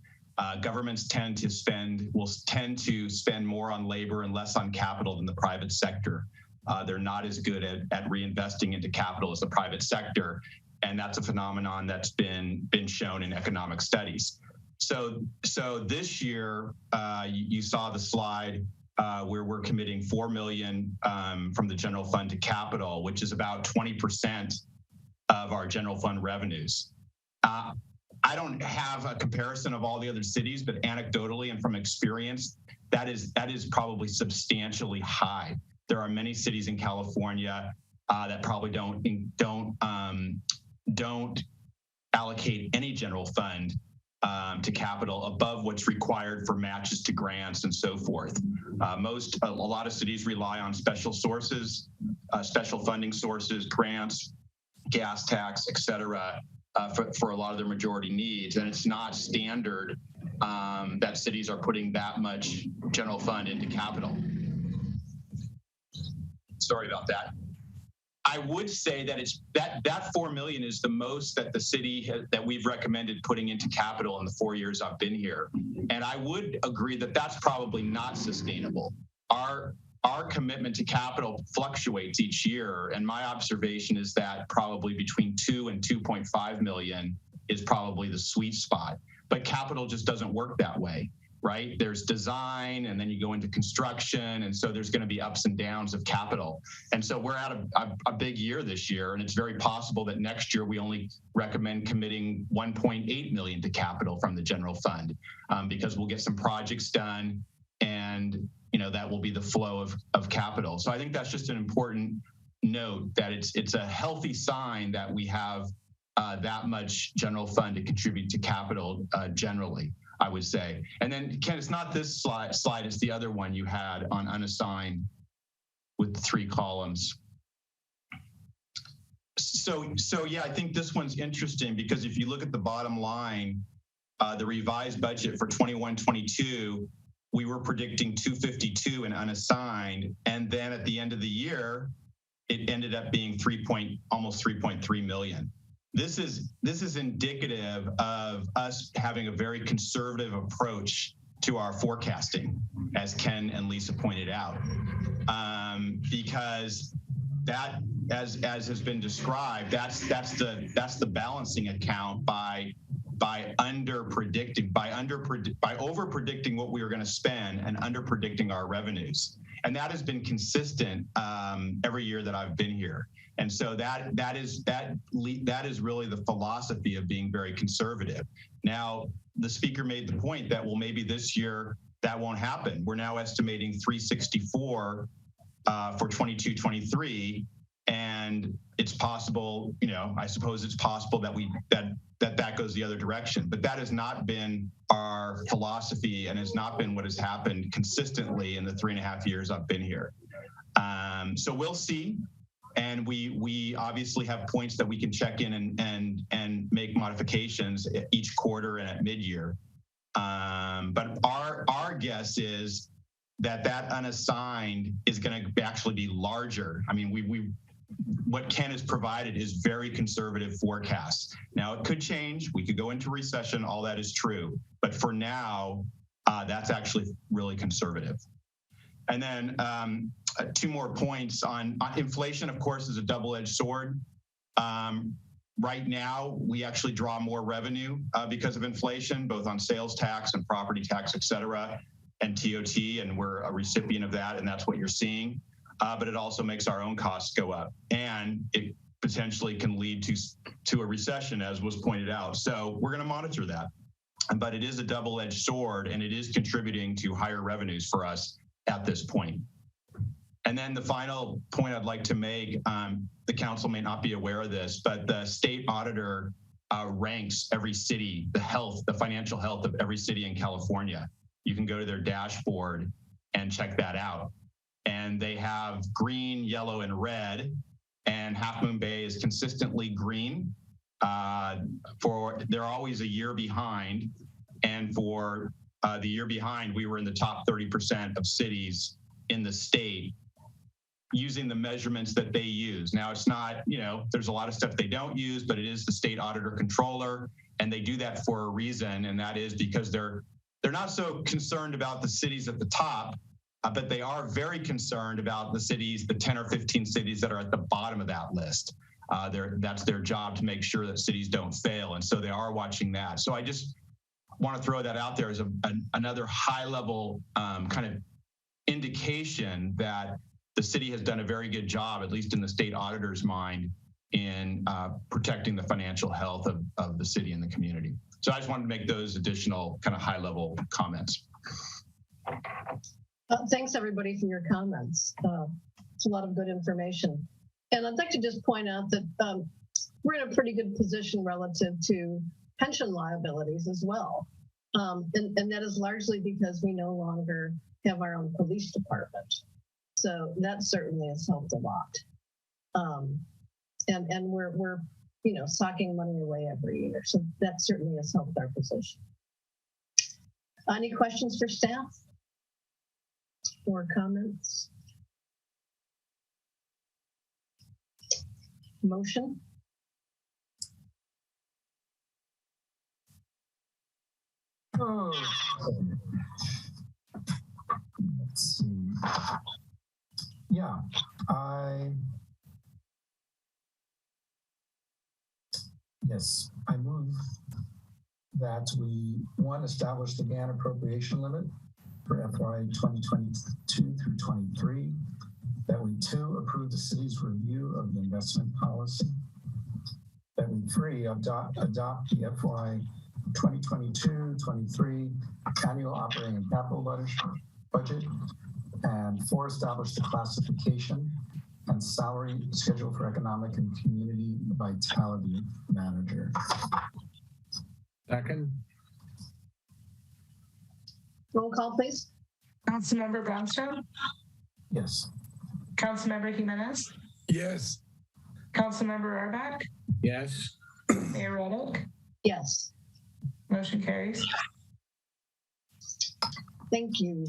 Governments will tend to spend more on labor and less on capital than the private sector. They're not as good at reinvesting into capital as the private sector. And that's a phenomenon that's been shown in economic studies. So this year, you saw the slide where we're committing $4 million from the general fund to capital, which is about 20% of our general fund revenues. I don't have a comparison of all the other cities, but anecdotally and from experience, that is probably substantially high. There are many cities in California that probably don't allocate any general fund to capital above what's required for matches to grants and so forth. A lot of cities rely on special sources, special funding sources, grants, gas tax, et cetera, for a lot of their majority needs. And it's not standard that cities are putting that much general fund into capital. Sorry about that. I would say that that 4 million is the most that the city that we've recommended putting into capital in the 4 years I've been here. And I would agree that that's probably not sustainable. Our commitment to capital fluctuates each year, and my observation is that probably between 2 and 2.5 million is probably the sweet spot. But capital just doesn't work that way, right? There's design, and then you go into construction, and so there's going to be ups and downs of capital. And so we're at a big year this year, and it's very possible that next year we only recommend committing 1.8 million to capital from the general fund because we'll get some projects done, and that will be the flow of capital. So I think that's just an important note, that it's a healthy sign that we have that much general fund to contribute to capital generally, I would say. And then, Ken, it's not this slide, it's the other one you had on unassigned with the 3 columns. So yeah, I think this one's interesting because if you look at the bottom line, the revised budget for 21-22, we were predicting 252 in unassigned, and then at the end of the year, it ended up being almost 3.3 million. This is indicative of us having a very conservative approach to our forecasting, as Ken and Lisa pointed out, because that, as has been described, that's the balancing account by over predicting what we were going to spend and under predicting our revenues. And that has been consistent every year that I've been here. And so that is really the philosophy of being very conservative. Now, the speaker made the point that, well, maybe this year that won't happen. We're now estimating 364 for 22-23, and it's possible, I suppose it's possible that that goes the other direction. But that has not been our philosophy and has not been what has happened consistently in the 3.5 years I've been here. So we'll see. And we obviously have points that we can check in and make modifications each quarter and at mid-year. But our guess is that unassigned is going to actually be larger. I mean, what Ken has provided is very conservative forecasts. Now, it could change. We could go into recession. All that is true. But for now, that's actually really conservative. And then 2 more points on inflation, of course, is a double-edged sword. Right now, we actually draw more revenue because of inflation, both on sales tax and property tax, et cetera, and TOT, and we're a recipient of that, and that's what you're seeing. But it also makes our own costs go up, and it potentially can lead to a recession, as was pointed out. So we're going to monitor that. But it is a double-edged sword, and it is contributing to higher revenues for us at this point. And then the final point I'd like to make, the council may not be aware of this, but the state auditor ranks every city, the financial health of every city in California. You can go to their dashboard and check that out. And they have green, yellow, and red, and Half Moon Bay is consistently green. They're always a year behind, and for the year behind, we were in the top 30% of cities in the state using the measurements that they use. Now, it's not, there's a lot of stuff they don't use, but it is the state auditor controller, and they do that for a reason, and that is because they're not so concerned about the cities at the top, but they are very concerned about the cities, the 10 or 15 cities that are at the bottom of that list. That's their job, to make sure that cities don't fail, and so they are watching that. So want to throw that out there as another high level kind of indication that the city has done a very good job, at least in the state auditor's mind, in protecting the financial health of the city and the community. So I just wanted to make those additional kind of high level comments. Thanks everybody for your comments. It's a lot of good information. And I'd like to just point out that we're in a pretty good position relative to pension liabilities as well. And that is largely because we no longer have our own police department. So that certainly has helped a lot. And we're socking money away every year. So that certainly has helped our position. Any questions for staff or comments? Motion? Oh, let's see. Yeah, I move that we, one, establish the GAN appropriation limit for FY 2022 through 23, that we, two, approve the city's review of the investment policy, that we, three, adopt the FY 2022-23 annual operating and capital budget, and four, establish the classification and salary schedule for economic and community vitality manager. Second. Roll call, please. Councilmember Brownstone? Yes. Councilmember Jimenez? Yes. Councilmember Arbach? Yes. Mayor Reddick? Yes. Motion carries. Thank you.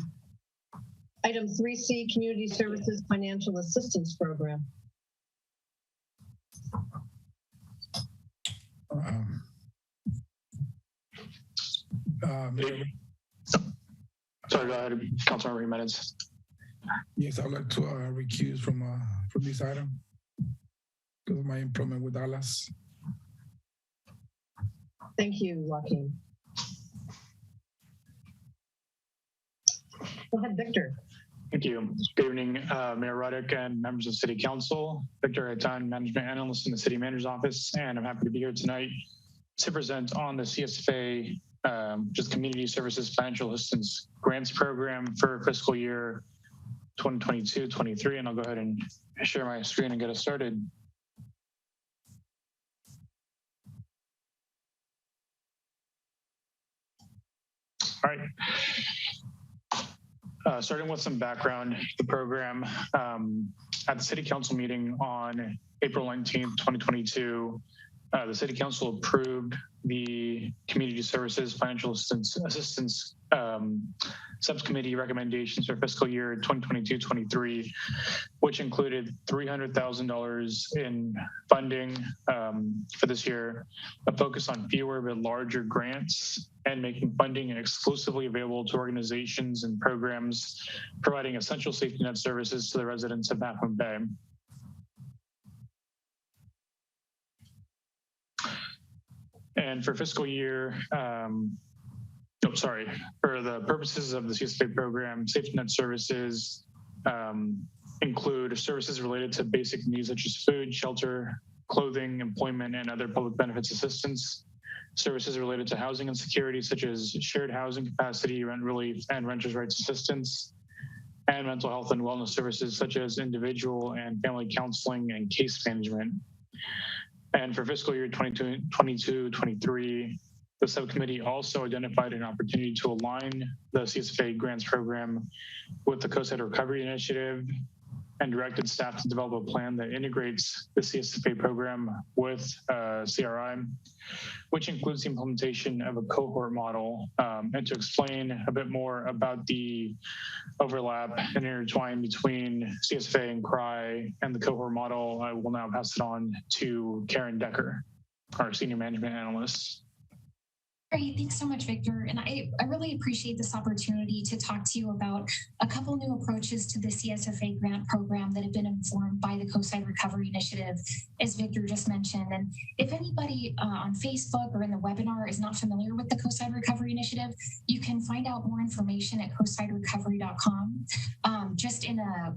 Item 3C, Community Services Financial Assistance Program. Sorry, go ahead, Councilmember Jimenez. Yes, I would like to recuse from this item because of my employment with Dallas. Thank you, Joaquin. Go ahead, Victor. Thank you. Good evening, Mayor Ruddick and members of City Council. Victor Haitan, Management Analyst in the City Manager's Office, and I'm happy to be here tonight to present on the CSFA, just Community Services Financial Assistance Grants Program for fiscal year 2022-23, and I'll go ahead and share my screen and get us started. All right. Starting with some background, the program at the City Council meeting on April 19th, 2022, the City Council approved the Community Services Financial Assistance Subcommittee recommendations for fiscal year 2022-23, which included $300,000 in funding for this year, a focus on fewer but larger grants, and making funding exclusively available to organizations and programs providing essential safety net services to the residents of Half Moon Bay. And for fiscal year, for the purposes of the CSFA program, safety net services include services related to basic needs such as food, shelter, clothing, employment, and other public benefits assistance. Services related to housing and security such as shared housing capacity, rent relief, and renters' rights assistance. And mental health and wellness services such as individual and family counseling and case management. And for fiscal year 2022-23, the subcommittee also identified an opportunity to align the CSFA grants program with the Coastside Recovery Initiative and directed staff to develop a plan that integrates the CSFA program with CRI, which includes the implementation of a cohort model. And to explain a bit more about the overlap and intertwine between CSFA and CRI and the cohort model, I will now pass it on to Karen Decker, our Senior Management Analyst. Great, thanks so much, Victor. And I really appreciate this opportunity to talk to you about a couple new approaches to the CSFA grant program that have been informed by the Coastside Recovery Initiative, as Victor just mentioned. And if anybody on Facebook or in the webinar is not familiar with the Coastside Recovery Initiative, you can find out more information at coastsiderecovery.com. Just in a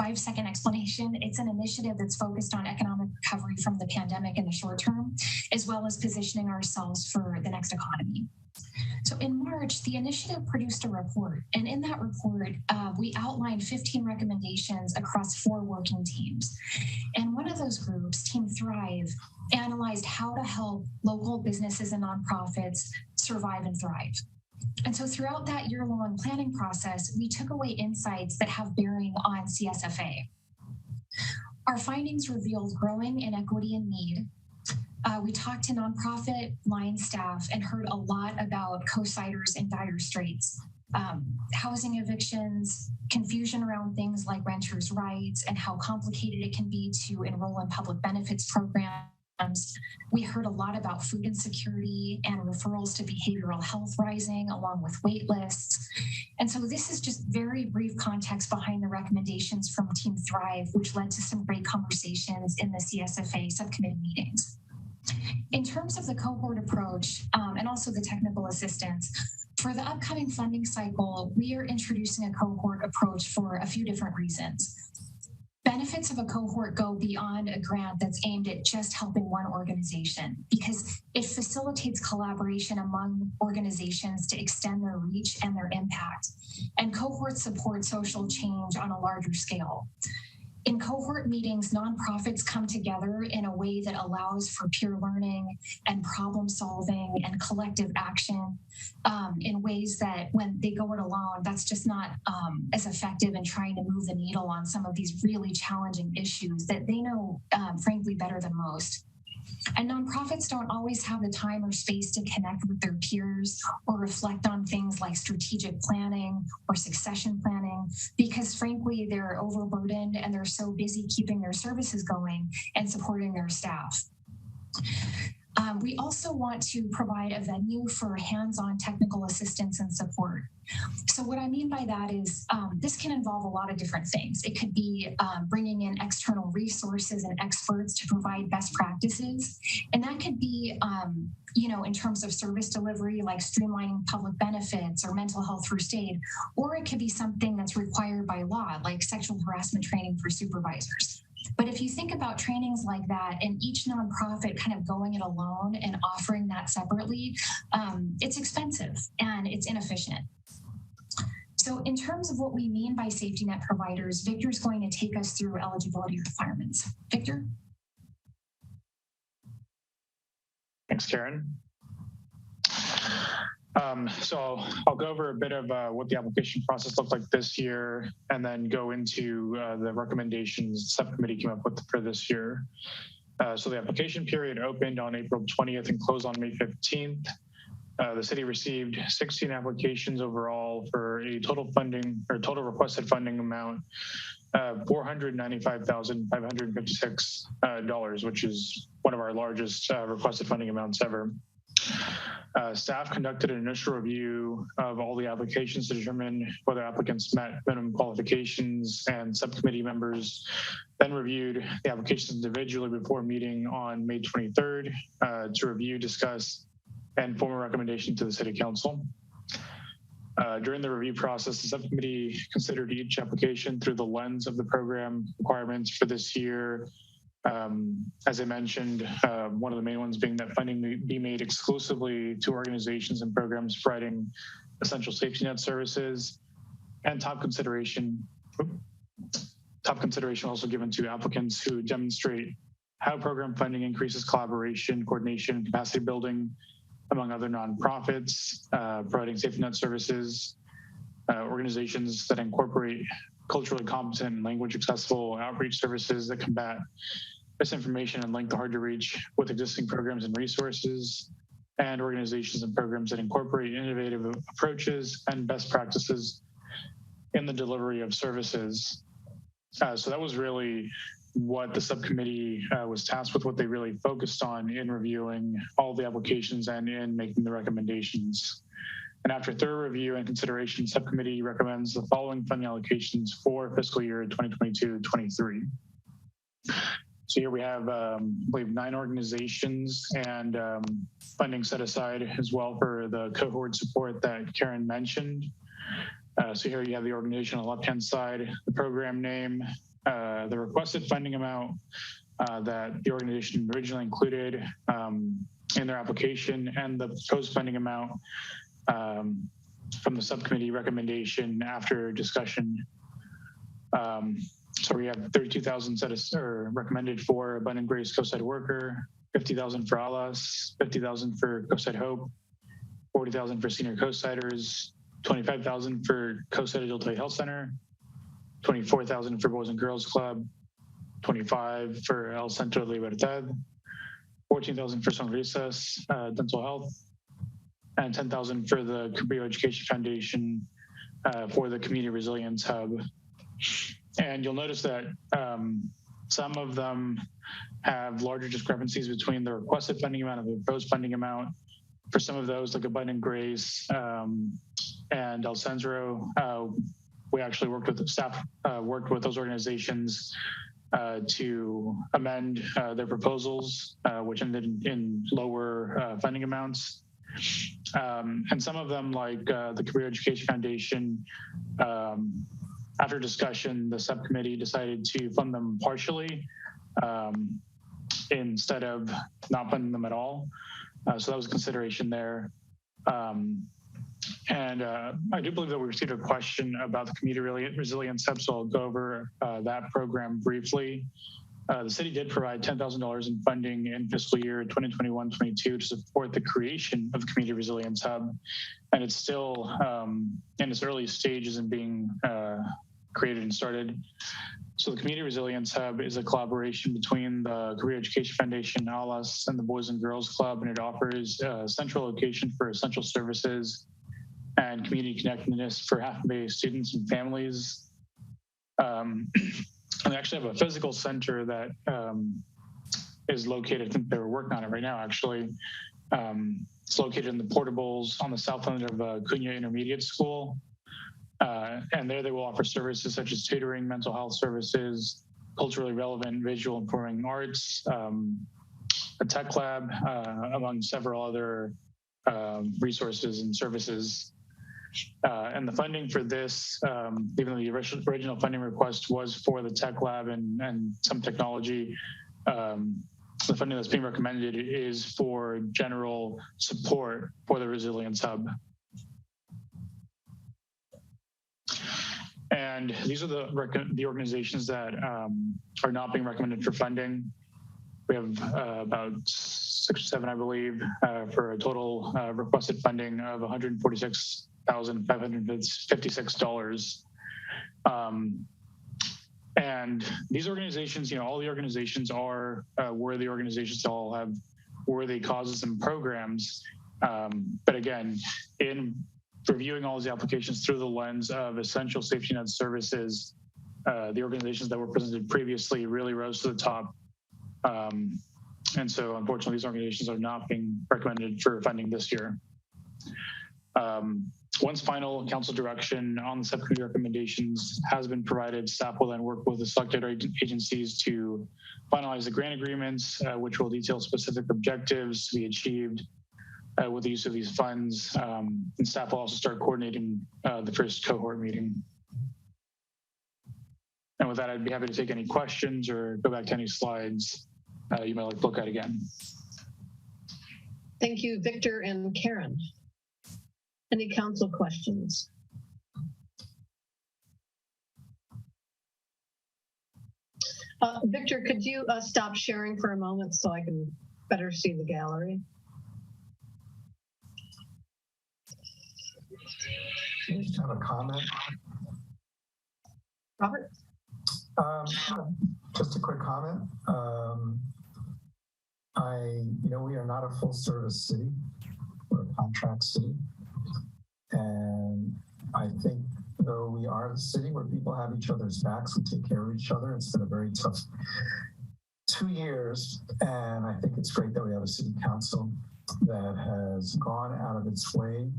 5-second explanation, it's an initiative that's focused on economic recovery from the pandemic in the short term, as well as positioning ourselves for the next economy. So in March, the initiative produced a report, and in that report, we outlined 15 recommendations across 4 working teams. And one of those groups, Team Thrive, analyzed how to help local businesses and nonprofits survive and thrive. And so throughout that year-long planning process, we took away insights that have bearing on CSFA. Our findings revealed growing inequity and need. We talked to nonprofit line staff and heard a lot about coastsiders in dire straits. Housing evictions, confusion around things like renters' rights, and how complicated it can be to enroll in public benefits programs. We heard a lot about food insecurity and referrals to behavioral health rising, along with wait lists. And so this is just very brief context behind the recommendations from Team Thrive, which led to some great conversations in the CSFA subcommittee meetings. In terms of the cohort approach and also the technical assistance, for the upcoming funding cycle, we are introducing a cohort approach for a few different reasons. Benefits of a cohort go beyond a grant that's aimed at just helping one organization, because it facilitates collaboration among organizations to extend their reach and their impact. And cohorts support social change on a larger scale. In cohort meetings, nonprofits come together in a way that allows for peer learning and problem solving and collective action in ways that when they go it alone, that's just not as effective in trying to move the needle on some of these really challenging issues that they know, frankly, better than most. And nonprofits don't always have the time or space to connect with their peers or reflect on things like strategic planning or succession planning, because frankly, they're overburdened and they're so busy keeping their services going and supporting their staff. We also want to provide a venue for hands-on technical assistance and support. So what I mean by that is this can involve a lot of different things. It could be bringing in external resources and experts to provide best practices. And that could be, in terms of service delivery, like streamlining public benefits or mental health first aid, or it could be something that's required by law, like sexual harassment training for supervisors. But if you think about trainings like that and each nonprofit kind of going it alone and offering that separately, it's expensive and it's inefficient. So in terms of what we mean by safety net providers, Victor's going to take us through eligibility requirements. Victor? Thanks, Karen. So I'll go over a bit of what the application process looked like this year, and then go into the recommendations the subcommittee came up with for this year. So the application period opened on April 20th and closed on May 15th. The city received 16 applications overall for a total requested funding amount of $495,556, which is one of our largest requested funding amounts ever. Staff conducted an initial review of all the applications to determine whether applicants met minimum qualifications, and subcommittee members then reviewed the applications individually before meeting on May 23rd to review, discuss, and form a recommendation to the City Council. During the review process, the subcommittee considered each application through the lens of the program requirements for this year. As I mentioned, one of the main ones being that funding be made exclusively to organizations and programs providing essential safety net services, and top consideration also given to applicants who demonstrate how program funding increases collaboration, coordination, and capacity building among other nonprofits providing safety net services, organizations that incorporate culturally competent and language accessible outreach services that combat misinformation and link the hard to reach with existing programs and resources, and organizations and programs that incorporate innovative approaches and best practices in the delivery of services. So that was really what the subcommittee was tasked with, what they really focused on in reviewing all the applications and in making the recommendations. And after thorough review and consideration, subcommittee recommends the following funding allocations for fiscal year 2022-23. So here we have, I believe, 9 organizations and funding set aside as well for the cohort support that Karen mentioned. So here you have the organization on the left-hand side, the program name, the requested funding amount that the organization originally included in their application, and the proposed funding amount from the subcommittee recommendation after discussion. So we have 32,000 set or recommended for Abundant Grace Co-Site Worker, 50,000 for ALAS, 50,000 for Co-Site Hope, 40,000 for Senior Co-Siters, 25,000 for Co-Site Adult Health Center, 24,000 for Boys and Girls Club, 25 for El Centro de Libertad, 14,000 for Sonrisas Dental Health, and 10,000 for the Cabrillo Education Foundation for the Community Resilience Hub. And you'll notice that some of them have larger discrepancies between the requested funding amount and the proposed funding amount. For some of those, like Abundant Grace and El Centro, we actually worked with the staff, worked with those organizations to amend their proposals, which ended in lower funding amounts. And some of them, like the Career Education Foundation, after discussion, the subcommittee decided to fund them partially instead of not funding them at all. So that was a consideration there. And I do believe that we received a question about the Community Resilience Hub, so I'll go over that program briefly. The city did provide $10,000 in funding in fiscal year 2021-22 to support the creation of the Community Resilience Hub, and it's still in its early stages in being created and started. So the Community Resilience Hub is a collaboration between the Career Education Foundation, ALAS, and the Boys and Girls Club, and it offers a central location for essential services and community connectedness for Half Moon Bay students and families. And they actually have a physical center that is located, I think they were working on it right now, actually. It's located in the Portables on the south end of Cunha Intermediate School. And there they will offer services such as tutoring, mental health services, culturally relevant visual and performing arts, a tech lab, among several other resources and services. And the funding for this, even though the original funding request was for the tech lab and some technology, the funding that's being recommended is for general support for the Resilience Hub. And these are the organizations that are not being recommended for funding. We have about 6 or 7, I believe, for a total requested funding of $146,556. And these organizations, all the organizations are worthy organizations, all have worthy causes and programs. But again, in reviewing all these applications through the lens of essential safety net services, the organizations that were presented previously really rose to the top. And so unfortunately, these organizations are not being recommended for funding this year. Once final council direction on the subcommittee recommendations has been provided, staff will then work with the selected agencies to finalize the grant agreements, which will detail specific objectives to be achieved with the use of these funds. And staff will also start coordinating the first cohort meeting. And with that, I'd be happy to take any questions or go back to any slides you might like to look at again. Thank you, Victor and Karen. Any council questions? Victor, could you stop sharing for a moment so I can better see the gallery? I just have a comment. Robert? Just a quick comment. We are not a full service city. We're a contract city. And I think though we are the city where people have each other's backs, we take care of each other. It's been a very tough 2 years, and I think it's great that we have a city council that has gone out of its way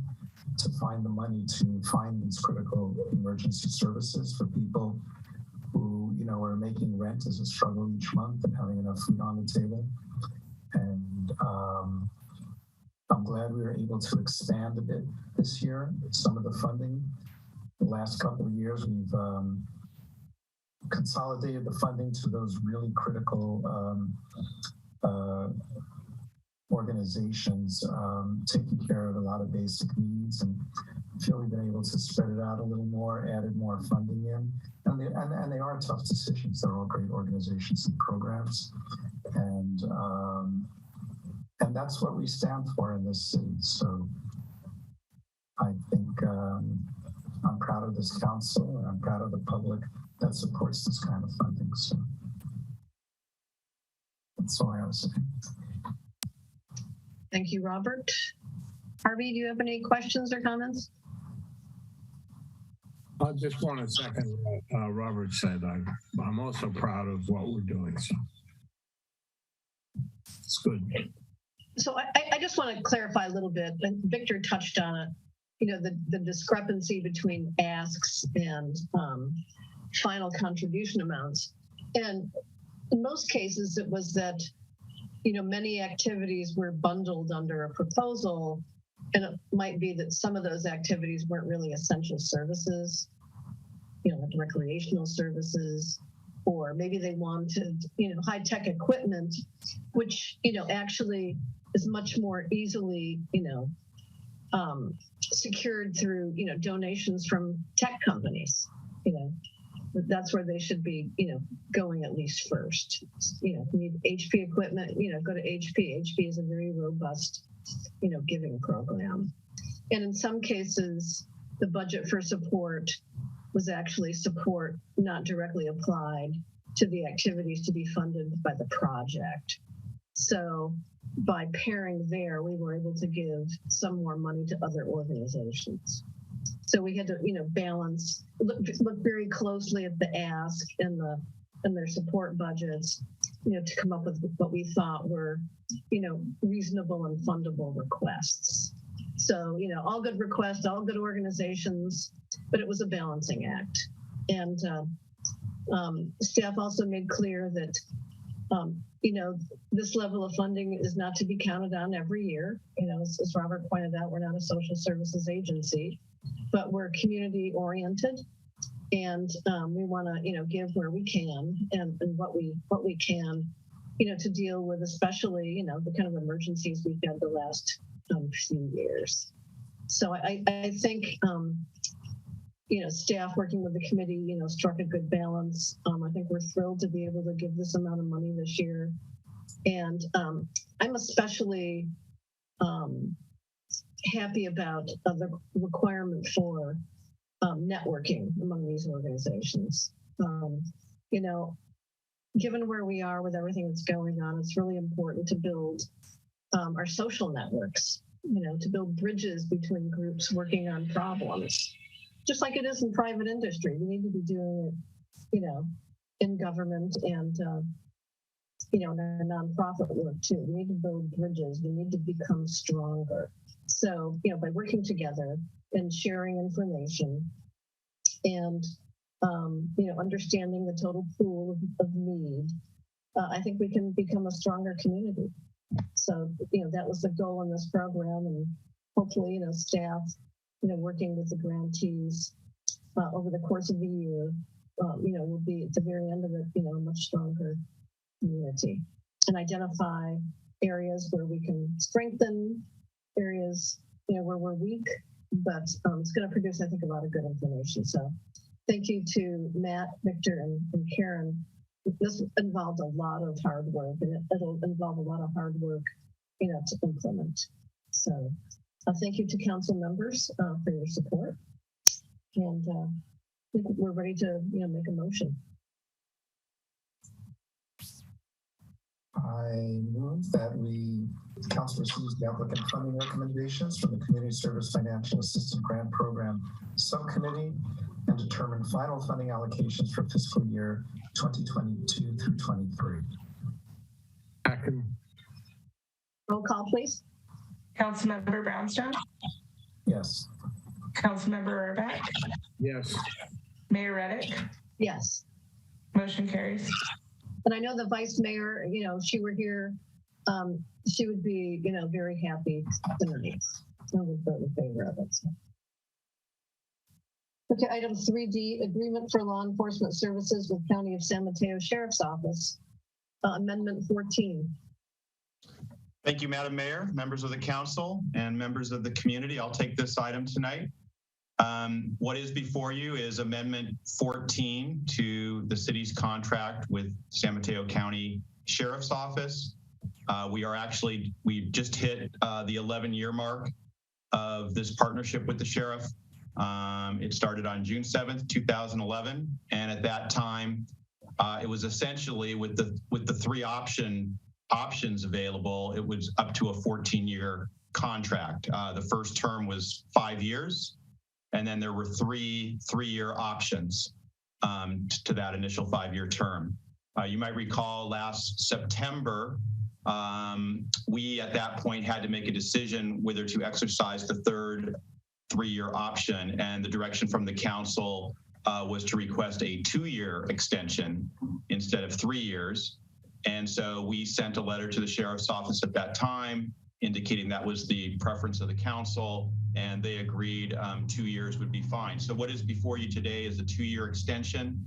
to find the money to find these critical emergency services for people who, you know, are making rent as a struggle each month and having enough food on the table. And I'm glad we were able to expand a bit this year, some of the funding. The last couple of years, we've consolidated the funding to those really critical organizations, taking care of a lot of basic needs, and I feel we've been able to spread it out a little more, added more funding in, and they are tough decisions. They're all great organizations and programs, and that's what we stand for in this city. So I think I'm proud of this council, and I'm proud of the public that supports this kind of funding. So that's all I have to say. Thank you, Robert. Harvey, do you have any questions or comments? I just want to second what Robert said. I'm also proud of what we're doing. So it's good. So I just want to clarify a little bit, and Victor touched on it, you know, the discrepancy between asks and final contribution amounts. And in most cases, it was that, you know, many activities were bundled under a proposal, and it might be that some of those activities weren't really essential services, you know, like recreational services, or maybe they wanted, you know, high-tech equipment, which, you know, actually is much more easily, you know, secured through, you know, donations from tech companies. You know, that's where they should be, you know, going at least first. You know, if you need HP equipment, you know, go to HP. HP is a very robust, you know, giving program. And in some cases, the budget for support was actually support not directly applied to the activities to be funded by the project. So by pairing there, we were able to give some more money to other organizations. So we had to, you know, balance, look very closely at the ask and their support budgets, you know, to come up with what we thought were, you know, reasonable and fundable requests. So, you know, all good requests, all good organizations, but it was a balancing act. And staff also made clear that, you know, this level of funding is not to be counted on every year. You know, as Robert pointed out, we're not a social services agency, but we're community oriented, and we want to, you know, give where we can and what we can, you know, to deal with, especially, you know, the kind of emergencies we've had the last few years. So I think, you know, staff working with the committee, you know, struck a good balance. I think we're thrilled to be able to give this amount of money this year. And I'm especially happy about the requirement for networking among these organizations. You know, given where we are with everything that's going on, it's really important to build our social networks, you know, to build bridges between groups working on problems. Just like it is in private industry, we need to be doing it, you know, in government and, you know, in our nonprofit work too. We need to build bridges. We need to become stronger. So, you know, by working together and sharing information and, you know, understanding the total pool of need, I think we can become a stronger community. So, you know, that was the goal in this program, and hopefully, you know, staff, you know, working with the grantees over the course of the year, you know, will be at the very end of it, you know, a much stronger community, and identify areas where we can strengthen, areas, you know, where we're weak, but it's going to produce, I think, a lot of good information. So thank you to Matt, Victor, and Karen. This involved a lot of hard work, and it'll involve a lot of hard work, you know, to implement. So thank you to council members for your support. And I think we're ready to, you know, make a motion. I move that council receives the applicant funding recommendations from the Community Service Financial Assistance Grant Program Subcommittee and determine final funding allocations for fiscal year 2022 through 23. Second. Roll call, please. Councilmember Brownstone, Yes. Councilmember Urback, Yes. Mayor Reddick, Yes. motion carries. And I know the vice mayor, if she were here, she would be, very happy tonight. I would vote in favor of it. So. Okay, item 3D, agreement for law enforcement services with County of San Mateo Sheriff's Office, Amendment 14. Thank you, Madam Mayor, members of the council, and members of the community. I'll take this item tonight. What is before you is Amendment 14 to the city's contract with San Mateo County Sheriff's Office. We've just hit the 11-year mark of this partnership with the sheriff. It started on June 7th, 2011, and at that time, it was essentially with the three options available. It was up to a 14-year contract. The first term was 5 years, and then there were three-year options to that initial 5-year term. You might recall last September, we at that point had to make a decision whether to exercise the third 3-year option, and the direction from the council was to request a 2-year extension instead of 3 years. And so we sent a letter to the sheriff's office at that time indicating that was the preference of the council, and they agreed 2 years would be fine. So what is before you today is a 2-year extension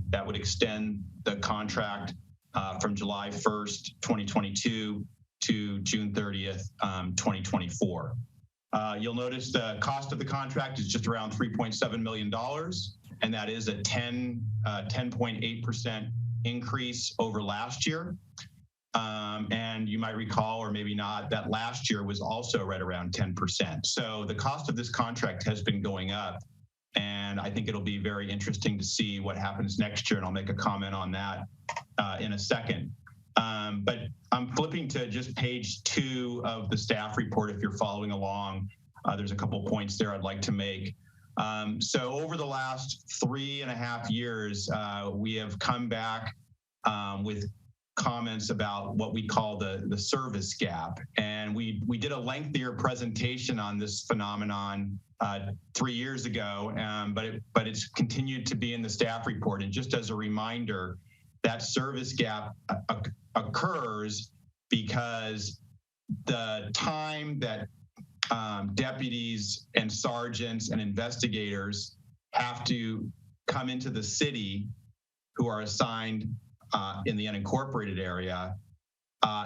that would extend the contract from July 1st, 2022 to June 30th, 2024. You'll notice the cost of the contract is just around $3.7 million, and that is a 10.8% increase over last year. And you might recall, or maybe not, that last year was also right around 10%. So the cost of this contract has been going up, and I think it'll be very interesting to see what happens next year, and I'll make a comment on that in a second. But I'm flipping to just page 2 of the staff report if you're following along. There's a couple points there I'd like to make. So over the last 3.5 years, we have come back with comments about what we call the service gap. And we did a lengthier presentation on this phenomenon 3 years ago, but it's continued to be in the staff report. And just as a reminder, that service gap occurs because the time that deputies and sergeants and investigators have to come into the city who are assigned in the unincorporated area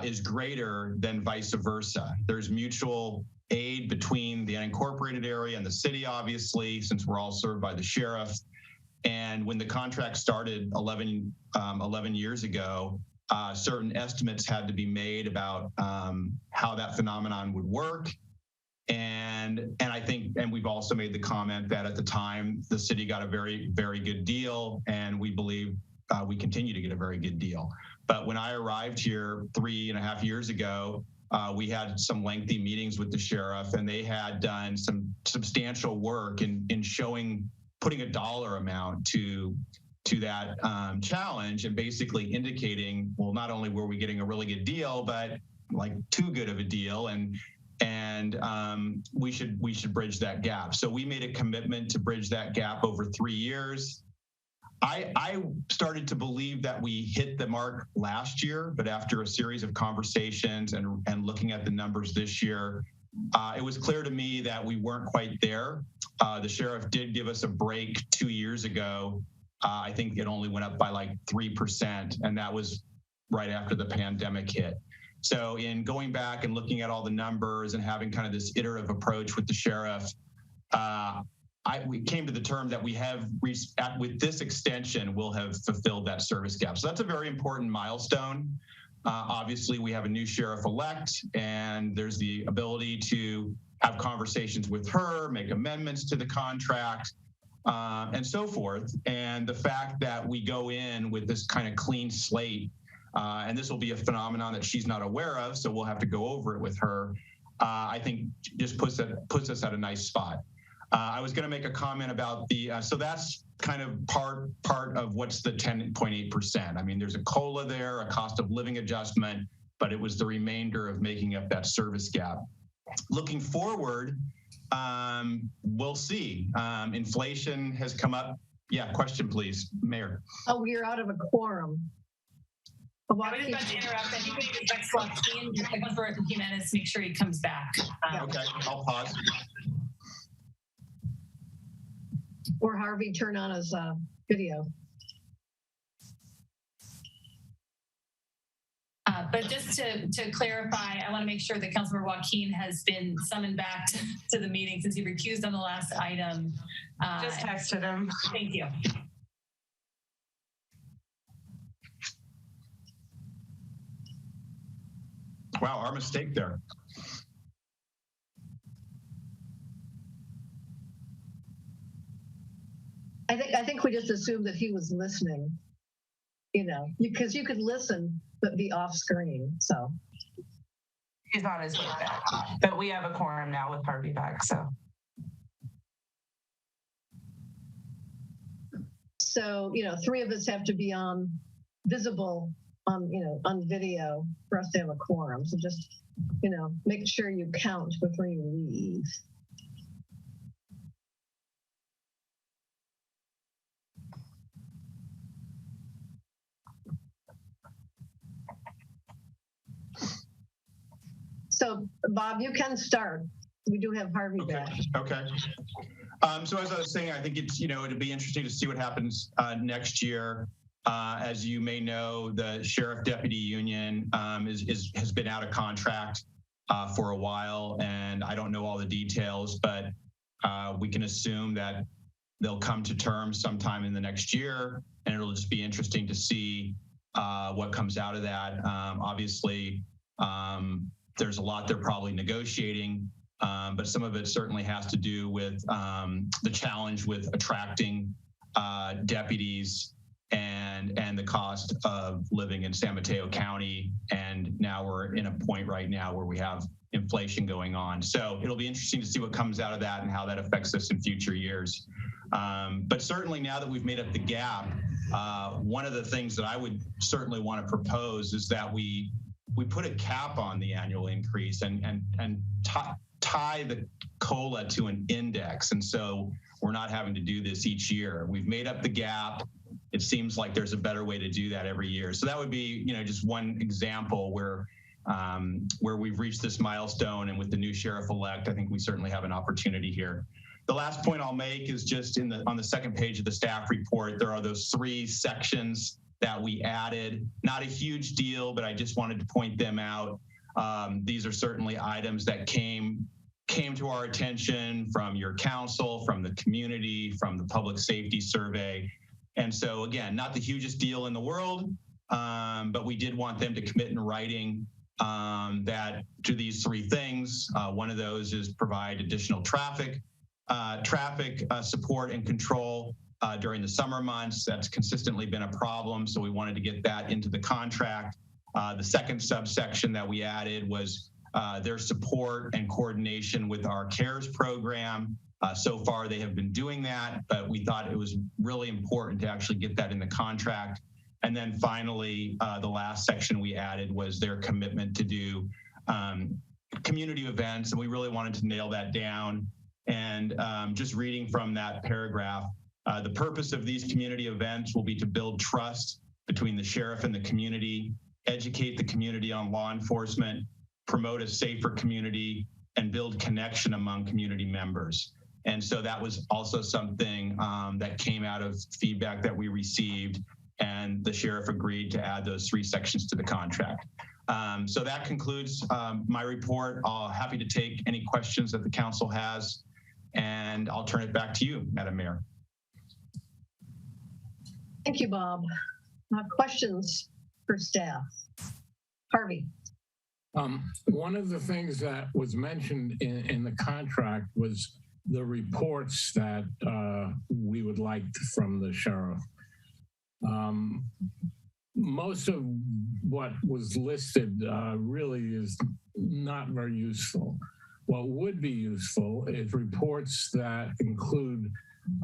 is greater than vice versa. There's mutual aid between the unincorporated area and the city, obviously, since we're all served by the sheriff. And when the contract started 11 years ago, certain estimates had to be made about how that phenomenon would work. And I think, and we've also made the comment that at the time, the city got a very, very good deal, and we believe we continue to get a very good deal. But when I arrived here 3.5 years ago, we had some lengthy meetings with the sheriff, and they had done some substantial work in putting a dollar amount to that challenge, and basically indicating, well, not only were we getting a really good deal, but like too good of a deal, and we should bridge that gap. So we made a commitment to bridge that gap over 3 years. I started to believe that we hit the mark last year, but after a series of conversations and looking at the numbers this year, it was clear to me that we weren't quite there. The sheriff did give us a break 2 years ago. I think it only went up by like 3%, and that was right after the pandemic hit. So in going back and looking at all the numbers and having kind of this iterative approach with the sheriff, we came to the term that we have reached, with this extension, we'll have fulfilled that service gap. So that's a very important milestone. Obviously, we have a new sheriff-elect, and there's the ability to have conversations with her, make amendments to the contract, and so forth. And the fact that we go in with this kind of clean slate, and this will be a phenomenon that she's not aware of, so we'll have to go over it with her, I think just puts us at a nice spot. I was going to make a comment about the, so that's kind of part of what's the 10.8%. I mean, there's a COLA there, a cost of living adjustment, but it was the remainder of making up that service gap. Looking forward, we'll see. Inflation has come up. Yeah, question, please, Mayor. Oh, we're out of a quorum. I was about to interrupt. I think we need to text Joaquin for a few minutes to make sure he comes back. Okay, I'll pause. Or Harvey, turn on his video. But just to clarify, I want to make sure that Councilmember Joaquin has been summoned back to the meeting since he recused on the last item. Just texted him. Thank you. Wow, our mistake there. I think we just assumed that he was listening, you know, because you could listen but be off screen. So he's on his way back, but we have a quorum now with Harvey back. So, you know, 3 of us have to be on visible on, you know, on video for us to have a quorum. So just, you know, make sure you count before you leave. So, Bob, you can start. We do have Harvey back. Okay. So as I was saying, I think it's, you know, it'd be interesting to see what happens next year. As you may know, the sheriff deputy union has been out of contract for a while, and I don't know all the details, but we can assume that they'll come to terms sometime in the next year, and it'll just be interesting to see what comes out of that. Obviously, there's a lot they're probably negotiating, but some of it certainly has to do with the challenge with attracting deputies and the cost of living in San Mateo County. And now we're in a point right now where we have inflation going on. So it'll be interesting to see what comes out of that and how that affects us in future years. But certainly now that we've made up the gap, one of the things that I would certainly want to propose is that we put a cap on the annual increase and tie the COLA to an index. And so we're not having to do this each year. We've made up the gap. It seems like there's a better way to do that every year. So that would be, you know, just one example where we've reached this milestone, and with the new sheriff-elect, I think we certainly have an opportunity here. The last point I'll make is just on the second page of the staff report, there are those 3 sections that we added. Not a huge deal, but I just wanted to point them out. These are certainly items that came to our attention from your council, from the community, from the public safety survey. And so again, not the hugest deal in the world, but we did want them to commit in writing that to these 3 things. One of those is provide additional traffic support and control during the summer months. That's consistently been a problem, so we wanted to get that into the contract. The second subsection that we added was their support and coordination with our CARES program. So far, they have been doing that, but we thought it was really important to actually get that in the contract. And then finally, the last section we added was their commitment to do community events, and we really wanted to nail that down. And just reading from that paragraph, the purpose of these community events will be to build trust between the sheriff and the community, educate the community on law enforcement, promote a safer community, and build connection among community members. And so that was also something that came out of feedback that we received, and the sheriff agreed to add those 3 sections to the contract. So that concludes my report. Happy to take any questions that the council has, and I'll turn it back to you, Madam Mayor. Thank you, Bob. Questions for staff? Harvey. One of the things that was mentioned in the contract was the reports that we would like from the sheriff. Most of what was listed really is not very useful. what would be useful is reports that include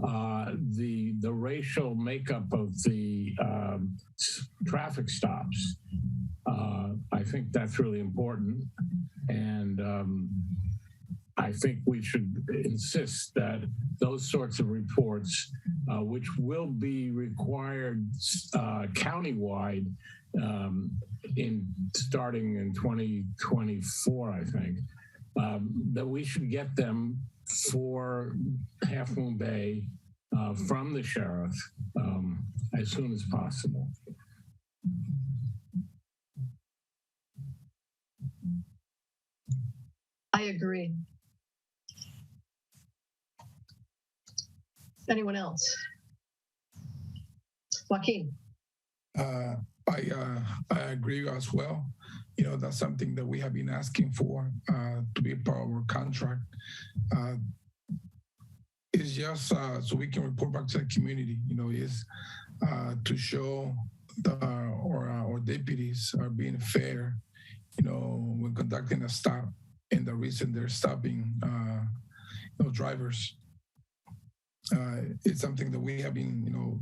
the racial makeup of the traffic stops. I think that's really important. And I think we should insist that those sorts of reports, which will be required countywide starting in 2024, I think, that we should get them for Half Moon Bay from the sheriff as soon as possible. I agree. Anyone else? Joaquin. I agree as well. You know, that's something that we have been asking for to be part of our contract. It's just so we can report back to the community, you know, is to show that our deputies are being fair, you know, when conducting a stop, and the reason they're stopping you know, drivers. It's something that we have been, you know,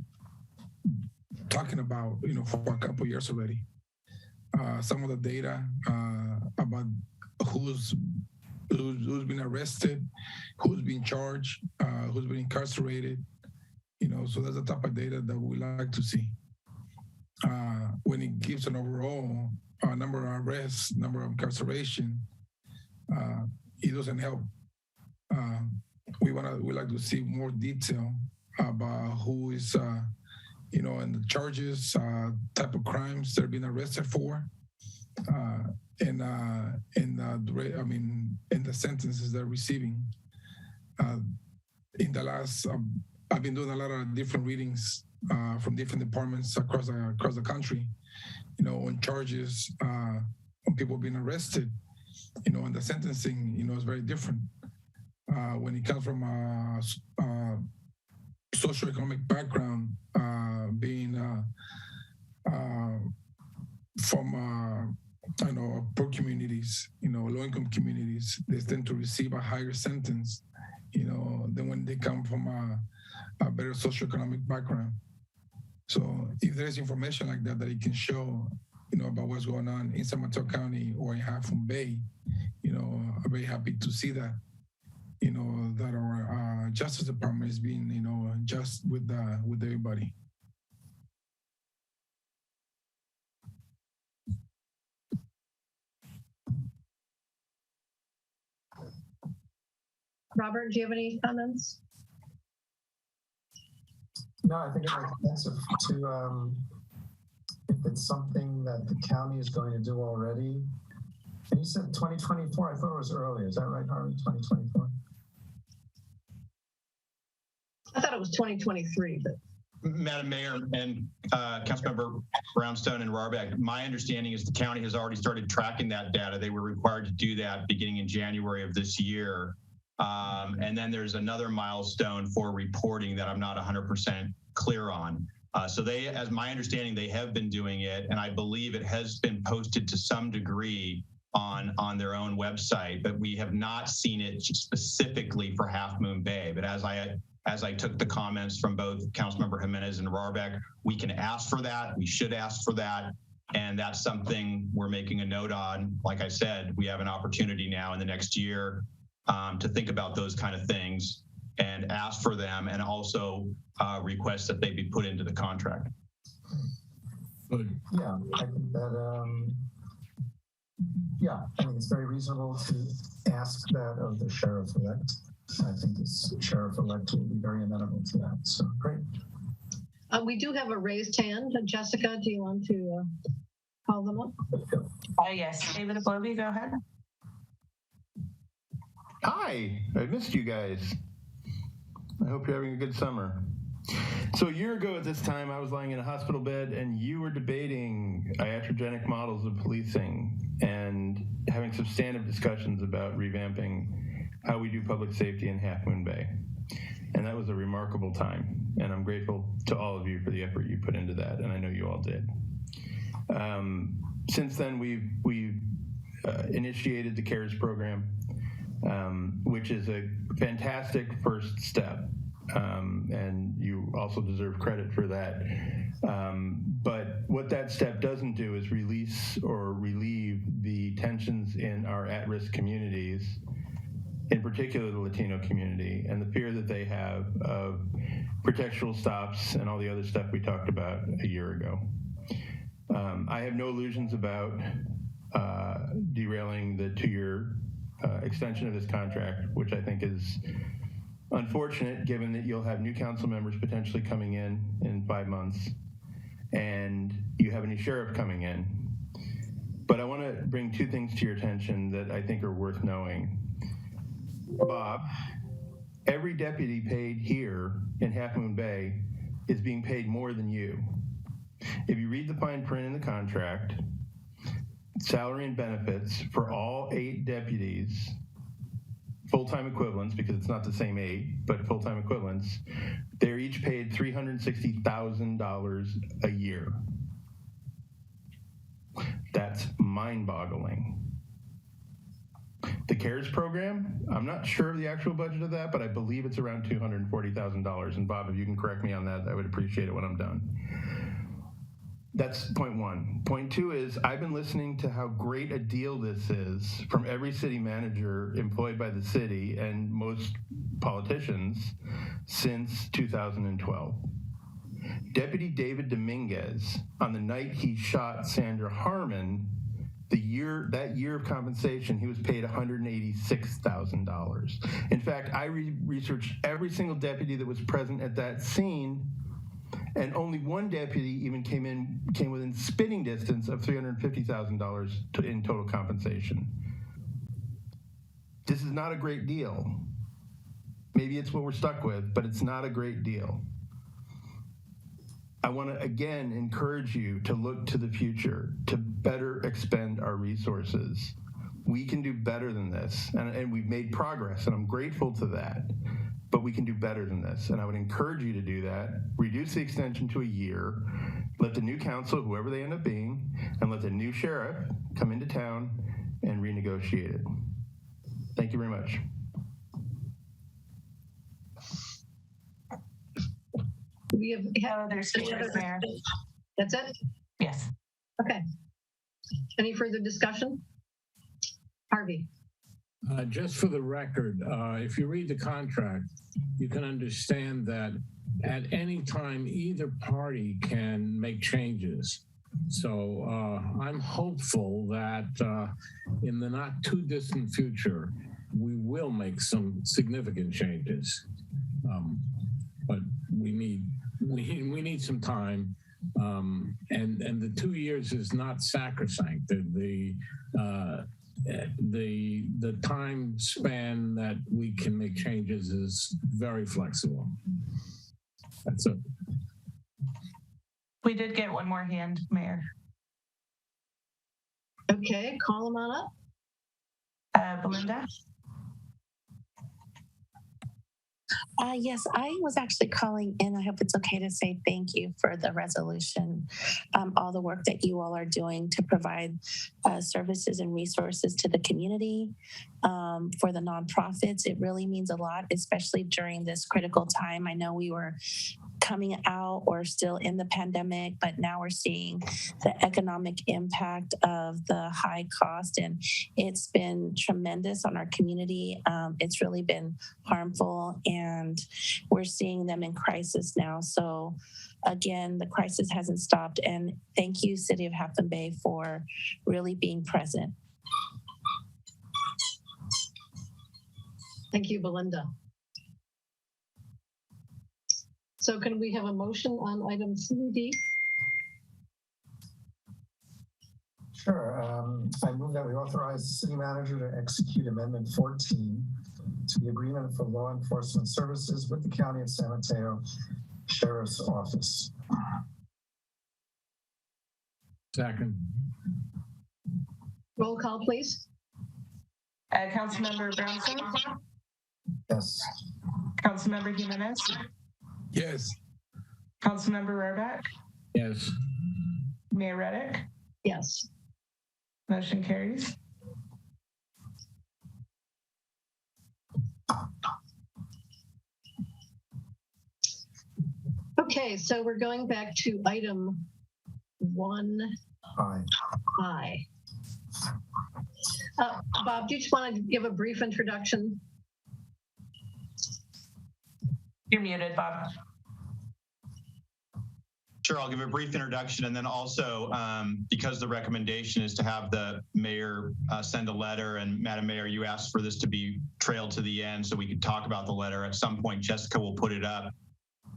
talking about, you know, for a couple of years already. Some of the data about who's been arrested, who's been charged, who's been incarcerated, you know, so that's the type of data that we like to see. When it gives an overall number of arrests, number of incarceration, it doesn't help. We like to see more detail about who is, you know, and the charges, type of crimes they're being arrested for, and the sentences they're receiving. In the last, I've been doing a lot of different readings from different departments across the country, you know, on charges, on people being arrested, you know, and the sentencing, you know, is very different. When it comes from a socioeconomic background, being from I know poor communities, you know, low-income communities, they tend to receive a higher sentence, you know, than when they come from a better socioeconomic background. So if there is information like that it can show, you know, about what's going on in San Mateo County or in Half Moon Bay, you know, I'm very happy to see that, you know, that our Justice Department is being, you know, just with everybody. Robert, do you have any comments? No, I think it makes sense to, if it's something that the county is going to do already. And you said 2024, I thought it was earlier. Is that right, Harvey, 2024? I thought it was 2023, but. Madam Mayor and Councilmember Brownstone and Rarbeck, my understanding is the county has already started tracking that data. They were required to do that beginning in January of this year. And then there's another milestone for reporting that I'm not 100% clear on. So they, as my understanding, they have been doing it, and I believe it has been posted to some degree on their own website, but we have not seen it specifically for Half Moon Bay. But as I took the comments from both Councilmember Jimenez and Rarbeck, we can ask for that. We should ask for that. And that's something we're making a note on. Like I said, we have an opportunity now in the next year to think about those kind of things and ask for them, and also request that they be put into the contract. Yeah, I think that, yeah, I mean, it's very reasonable to ask that of the sheriff-elect. I think this sheriff-elect will be very amenable to that, so great. We do have a raised hand. Jessica, do you want to call them up? Yes, David Ablovi, go ahead. Hi, I missed you guys. I hope you're having a good summer. So a year ago at this time, I was lying in a hospital bed and you were debating iatrogenic models of policing and having substantive discussions about revamping how we do public safety in Half Moon Bay. And that was a remarkable time. And I'm grateful to all of you for the effort you put into that. And I know you all did. Since then, we've initiated the CARES program. which is a fantastic first step. And you also deserve credit for that. But what that step doesn't do is release or relieve the tensions in our at-risk communities, in particular the Latino community, and the fear that they have of pretextual stops and all the other stuff we talked about a year ago. I have no illusions about derailing the 2-year extension of this contract, which I think is unfortunate given that you'll have new council members potentially coming in 5 months, and you have a new sheriff coming in. But I want to bring 2 things to your attention that I think are worth knowing. Bob, every deputy paid here in Half Moon Bay is being paid more than you. If you read the fine print in the contract, salary and benefits for all 8 deputies, full-time equivalents, because it's not the same 8, but full-time equivalents, they're each paid $360,000 a year. That's mind-boggling. The CARES program, I'm not sure of the actual budget of that, but I believe it's around $240,000. And Bob, if you can correct me on that, I would appreciate it when I'm done. That's point 1. Point 2 is I've been listening to how great a deal this is from every city manager employed by the city and most politicians since 2012. Deputy David Dominguez, on the night he shot Sandra Harmon, that year of compensation, he was paid $186,000. In fact, I researched every single deputy that was present at that scene, and only one deputy even came within spitting distance of $350,000 in total compensation. This is not a great deal. Maybe it's what we're stuck with, but it's not a great deal. I want to again encourage you to look to the future, to better expend our resources. We can do better than this, and we've made progress, and I'm grateful to that. But we can do better than this, and I would encourage you to do that. Reduce the extension to a year, let the new council, whoever they end up being, and let the new sheriff come into town and renegotiate it. Thank you very much. We have there's there. That's it? Yes. Okay. Any further discussion? Harvey. Just for the record, if you read the contract, you can understand that at any time, either party can make changes. So I'm hopeful that in the not too distant future, we will make some significant changes. But we need some time. And the 2 years is not sacrosanct. The time span that we can make changes is very flexible. That's it. We did get one more hand, Mayor. Okay, call them on up. Belinda? Yes, I was actually calling in. I hope it's okay to say thank you for the resolution, all the work that you all are doing to provide services and resources to the community, for the nonprofits. It really means a lot, especially during this critical time. I know we were coming out or still in the pandemic, but now we're seeing the economic impact of the high cost, and it's been tremendous on our community. It's really been harmful, and we're seeing them in crisis now. So again, the crisis hasn't stopped, and thank you, City of Half Moon Bay, for really being present. Thank you, Belinda. So can we have a motion on item 3D? Sure. I move that we authorize the city manager to execute Amendment 14 to the agreement for law enforcement services with the County of San Mateo Sheriff's Office. Second. Roll call, please. Councilmember Brownson? Yes. Councilmember Jimenez? Yes. Councilmember Rohrbach? Yes. Mayor Reddick? Yes. Motion carries. Okay, so we're going back to item 1I. Bob, do you just want to give a brief introduction? You're muted, Bob. Sure, I'll give a brief introduction, and then also because the recommendation is to have the mayor send a letter, and Madam Mayor, you asked for this to be trailed to the end so we could talk about the letter. At some point, Jessica will put it up,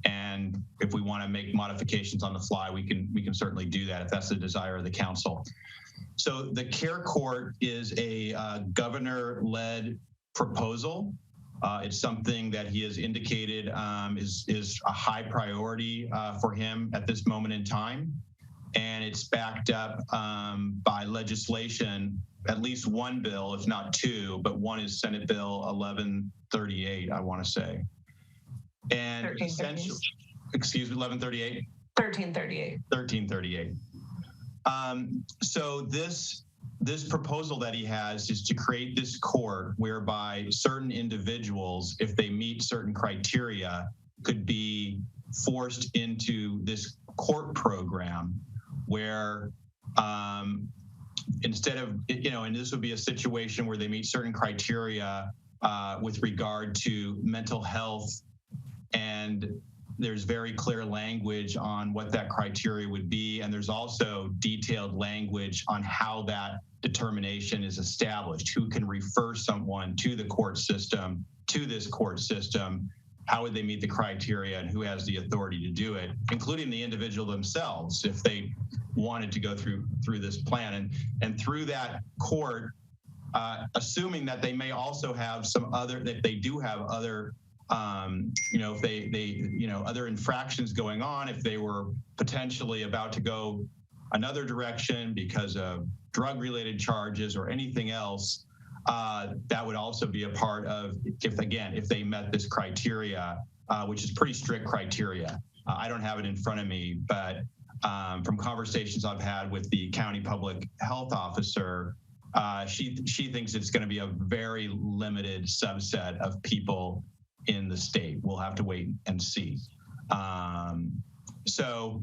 and if we want to make modifications on the fly, we can certainly do that if that's the desire of the council. So the Care Court is a governor-led proposal. It's something that he has indicated is a high priority for him at this moment in time. And it's backed up by legislation, at least one bill, if not two, but one is Senate Bill 1138, I want to say. And essentially, excuse me, 1138? 1338. 1338. So this proposal that he has is to create this court whereby certain individuals, if they meet certain criteria, could be forced into this court program where instead of, and this would be a situation where they meet certain criteria with regard to mental health, and there's very clear language on what that criteria would be. And there's also detailed language on how that determination is established, who can refer someone to the court system, to this court system, how would they meet the criteria, and who has the authority to do it, including the individual themselves, if they wanted to go through this plan. And through that court, assuming that they may also have some other, that they do have other if they other infractions going on, if they were potentially about to go another direction because of drug-related charges or anything else, that would also be a part of, if they met this criteria, which is pretty strict criteria. I don't have it in front of me, but from conversations I've had with the county public health officer, she thinks it's going to be a very limited subset of people in the state. We'll have to wait and see. So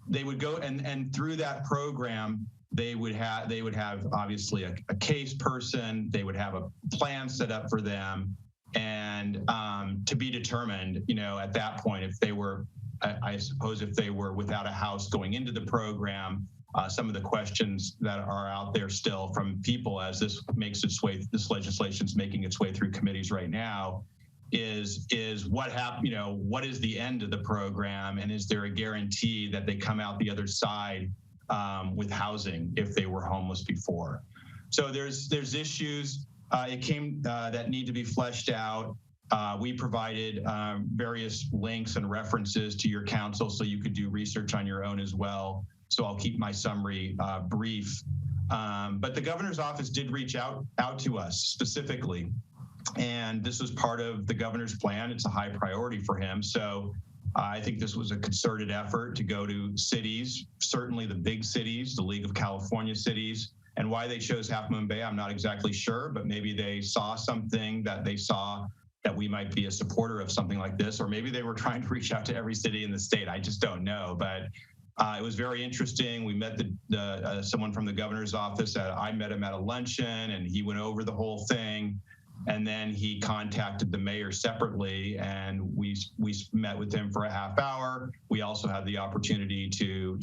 they would go and through that program, they would have obviously a case person. They would have a plan set up for them, and to be determined, at that point, if they were, I suppose, if they were without a house going into the program. Some of the questions that are out there still from people as this legislation is making its way through committees right now is what happened, what is the end of the program, and is there a guarantee that they come out the other side with housing if they were homeless before? So there's issues that need to be fleshed out. We provided various links and references to your council so you could do research on your own as well. So I'll keep my summary brief. But the governor's office did reach out to us specifically. And this was part of the governor's plan. It's a high priority for him. So I think this was a concerted effort to go to cities, certainly the big cities, the League of California cities. And why they chose Half Moon Bay, I'm not exactly sure, but maybe they saw something that they saw that we might be a supporter of something like this, or maybe they were trying to reach out to every city in the state. I just don't know. But it was very interesting. We met someone from the governor's office. I met him at a luncheon, and he went over the whole thing. And then he contacted the mayor separately, and we met with him for a half hour. We also had the opportunity to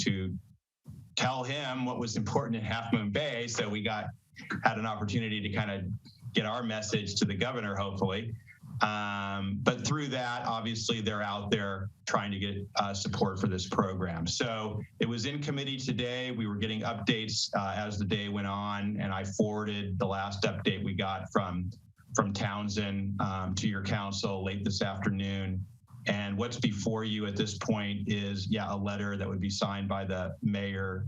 tell him what was important in Half Moon Bay. So we had an opportunity to kind of get our message to the governor, hopefully. But through that, obviously, they're out there trying to get support for this program. So it was in committee today. We were getting updates as the day went on, and I forwarded the last update we got from Townsend to your council late this afternoon. And what's before you at this point is, a letter that would be signed by the mayor,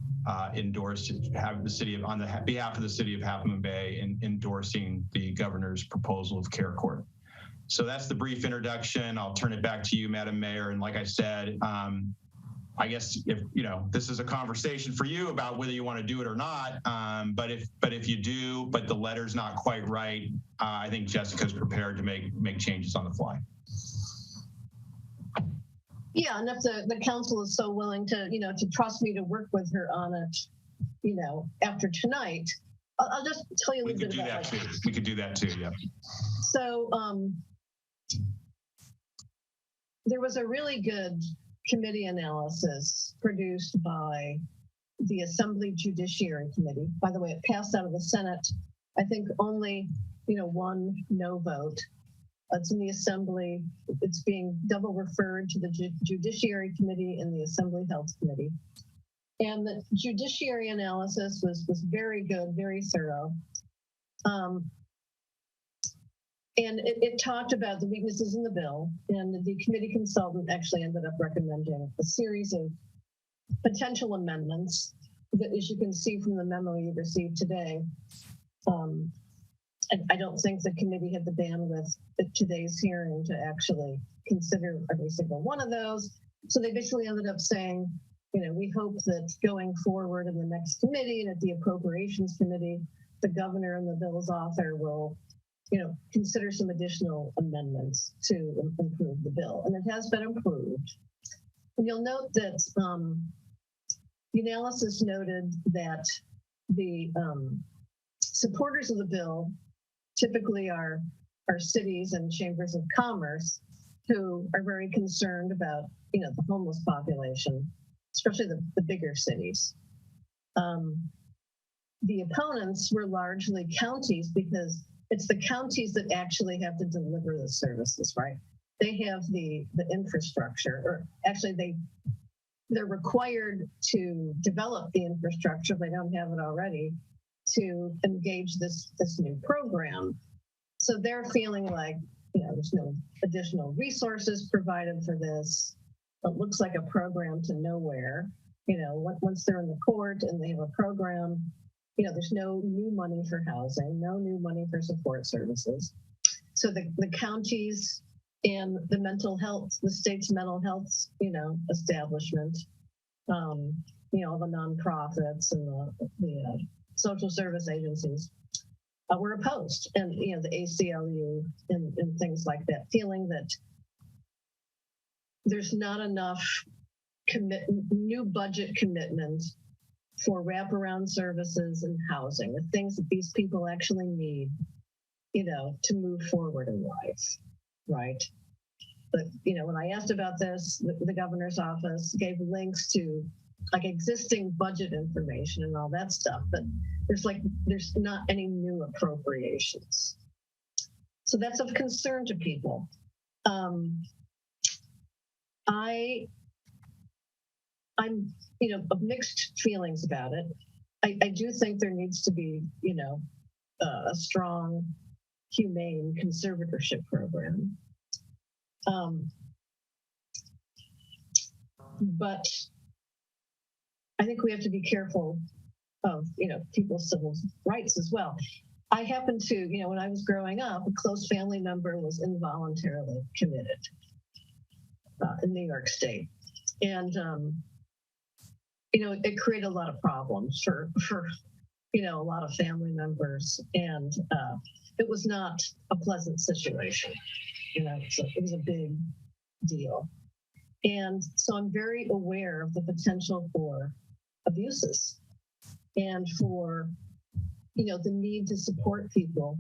endorsed, have the city on the behalf of the city of Half Moon Bay, endorsing the governor's proposal of Care Court. So that's the brief introduction. I'll turn it back to you, Madam Mayor. And like I said, I guess if this is a conversation for you about whether you want to do it or not. But if you do, but the letter's not quite right, I think Jessica's prepared to make changes on the fly. Yeah, and if the council is so willing to, to trust me to work with her on it, after tonight, I'll just tell you a little bit about that too. We could do that too, yeah. So there was a really good committee analysis produced by the Assembly Judiciary Committee. By the way, it passed out of the Senate. I think only, one no vote. It's in the Assembly. It's being double referred to the Judiciary Committee and the Assembly Health Committee. And the judiciary analysis was very good, very thorough. And it talked about the weaknesses in the bill, and the committee consultant actually ended up recommending a series of potential amendments that, as you can see from the memo you received today, I don't think the committee had the bandwidth at today's hearing to actually consider every single one of those. So they basically ended up saying, we hope that going forward in the next committee and at the Appropriations Committee, the governor and the bill's author will, consider some additional amendments to improve the bill. And it has been improved. And you'll note that the analysis noted that the supporters of the bill typically are cities and chambers of commerce who are very concerned about, the homeless population, especially the bigger cities. The opponents were largely counties because it's the counties that actually have to deliver the services, right? They have the infrastructure, or actually they're required to develop the infrastructure if they don't have it already to engage this new program. So they're feeling like, there's no additional resources provided for this. It looks like a program to nowhere. Once they're in the court and they have a program, there's no new money for housing, no new money for support services. So the counties and the mental health, the state's mental health, establishment, all the nonprofits and the social service agencies were opposed, and the ACLU and things like that, feeling that there's not enough new budget commitment for wraparound services and housing, the things that these people actually need, to move forward in life, right? But, when I asked about this, the governor's office gave links to existing budget information and all that stuff, but there's not any new appropriations. So that's of concern to people. I'm of mixed feelings about it. I do think there needs to be, a strong, humane conservatorship program. But I think we have to be careful of, people's civil rights as well. I happen to, when I was growing up, a close family member was involuntarily committed in New York State. And, it created a lot of problems for a lot of family members. And it was not a pleasant situation. It was a big deal. And so I'm very aware of the potential for abuses and for, the need to support people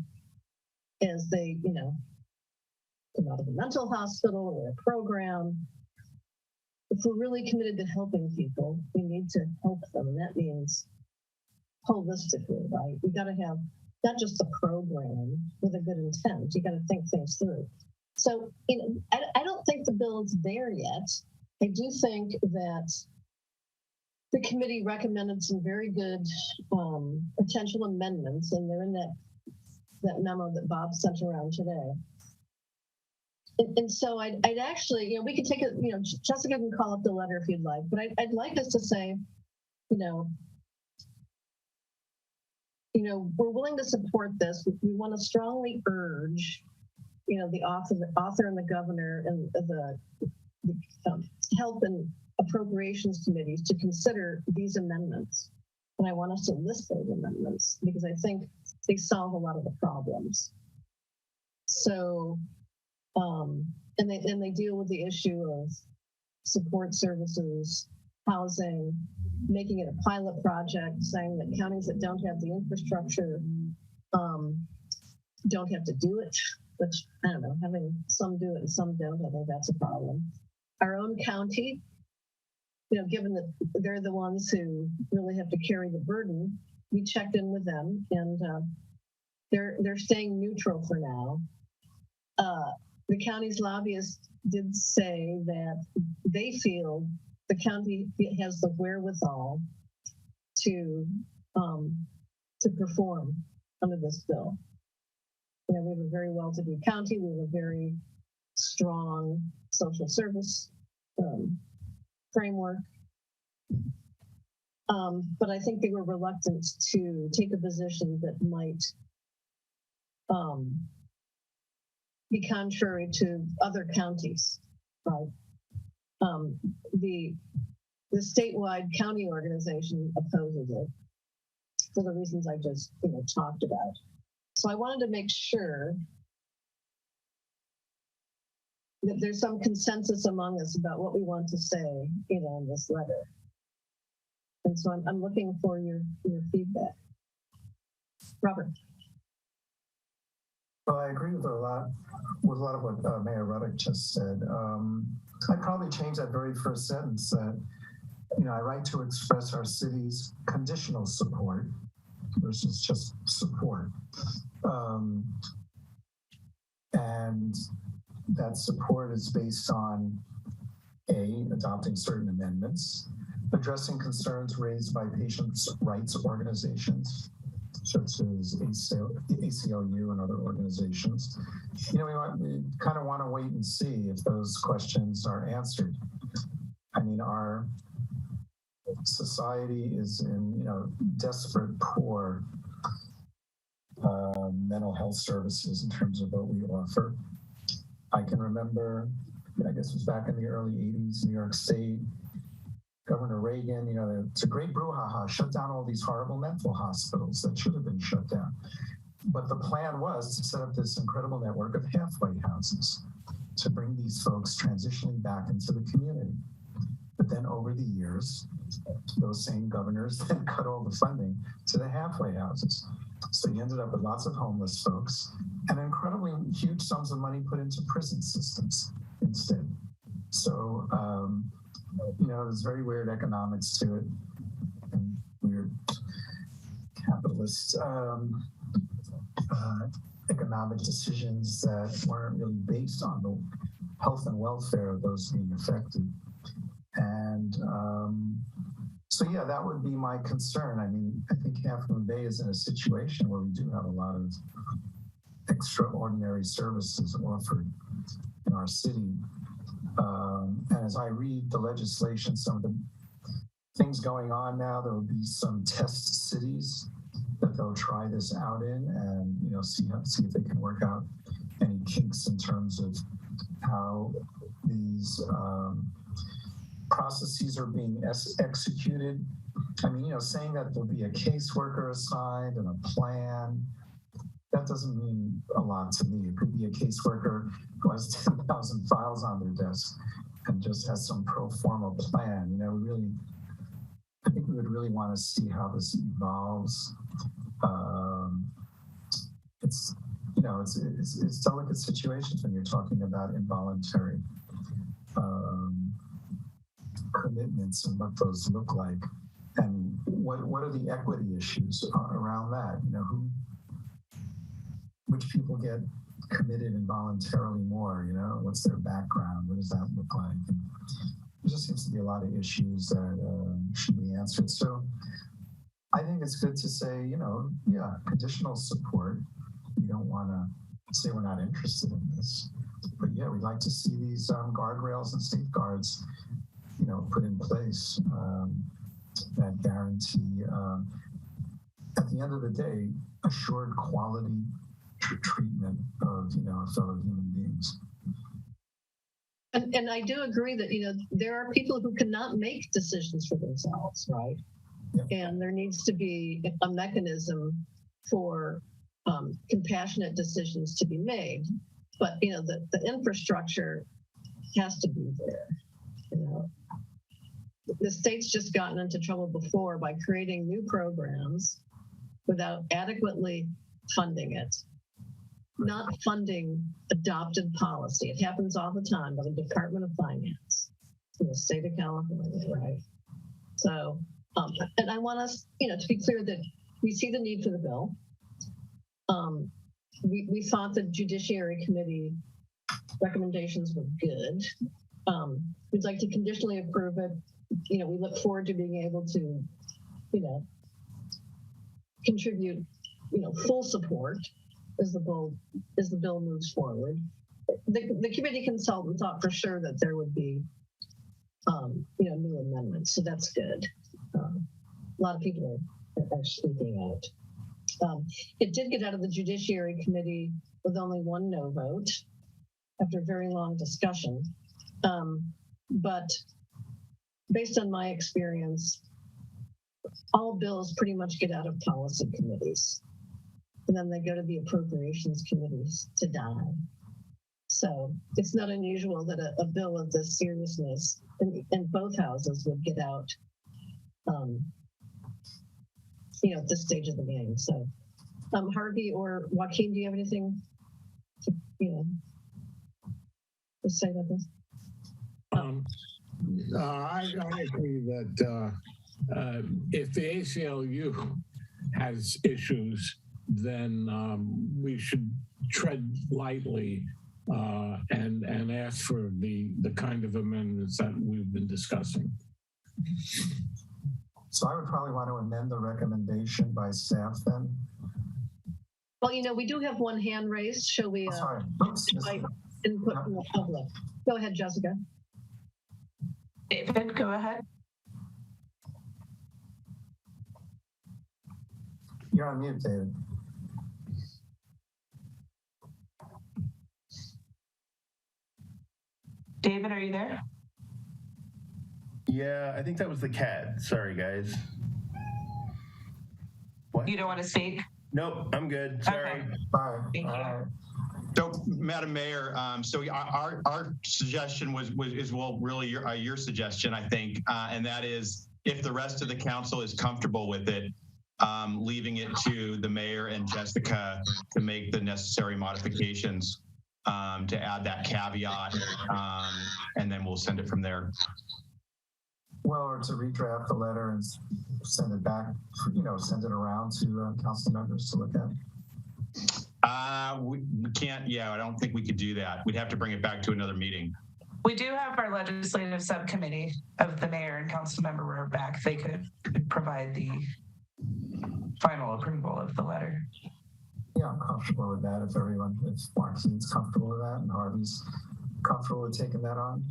as they, come out of a mental hospital or a program. If we're really committed to helping people, we need to help them. And that means holistically, right? We got to have not just a program with a good intent. You got to think things through. So, I don't think the bill is there yet. I do think that the committee recommended some very good potential amendments, and they're in that memo that Bob sent around today. And so I'd actually, we could take it, Jessica can call up the letter if you'd like, but I'd like us to say, we're willing to support this. We want to strongly urge, the author and the governor and the Health and Appropriations Committees to consider these amendments. And I want us to list those amendments because I think they solve a lot of the problems. So, and they deal with the issue of support services, housing, making it a pilot project, saying that counties that don't have the infrastructure don't have to do it, which I don't know, having some do it and some don't, I think that's a problem. Our own county, given that they're the ones who really have to carry the burden, we checked in with them and they're staying neutral for now. The county's lobbyist did say that they feel the county has the wherewithal to perform under this bill. We have a very well-to-do county. We have a very strong social service framework. But I think they were reluctant to take a position that might be contrary to other counties, right? The statewide county organization opposes it for the reasons I just talked about. So I wanted to make sure that there's some consensus among us about what we want to say, in this letter. And so I'm looking for your feedback. Robert. Well, I agree with a lot of what Mayor Ruddick just said. I'd probably change that very first sentence that, I write to express our city's conditional support versus just support. And that support is based on adopting certain amendments, addressing concerns raised by patients' rights organizations, such as ACLU and other organizations. We kind of want to wait and see if those questions are answered. I mean, our society is in, desperate poor mental health services in terms of what we offer. I can remember, I guess it was back in the early 80s, New York State, Governor Reagan, it's a great brouhaha, shut down all these horrible mental hospitals that should have been shut down. But the plan was to set up this incredible network of halfway houses to bring these folks transitioning back into the community. But then over the years, those same governors then cut all the funding to the halfway houses. So you ended up with lots of homeless folks and incredibly huge sums of money put into prison systems instead. So, there's very weird economics to it and weird capitalist economic decisions that weren't really based on the health and welfare of those being affected. And so, yeah, that would be my concern. I mean, I think Half Moon Bay is in a situation where we do have a lot of extraordinary services offered in our city. And as I read the legislation, some of the things going on now, there will be some test cities that they'll try this out in and, see if they can work out any kinks in terms of how these processes are being executed. I mean, saying that there'll be a caseworker assigned and a plan, that doesn't mean a lot to me. It could be a caseworker who has 10,000 files on their desk and just has some pro forma plan. I think we would really want to see how this evolves. It's delicate situations when you're talking about involuntary commitments and what those look like, and what are the equity issues around that? Which people get committed involuntarily more? What's their background? What does that look like? And there just seems to be a lot of issues that should be answered. So I think it's good to say, conditional support. We don't want to say we're not interested in this, but yeah, we'd like to see these guardrails and safeguards, put in place that guarantee, at the end of the day, assured quality treatment of, fellow human beings. And I do agree that, there are people who cannot make decisions for themselves, right? Yeah. And there needs to be a mechanism for compassionate decisions to be made. But, the infrastructure has to be there. You know, the state's just gotten into trouble before by creating new programs without adequately funding it, not funding adopted policy. It happens all the time by the Department of Finance in the state of California, right? So, and I want us, you know, to be clear that we see the need for the bill. We thought the Judiciary Committee recommendations were good. We'd like to conditionally approve it. You know, we look forward to being able to, you know, contribute, you know, full support as the bill moves forward. The committee consultant thought for sure that there would be, you know, new amendments, so that's good. A lot of people are speaking out. It did get out of the Judiciary Committee with only one no vote after a very long discussion. But based on my experience, all bills pretty much get out of policy committees. And then they go to the appropriations committees to die. So it's not unusual that a bill of this seriousness in both houses would get out, you know, at this stage of the game. So Harvey or Joaquin, do you have anything to, you know, to say about this? I agree that if the ACLU has issues, then we should tread lightly and ask for the kind of amendments that we've been discussing. So I would probably want to amend the recommendation by staff then. Well, you know, we do have one hand raised. Shall we invite input from the public? Go ahead, Jessica. David, go ahead. You're on mute, David. David, are you there? Yeah, I think that was the cat. Sorry, guys. What? You don't want to speak? Nope, I'm good. Sorry. Okay. Bye. Thank you. So, Madam Mayor, so our suggestion is well, really your suggestion, I think, and that is if the rest of the council is comfortable with it, leaving it to the mayor and Jessica to make the necessary modifications to add that caveat, and then we'll send it from there. Well, or to redraft the letter and send it back, you know, send it around to council members to look at. We can't, yeah, I don't think we could do that. We'd have to bring it back to another meeting. We do have our legislative subcommittee of the mayor and council member back. They could provide the final approval of the letter. Yeah, I'm comfortable with that. If Joaquin's comfortable with that and Harvey's comfortable with taking that on.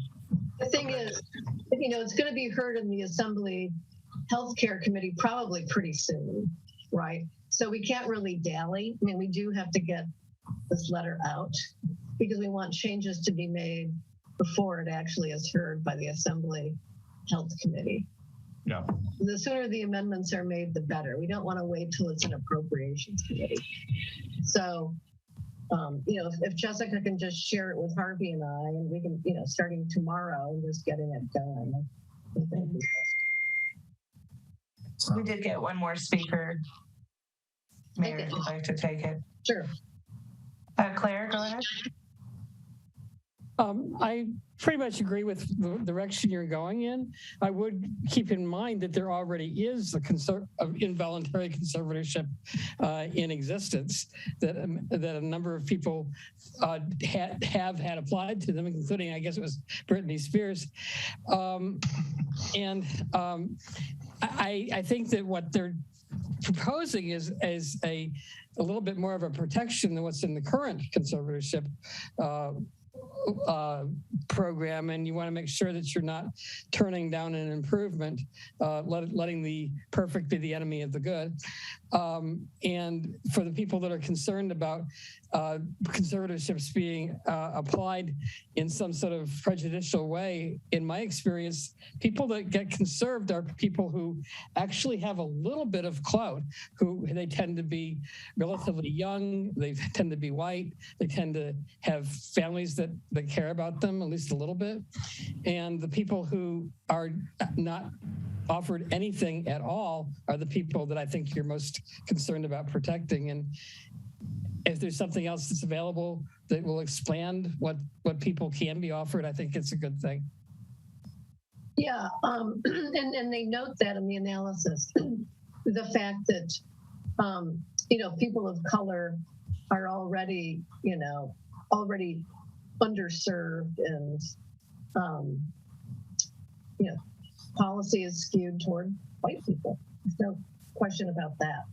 The thing is, you know, it's going to be heard in the Assembly Healthcare Committee probably pretty soon, right? So we can't really dally. I mean, we do have to get this letter out because we want changes to be made before it actually is heard by the Assembly Health Committee. Yeah. The sooner the amendments are made, the better. We don't want to wait till it's an appropriations committee. So, you know, if Jessica can just share it with Harvey and I, and we can, you know, starting tomorrow, just getting it done. We did get one more speaker. Mayor, if you'd like to take it. Sure. Claire, go ahead. I pretty much agree with the direction you're going in. I would keep in mind that there already is a involuntary conservatorship in existence that a number of people have had applied to them, including, I guess it was Britney Spears. I think that what they're proposing is a little bit more of a protection than what's in the current conservatorship program, and you want to make sure that you're not turning down an improvement, letting the perfect be the enemy of the good. And for the people that are concerned about conservatorships being applied in some sort of prejudicial way, in my experience, people that get conserved are people who actually have a little bit of clout, who they tend to be relatively young, they tend to be white, they tend to have families that that care about them at least a little bit. And the people who are not offered anything at all are the people that I think you're most concerned about protecting. And if there's something else that's available that will expand what people can be offered, I think it's a good thing. Yeah, and they note that in the analysis, the fact that, people of color are already, already underserved, and, policy is skewed toward white people. There's no question about that.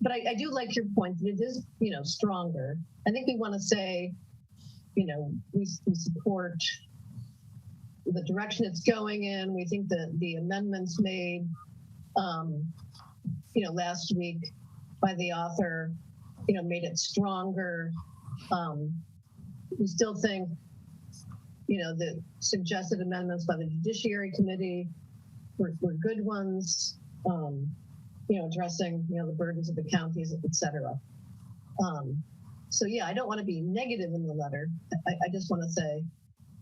But I do like your point that it is, stronger. I think we want to say, we support the direction it's going in. We think that the amendments made, last week by the author, made it stronger. We still think, the suggested amendments by the Judiciary Committee were good ones, addressing, the burdens of the counties, et cetera. So yeah, I don't want to be negative in the letter. I just want to say,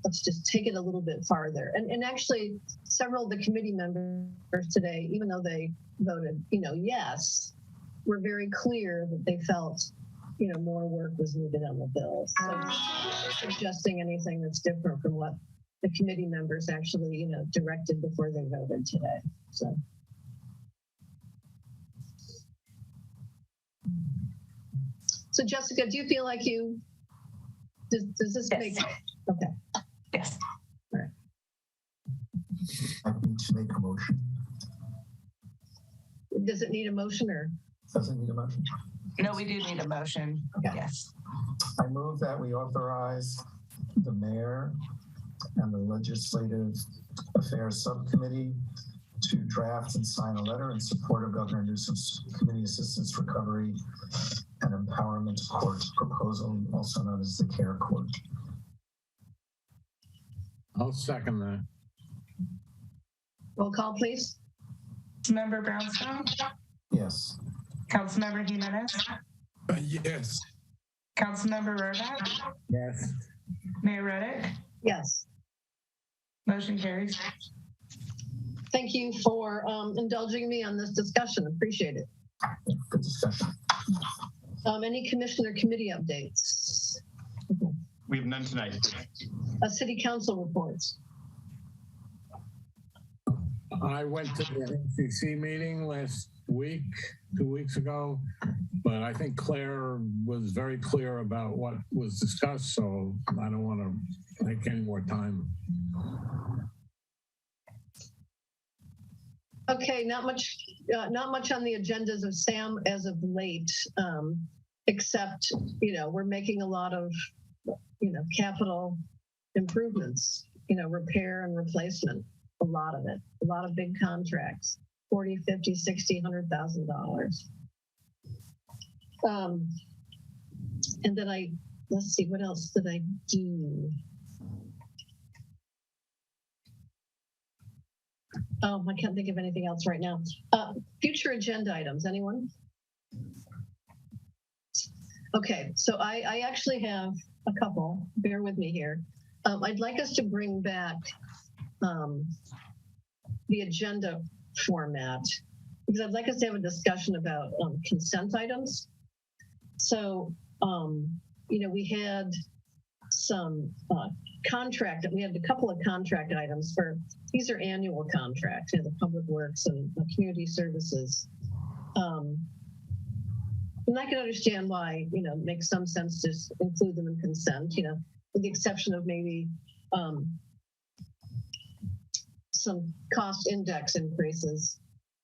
let's just take it a little bit farther. And actually, several of the committee members today, even though they voted, yes, were very clear that they felt, more work was needed on the bill. So suggesting anything that's different from what the committee members actually, directed before they voted today. So Jessica, do you feel like does this make, okay. Yes. All right. I need to make a motion. Does it need a motion or? Does it need a motion? No, we do need a motion. Okay. Yes. I move that we authorize the mayor and the Legislative Affairs Subcommittee to draft and sign a letter in support of Governor Newsom's Community Assistance Recovery and Empowerment Court proposal, also known as the CARE Court. I'll second that. Roll call, please. Member Brownstone? Yes. Councilmember Jimenez? Yes. Councilmember Rodak? Yes. Mayor Reddick? Yes. Motion carries. Thank you for indulging me on this discussion. Appreciate it. Good discussion. Any commissioner committee updates? We have none tonight. City council reports. I went to the HMBCC meeting last week, 2 weeks ago, but I think Claire was very clear about what was discussed, so I don't want to take any more time. Okay, not much on the agendas of SAM as of late, except, we're making a lot of, capital improvements, repair and replacement, a lot of it, a lot of big contracts, 40, 50, 60, $100,000. And then let's see, what else did I do? Oh, I can't think of anything else right now. Future agenda items, anyone? Okay, so I actually have a couple, bear with me here. I'd like us to bring back the agenda format, because I'd like us to have a discussion about consent items. So, we had some we had a couple of contract items these are annual contracts, the public works and community services. And I can understand why, it makes some sense to include them in consent, with the exception of maybe some cost index increases.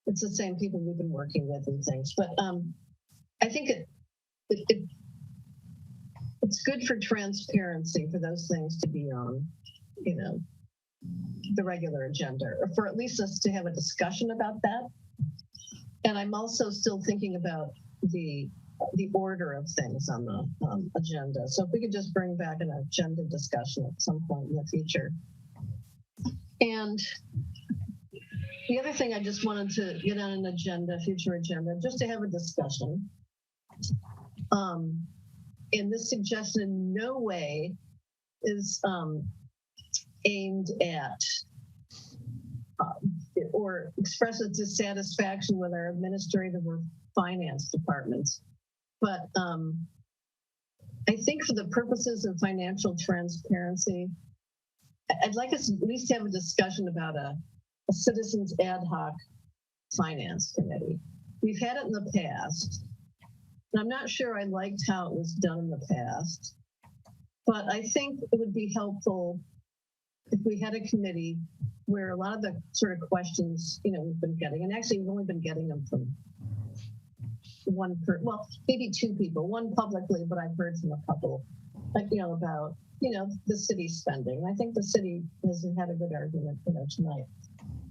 It's the same people we've been working with and things, but I think it's good for transparency for those things to be on, the regular agenda, or for at least us to have a discussion about that. And I'm also still thinking about the order of things on the agenda. So if we could just bring back an agenda discussion at some point in the future. And the other thing I just wanted to get on an agenda, future agenda, just to have a discussion. And this suggests in no way is aimed at or expresses dissatisfaction with our administrative or finance departments. But I think for the purposes of financial transparency, I'd like us to at least have a discussion about a citizens ad hoc finance committee. We've had it in the past, and I'm not sure I liked how it was done in the past, but I think it would be helpful if we had a committee where a lot of the sort of questions, we've been getting, and actually we've only been getting them from well, maybe two people, one publicly, but I've heard from a couple, about, the city spending. I think the city has had a good argument, tonight.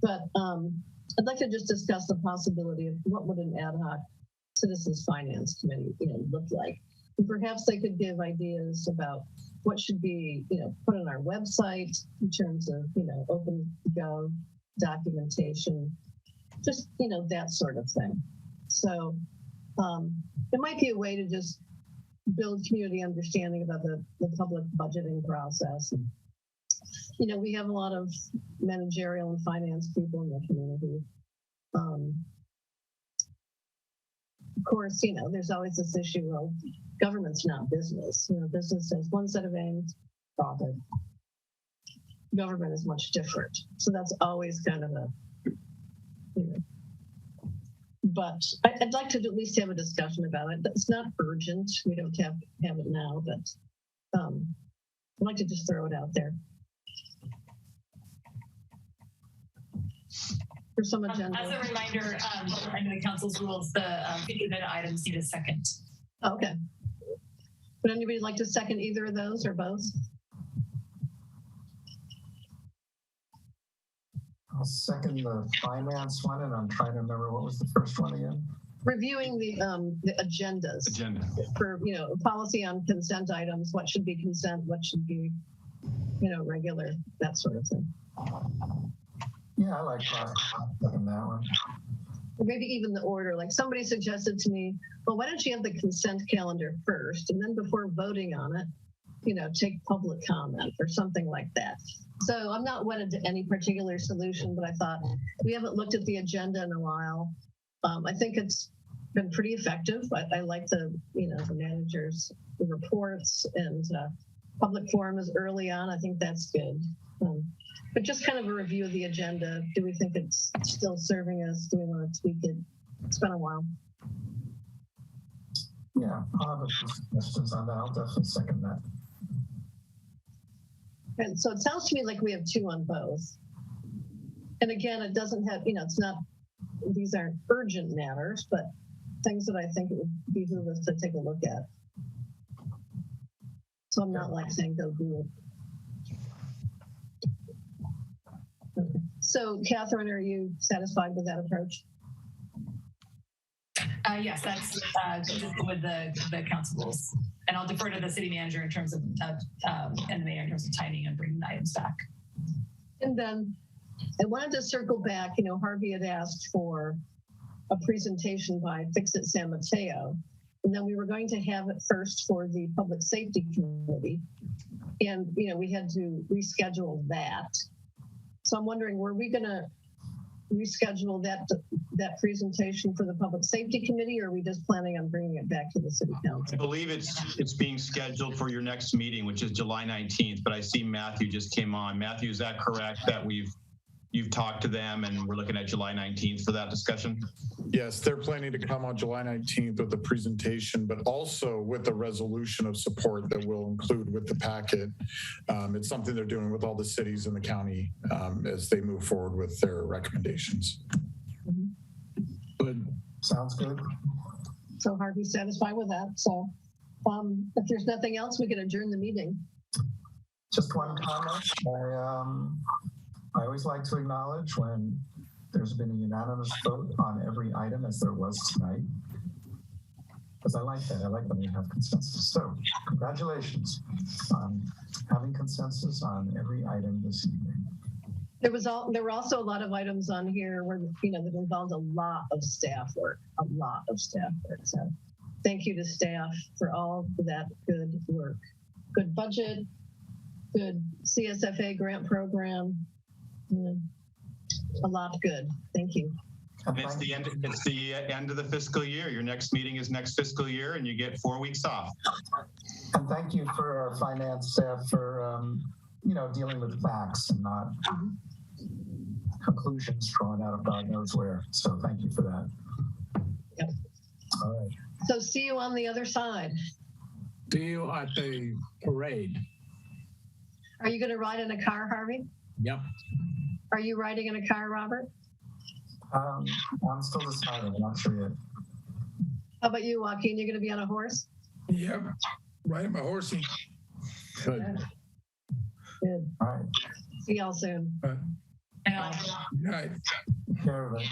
But I'd like to just discuss the possibility of what would an ad hoc citizens finance committee, look like. And perhaps they could give ideas about what should be, put on our website in terms of, OpenGov documentation, just, that sort of thing. So it might be a way to just build community understanding about the public budgeting process. And, we have a lot of managerial and finance people in the community. Of course, there's always this issue of government's not business. Business has one set of aims, profit. Government is much different. So that's always kind of but I'd like to at least have a discussion about it. It's not urgent. We don't have it now, but I'd like to just throw it out there. For some agenda. As a reminder, under the council's rules, the future agenda items need a second. Oh, okay. Would anybody like to second either of those or both? I'll second the finance one, and I'm trying to remember what was the first one again. Reviewing the agendas. Agenda. For policy on consent items, what should be consent, what should be regular, that sort of thing. Yeah, I like that one. Or maybe even the order. Like somebody suggested to me, well, why don't you have the consent calendar first, and then before voting on it, take public comment or something like that. So I'm not wedded to any particular solution, but I thought we haven't looked at the agenda in a while. I think it's been pretty effective. I like the managers' reports, and public forum is early on. I think that's good. But just kind of a review of the agenda. Do we think it's still serving us? Do we want to tweak it? It's been a while. Yeah, I'll have a few suggestions on that. I'll definitely second that. And so it sounds to me like we have two on both. And again, it doesn't have, it's not, these aren't urgent matters, but things that I think it would behoove us to take a look at. So I'm not like saying go do it. Okay. So Catherine, are you satisfied with that approach? Yes, that's consistent with the council rules. And I'll defer to the city manager in terms of, and the mayor in terms of timing and bringing the items back. And then I wanted to circle back, Harvey had asked for a presentation by Fix It San Mateo. And then we were going to have it first for the Public Safety Committee. And, we had to reschedule that. So I'm wondering, were we going to reschedule that presentation for the Public Safety Committee, or are we just planning on bringing it back to the City Council? I believe it's being scheduled for your next meeting, which is July 19th, but I see Matthew just came on. Matthew, is that correct that you've talked to them and we're looking at July 19th for that discussion? Yes, they're planning to come on July 19th with the presentation, but also with a resolution of support that we'll include with the packet. It's something they're doing with all the cities in the county as they move forward with their recommendations. Good. Sounds good. So Harvey's satisfied with that. So if there's nothing else, we can adjourn the meeting. Just one comment. I always like to acknowledge when there's been a unanimous vote on every item, as there was tonight, because I like that. I like when we have consensus. So congratulations on having consensus on every item this evening. There were also a lot of items on here where, that involved a lot of staff work, So thank you to staff for all of that good work. Good budget, Good. CSFA grant program. Yeah. A lot good. Thank you. And it's the end. It's the end of the fiscal year. Your next meeting is next fiscal year, and you get 4 weeks off. And thank you for our finance staff for dealing with facts and not conclusions drawn out of God knows where. So thank you for that. Yep. All right. So see you on the other side. See you at the parade. Are you going to ride in a car, Harvey? Yep. Are you riding in a car, Robert? I'm still deciding. I'm not sure yet. How about you, Joaquin? You're going to be on a horse? Yep. Riding my horsey. Good. Good. All right. See y'all soon. Right. Care of it.